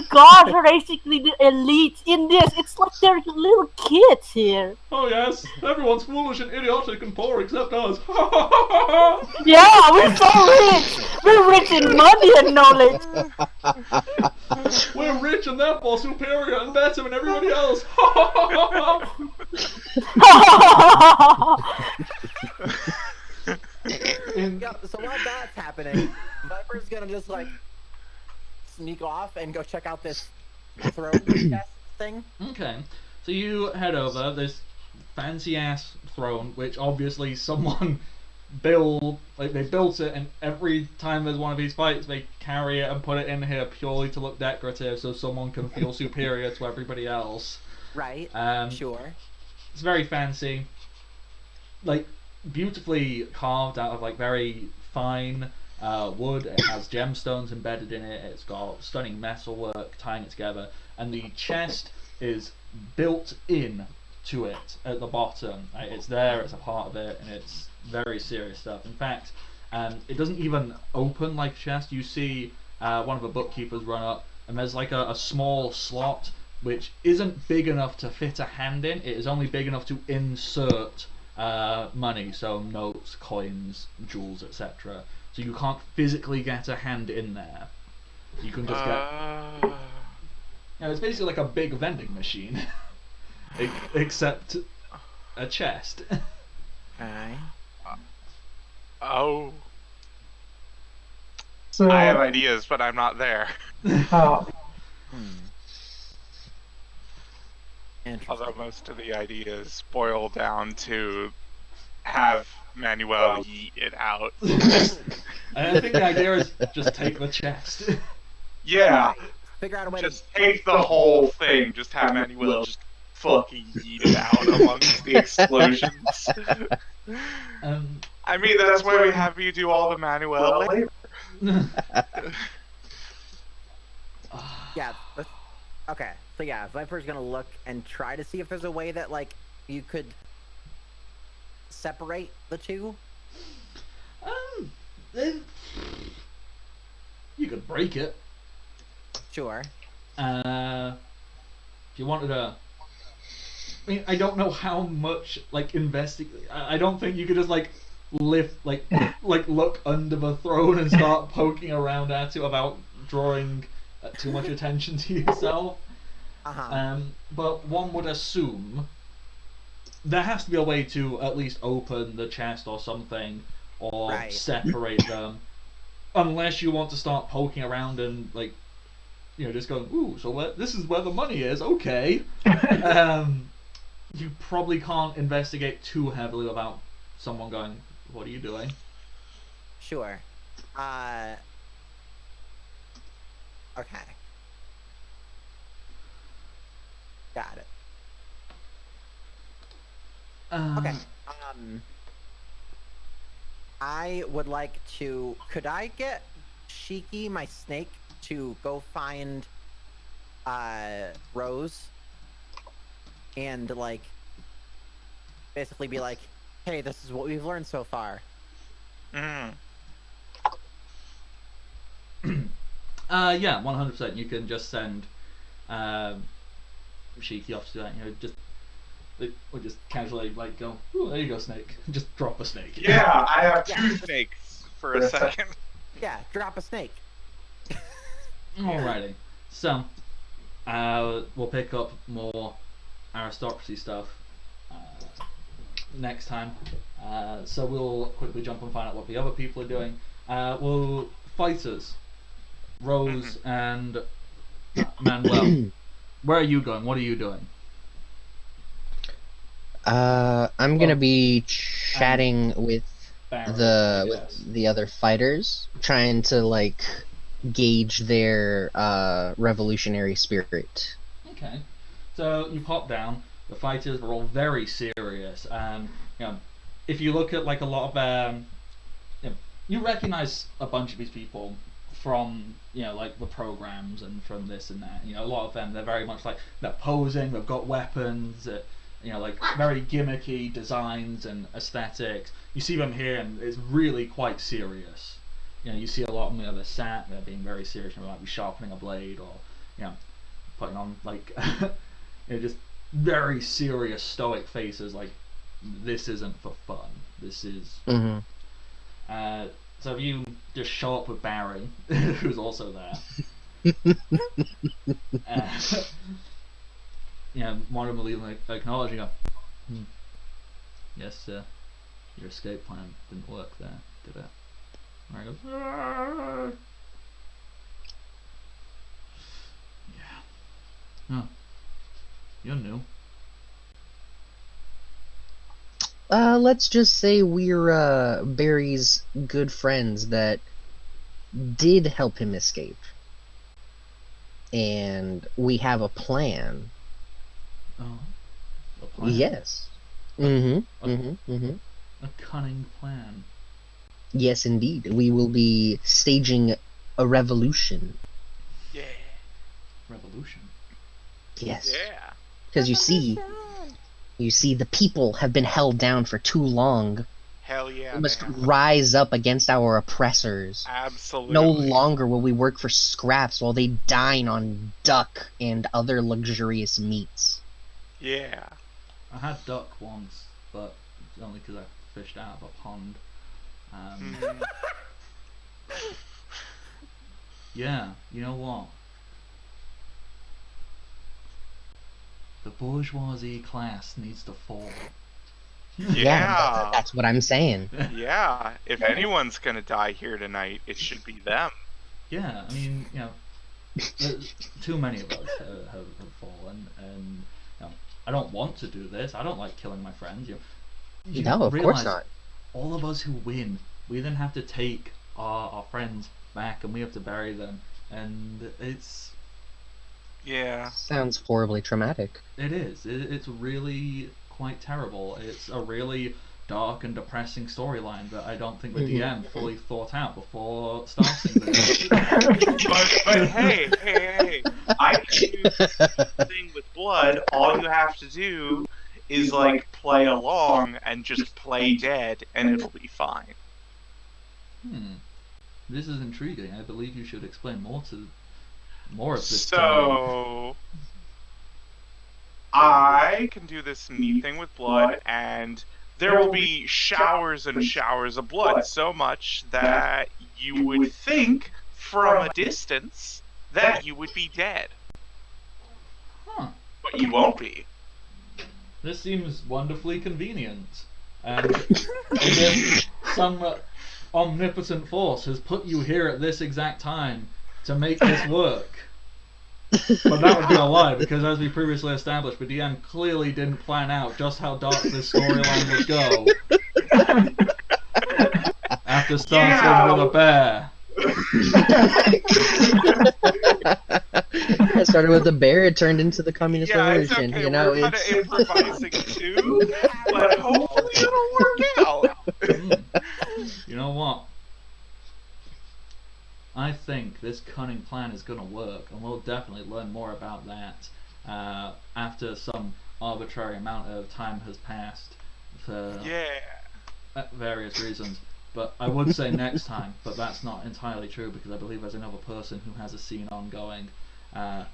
guards are basically the elite in this. It's like they're little kids here. Oh yes, everyone's foolish and idiotic and poor except us. Yeah, we're so rich. We're rich in money and knowledge. We're rich and therefore superior and better than everybody else. Yeah, so while that's happening, Viper's gonna just like sneak off and go check out this throne chest thing. Okay, so you head over this fancy ass throne, which obviously someone built it, and every time there's one of these fights, they carry it and put it in here purely to look decorative, so someone can feel superior to everybody else. Right. Sure. It's very fancy, like beautifully carved out of like very fine wood. It has gemstones embedded in it. It's got stunning metalwork tying it together, and the chest is built in to it at the bottom. It's there, it's a part of it, and it's very serious stuff. In fact, it doesn't even open like a chest. You see one of the bookkeepers run up, and there's like a small slot which isn't big enough to fit a hand in. It is only big enough to insert money, so notes, coins, jewels, etc. So you can't physically get a hand in there. You can just get... it's basically like a big vending machine, except a chest. Okay. Oh, So I have ideas, but I'm not there. Interesting. Although most of the ideas boil down to have Manuel eat it out. I think the idea is just take the chest. Yeah, Figure out a way just take the whole thing. Just have Manuel just fucking eat it out amongst the explosions. I mean, that's why we have you do all the Manuel labor. Yeah. Okay. So yeah, Viper's gonna look and try to see if there's a way that like you could separate the two. You could break it. Sure. If you wanted to. I mean, I don't know how much like investigate. I don't think you could just like lift like look under the throne and start poking around at it without drawing too much attention to yourself. But one would assume there has to be a way to at least open the chest or something, or separate them, unless you want to start poking around and like, you know, just going, ooh, so this is where the money is, okay. You probably can't investigate too heavily without someone going, what are you doing? Sure. Okay. Got it. Okay. I would like to. Could I get Shiki, my snake, to go find Rose and like basically be like, hey, this is what we've learned so far. Yeah, 100%. You can just send Shiki off to that. You know, just Or just casually like go, "Ooh, there you go, snake." Just drop a snake. Yeah, I have 2 snakes for a second. Yeah, drop a snake. Alrighty. So, we'll pick up more aristocracy stuff next time. So we'll quickly jump and find out what the other people are doing. Fighters, Rose and Manuel. Where are you going? What are you doing? I'm gonna be chatting with Barry, the other fighters, trying to like gauge their revolutionary spirit. Okay. So you pop down. The fighters are all very serious. If you look at like a lot of you recognize a bunch of these people from like the programs and from this and that. A lot of them, they're very much like they're posing. They've got weapons. Like very gimmicky designs and aesthetics. You see them here, and it's really quite serious. You see a lot of them. They're sat. They're being very serious. They might be sharpening a blade, or putting on like just very serious, stoic faces. Like this isn't for fun. This is. Mm-hmm. So if you just show up with Barry, who's also there. One of them will acknowledge and go, yes, your escape plan didn't work there, did it? And I goes, "Ah." Yeah. Huh. You're new. Let's just say we're Barry's good friends that did help him escape. And we have a plan. Oh. A plan? Yes. A cunning plan. Yes, indeed. We will be staging a revolution. Yeah. Revolution. Yes. Yeah. Because you see, the people have been held down for too long. Hell yeah. We must man. rise up against our oppressors. Absolutely. No longer will we work for scraps while they dine on duck and other luxurious meats. Yeah. I had duck once, but only because I fished out of a pond. Yeah, you know what? The bourgeoisie class needs to fall. Yeah. That's what I'm saying. Yeah. If anyone's gonna die here tonight, it should be them. Yeah, I mean, too many of us have fallen, and I don't want to do this. I don't like killing my friends. You No, of course realize not. All of us who win, we then have to take our friends back, and we have to bury them, and it's. Yeah. Sounds horribly traumatic. It is. It's really quite terrible. It's a really dark and depressing storyline that I don't think the DM fully thought out before starting this. but hey, I can do this thing with blood. All you have to do is like play along and just play dead, and it'll be fine. This is intriguing. I believe you should explain more of this. So I can do this neat thing with blood, and there will be showers and showers of blood, so much that you would think from a distance that you would be dead. Huh. But you won't be. This seems wonderfully convenient. And as if some omnipotent force has put you here at this exact time to make this work. But that would be a lie, because as we previously established, the DM clearly didn't plan out just how dark this storyline would go. After starting with a bear. I started with a bear, it turned into the communist revolution. It's okay. We're kind of improvising too, but hopefully it'll work out. You know what? I think this cunning plan is going to work, and we'll definitely learn more about that after some arbitrary amount of time has passed for various reasons. But I would say next time, but that's not entirely true, because I believe there's another person who has a scene ongoing. Oh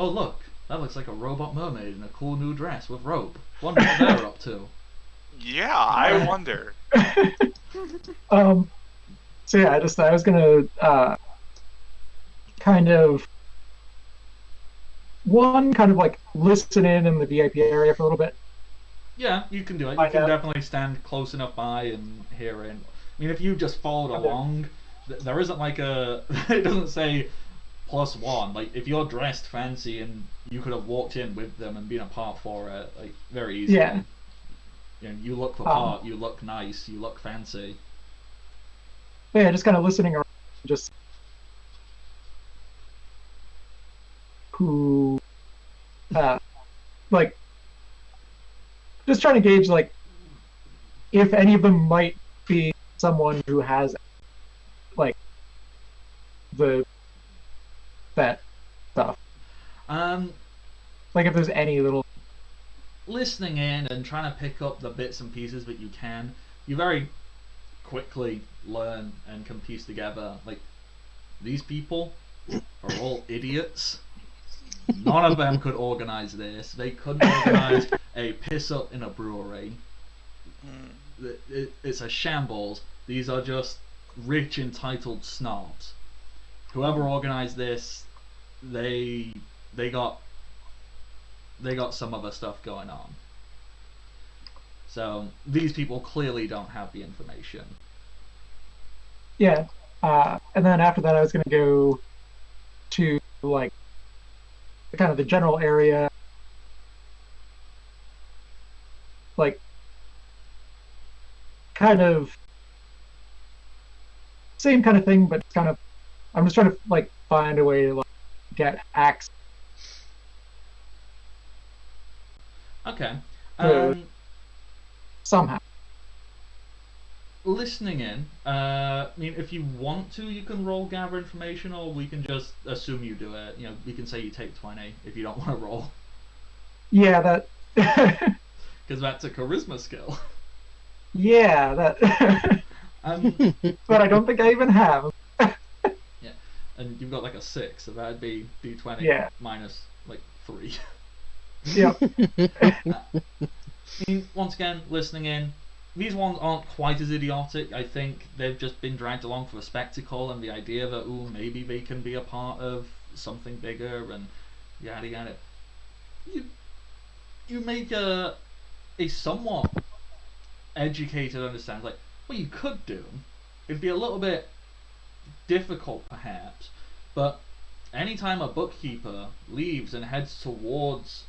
look, That looks like a robot mermaid in a cool new dress with rope. Wonder what they're up to. Yeah, I wonder. So yeah, I was gonna kind of like listen in the VIP area for a little bit. Yeah, you can do it. You Find can out. definitely stand close enough by and hear it. I mean, if you just followed Okay. along, there isn't like a. It doesn't say +1. Like, if you're dressed fancy and you could have walked in with them and been a part for it, like, very easily. Yeah. You know, you look the part, you look nice, you look fancy. But yeah, just kind of listening around, just who, like, just trying to gauge, like, if any of them might be someone who has, like, that stuff. Like, if there's any little. Listening in and trying to pick up the bits and pieces that you can, you very quickly learn and can piece together, like, these people are all idiots. None of them could organize this. They couldn't organize a piss up in a brewery. It's a shambles. These are just rich, entitled snobs. Whoever organized this, they got some other stuff going on. So these people clearly don't have the information. Yeah. And then after that, I was going to go to, like, kind of the general area. Like, kind of same kind of thing, but kind of, I'm just trying to, like, find a way to, like, get access. Okay. Somehow. Listening in, I mean, if you want to, you can roll gather information, or we can just assume you do it. You know, we can say you take 20 if you don't want to roll. Yeah, that. Because that's a charisma skill. Yeah, that. But I don't think I even have. Yeah, and you've got like a 6, so that'd be d20 Yeah. minus like 3. Yep. I mean, once again, listening in, these ones aren't quite as idiotic. I think they've just been dragged along for a spectacle and the idea that, ooh, maybe they can be a part of something bigger and yada yada. You make a somewhat educated understanding, like, what you could do, it'd be a little bit difficult perhaps, but anytime a bookkeeper leaves and heads towards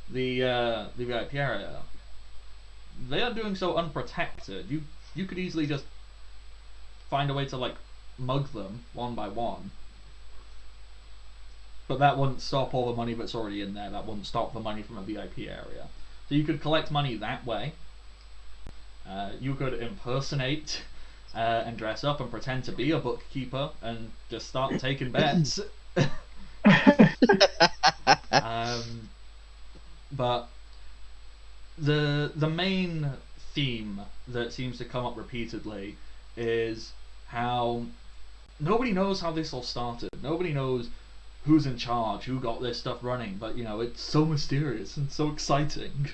the VIP area, they are doing so unprotected. You could easily just find a way to, like, mug them one by one. But that wouldn't stop all the money that's already in there. That wouldn't stop the money from a VIP area. So you could collect money that way. You could impersonate and dress up and pretend to be a bookkeeper and just start taking bets. But the main theme that seems to come up repeatedly is how nobody knows how this all started. Nobody knows who's in charge, who got this stuff running, but, you know, it's so mysterious and so exciting.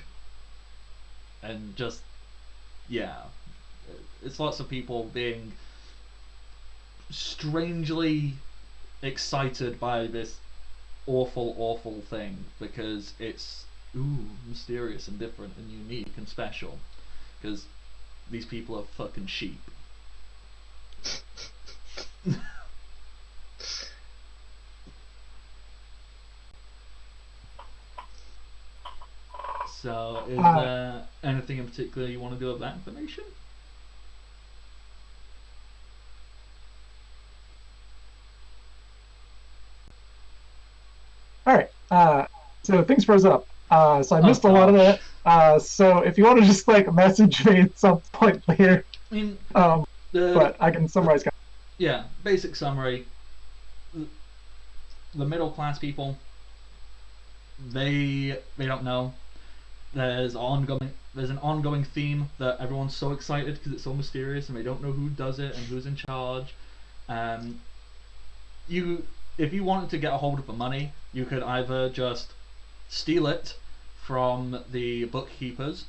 And just, yeah, it's lots of people being strangely excited by this awful thing because it's mysterious and different and unique and special, because these people are fucking sheep. So is there anything in particular you want to do with that information? Alright, so things froze up. So I missed a lot of that. So if you want to just, like, message me at some point later, I mean, but I can summarize. Yeah, basic summary. The middle class people, they don't know. There's an ongoing theme that everyone's so excited because it's so mysterious and they don't know who does it and who's in charge. If you wanted to get a hold of the money, you could either just steal it from the bookkeepers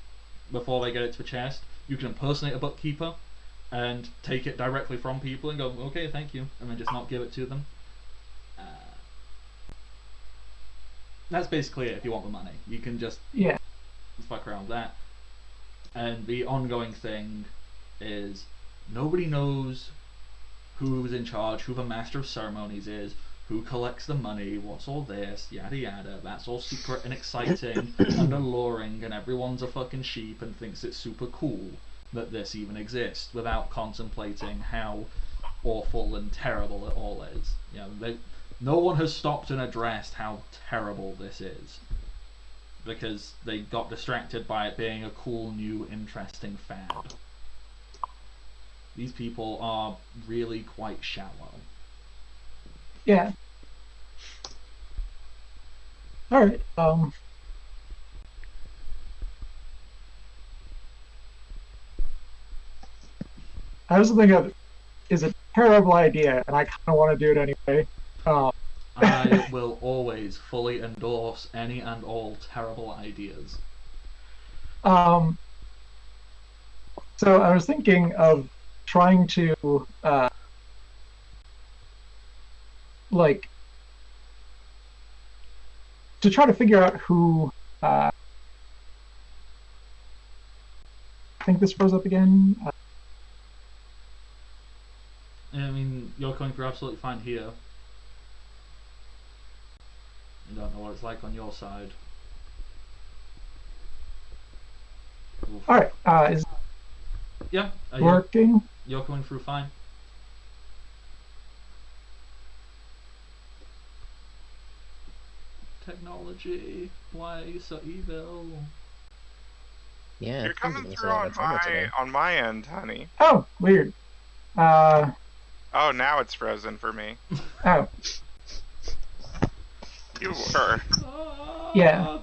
before they get it to the chest. You can impersonate a bookkeeper and take it directly from people and go, okay, thank you, and then just not give it to them. That's basically it if you want the money. You can just fuck around with that. And the ongoing thing is nobody knows who's in charge, who the master of ceremonies is, who collects the money, what's all this, yada yada. That's all secret and exciting and alluring, and everyone's a fucking sheep and thinks it's super cool that this even exists without contemplating how awful and terrible it all is. You know, no one has stopped and addressed how terrible this is because they got distracted by it being a cool, new, interesting fad. These people are really quite shallow. Yeah. Alright, I was thinking of is a terrible idea, and I kind of want to do it anyway. I will always fully endorse any and all terrible ideas. So I was thinking of trying to to try to figure out who I think this froze up again. I mean, you're coming through absolutely fine here. I don't know what it's like on your side. Alright, is Yeah, working? you're coming through fine. Technology, why are you so evil? Yeah, You're coming through on my end, honey. Oh, weird. Oh, now it's frozen for me. Oh, You were. yeah.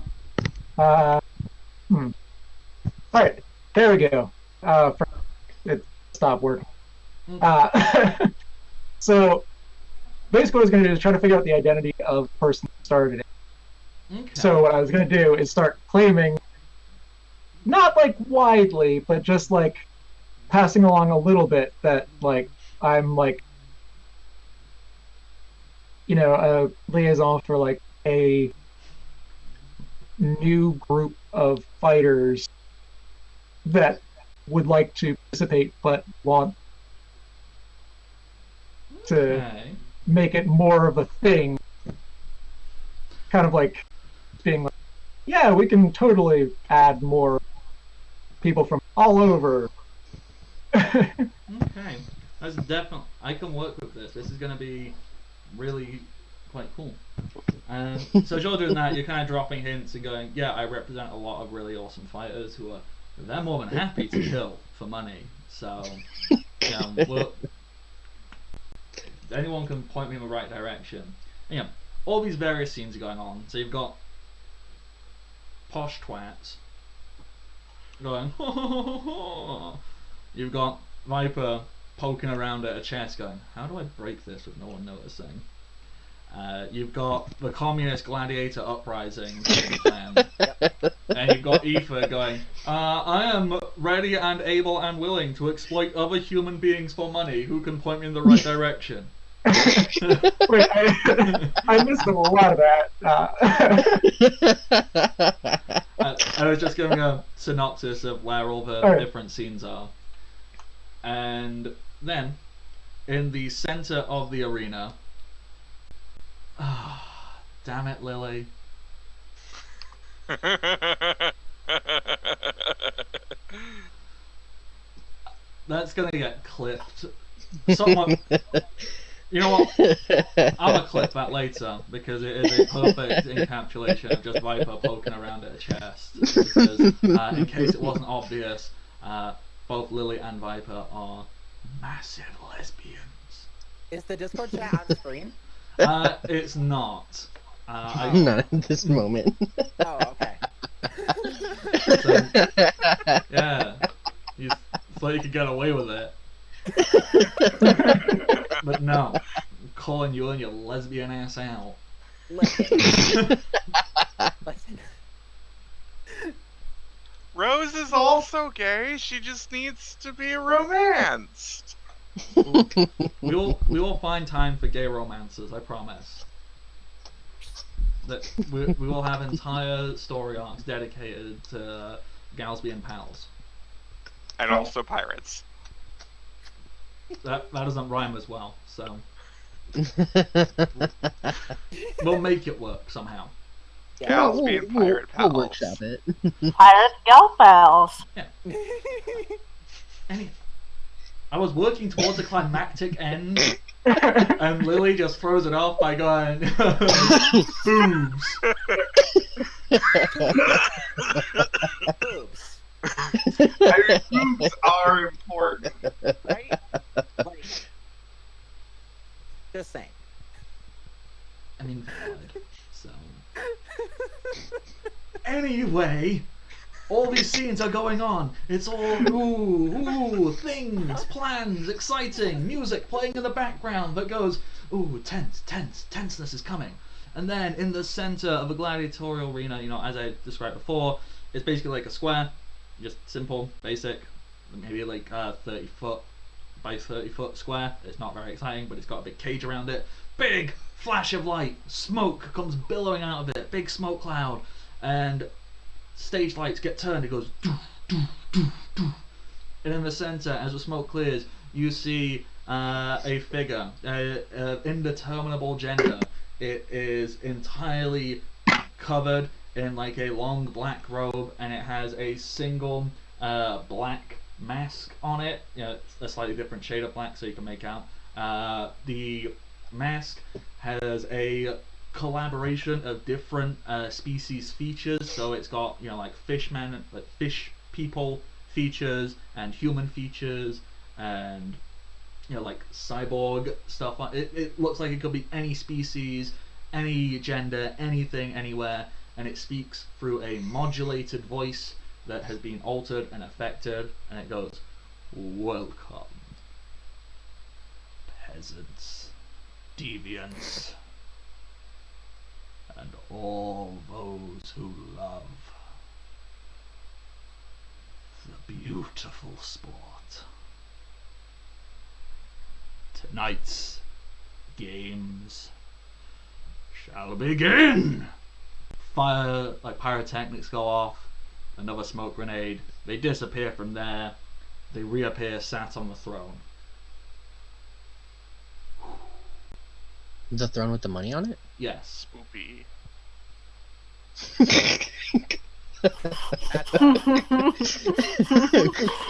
Alright, there we go. It stopped working. So, basically what I was going to do is try to figure out the identity of the person who started it. Okay. So what I was going to do is start claiming, not like widely, but just like passing along a little bit that like I'm like, you know, a liaison for like a new group of fighters that would like to participate but want to Okay. make it more of a thing. Kind of like being like, yeah, we can totally add more people from all over. Okay. That's definitely. I can work with this. This is going to be really quite cool. So as you're doing that, you're kind of dropping hints and going, yeah, I represent a lot of really awesome fighters who are they're more than happy to kill for money. So, well, anyone can point me in the right direction. And, all these various scenes are going on. So you've got posh twats going, ho, ho, ho, ho, ho. You've got Viper poking around at a chest going, how do I break this with no one noticing? You've got the communist gladiator uprising plan. And you've got Aoife going, I am ready and able and willing to exploit other human beings for money. Who can point me in the right direction? Wait, I missed a lot of that. I was just giving a synopsis of where all the different scenes are. And then, in the center of the arena, damn it, Lily. That's gonna get clipped. Someone, you know what? I'm gonna clip that later because it is a perfect encapsulation of just Viper poking around at a chest. Because in case it wasn't obvious, both Lily and Viper are massive lesbians. Is the Discord chat on the screen? It's not. Not at this moment. Oh, okay. So, yeah, you thought you could get away with it, but no, I'm calling you and your lesbian ass out. Listen. Listen. Rose is also gay. She just needs to be romanced. We will find time for gay romances, I promise. That we will have entire story arcs dedicated to gals being pals. And also pirates. That doesn't rhyme as well, so we'll make it work somehow. Yeah. Gals being pirate We'll pals. workshop it. Pirate gal pals. I was working towards a climactic end, and Lily just throws it off by going, boobs. Boobs. I mean, boobs are important. Right? Like, just saying. I mean, valid, so. Anyway, all these scenes are going on. It's all ooh, things, plans, exciting, music playing in the background that goes, ooh, tenseness is coming. And then in the center of a gladiatorial arena, as I described before, it's basically like a square, just simple, basic, maybe like 30 foot by 30 foot square. It's not very exciting, but it's got a big cage around it. Big flash of light, smoke comes billowing out of it, big smoke cloud, and stage lights get turned. It goes doo, doo, doo, doo. And in the center, as the smoke clears, you see a figure, indeterminable gender. It is entirely covered in like a long black robe, and it has a single black mask on it. It's a slightly different shade of black, so you can make out. The mask has a collaboration of different species features, so it's got like fishmen, like fish people features, and human features, and like cyborg stuff. It looks like it could be any species, any gender, anything, anywhere, and it speaks through a modulated voice that has been altered and affected, and it goes, "Welcome, peasants, deviants, and all those who love the beautiful sport. Tonight's games shall begin." Fire, like pyrotechnics go off, another smoke grenade, they disappear from there, they reappear sat on the throne. The throne with the money on it? Yes. Spoopy.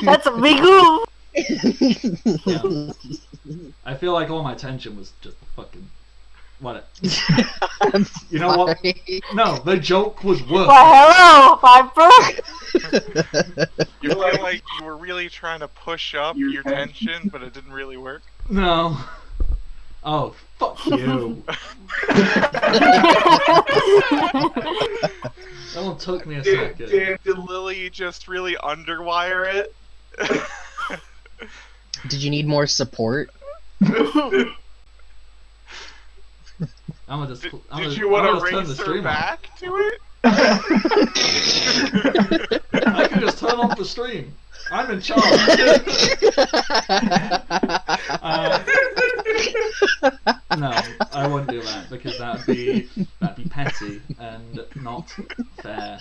That's a big move. Yeah. I feel like all my tension was just fucking what? You know what? No, the joke was worth. Well, hello, Piper. You feel like you were really trying to push up your tension, but it didn't really work? No. Oh, fuck you. That one took me a second. Did Lily just really underwire it? Did you need more support? Did you want to race her back to it? I can just turn off the stream. I'm in charge. No, I wouldn't do that because that'd be petty and not fair.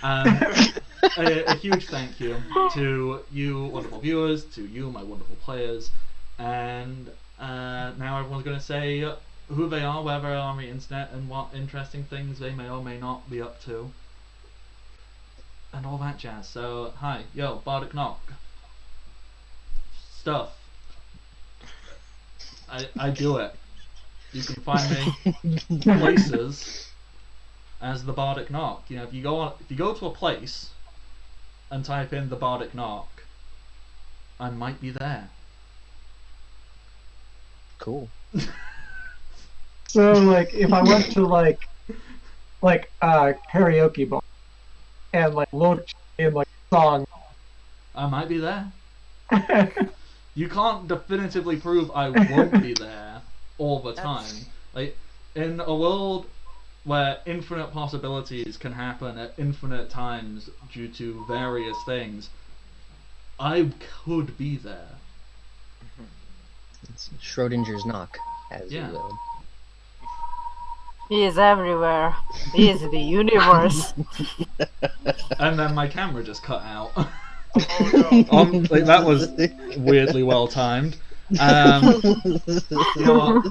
A huge thank you to you, wonderful viewers, to you, my wonderful players, and now everyone's going to say who they are, where they are on the internet, and what interesting things they may or may not be up to, and all that jazz. So, hi, yo, Bardic Knock. Stuff. I do it. You can find me places as the Bardic Knock. If you go to a place and type in the Bardic Knock, I might be there. Cool. So, like, if I went to karaoke bar and load in song, I might be there. You can't definitively prove I won't be there all the time. Like, in a world where infinite possibilities can happen at infinite times due to various things, I could be there. It's Schrodinger's knock, as Yeah. you will. He is everywhere. He is the universe. And then my camera just cut out. Oh no. Like, that was weirdly well timed. You know what?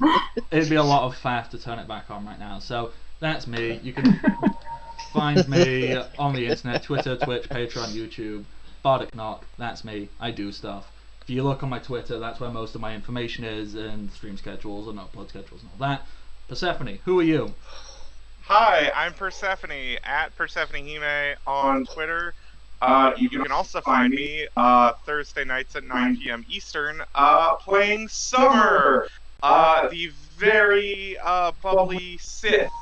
It'd be a lot of faff to turn it back on right now. So that's me. You can find me on the internet: Twitter, Twitch, Patreon, YouTube. Bardic Knock. That's me. I do stuff. If you look on my Twitter, that's where most of my information is, and stream schedules and upload schedules and all that. Persephone, who are you? Hi, I'm Persephone at PersephoneHime on Twitter. You can also find me Thursday nights at 9 p.m. Eastern playing Summer, the very bubbly Sith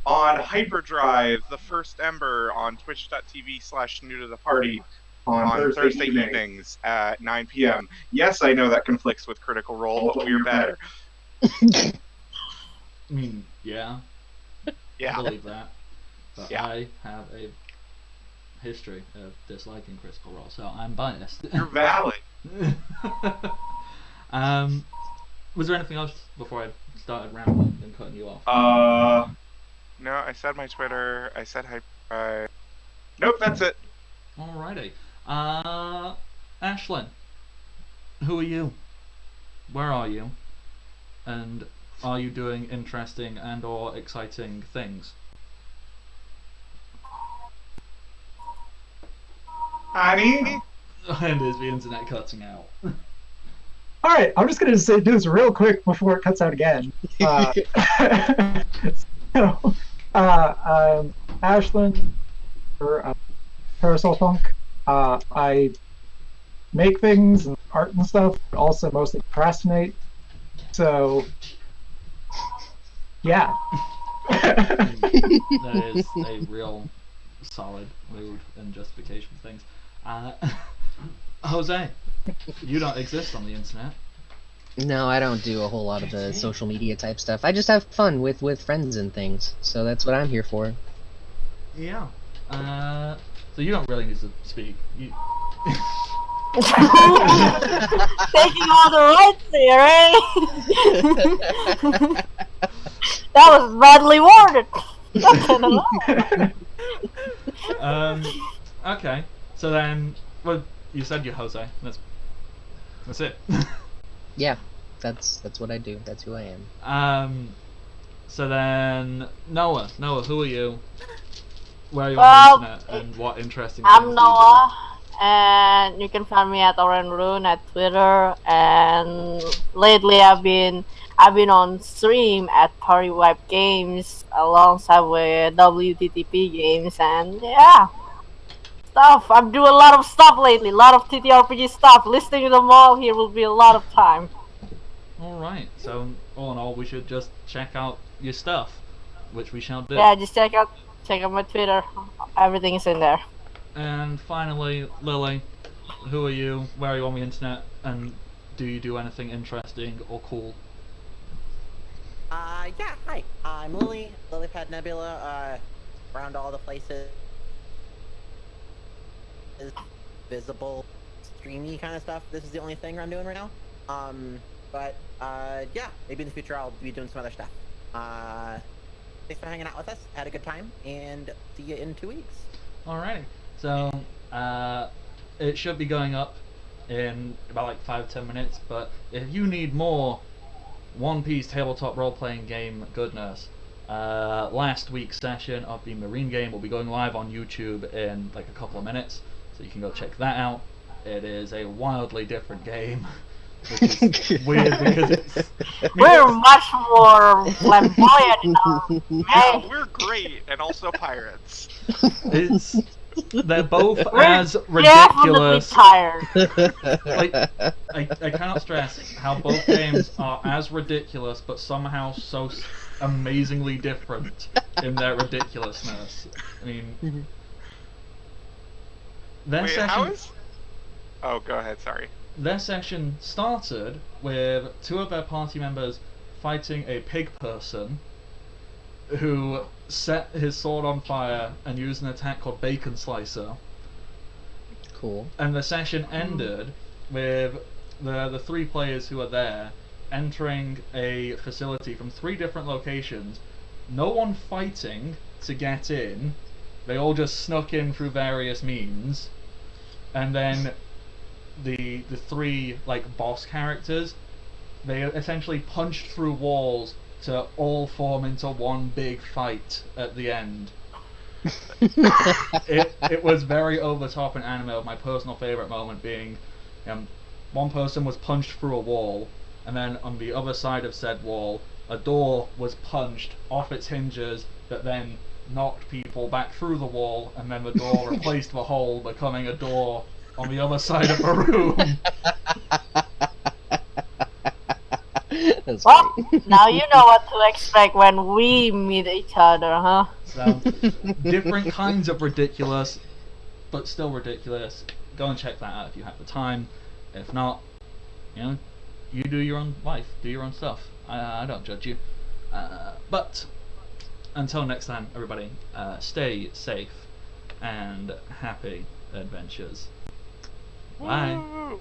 on Hyperdrive, the first Ember on twitch.tv/new to the party on Thursday evenings at 9 p.m. Yes, I know that conflicts with Critical Role, but we're better. I mean, yeah, I Yeah. believe that. But Yeah. I have a history of disliking Critical Role, so I'm biased. You're valid. Was there anything else before I started rambling and cutting you off? No, I said my Twitter. I said hi. Nope, that's it. Alrighty. Ashlyn, who are you? Where are you? And are you doing interesting and or exciting things? Honey? And is the internet cutting out? All right, I'm just gonna do this real quick before it cuts out again. So, I'm Ashlyn, or Parasol Funk. I make things and art and stuff, but also mostly procrastinate. So, yeah. That is a real solid mood and justification for things. Jose, you don't exist on the internet. No, I don't do a whole lot of the social media type stuff. I just have fun with friends and things. So that's what I'm here for. Yeah. So you don't really need to speak. You... Taking all the rights here, eh? That was badly worded. Not gonna lie. Okay. So then, well, you said you're Jose. That's it. Yeah, that's what I do. That's who I am. So then, Noah, who are you? Where are you Well, on the internet, and what interesting I'm things Noah, and you can find me at Oren Rune at Twitter. And lately, I've been on stream at Party Wipe Games alongside with WTTP Games, and yeah, stuff. I'm doing a lot of stuff lately, a lot of TTRPG stuff. Listening to them all here will be a lot of time. do? All right. So all in all, we should just check out your stuff, which we shall do. Yeah, just check out my Twitter. Everything is in there. And finally, Lily, who are you? Where are you on the internet? And do you do anything interesting or cool? Yeah, hi. I'm Lilypad Nebula, around all the places. Visible, streamy kind of stuff. This is the only thing I'm doing right now. But yeah, maybe in the future I'll be doing some other stuff. Thanks for hanging out with us. Had a good time, and see you in 2 weeks. Alrighty. So, it should be going up in about like 5-10 minutes, but if you need more One Piece tabletop role-playing game goodness, last week's session of the Marine game will be going live on YouTube in like a couple of minutes, so you can go check that out. It is a wildly different game, which is weird because it's... We're much more flamboyant now. Yeah, we're great, and also pirates. They're both We're as definitely ridiculous. tired. Like, I cannot stress how both games are as ridiculous, but somehow so amazingly different in their ridiculousness. I mean, their Wait, session. how is... Oh, go ahead, sorry. Their session started with two of their party members fighting a pig person, who set his sword on fire and used an attack called Bacon Slicer. Cool. And the session ended with the 3 players who are there entering a facility from 3 different locations. No one fighting to get in. They all just snuck in through various means. And then the 3 like boss characters, they essentially punched through walls to all form into one big fight at the end. It was very over top and anime. My personal favorite moment being, one person was punched through a wall, and then on the other side of said wall, a door was punched off its hinges that then knocked people back through the wall, and then the door replaced the hole, becoming a door on the other side of the room. That's Well, great. now you know what to expect when we meet each other, huh? So, different kinds of ridiculous, but still ridiculous. Go and check that out if you have the time. If not, you do your own life, do your own stuff. I don't judge you. But until next time, everybody, stay safe and happy adventures. Bye. Woo!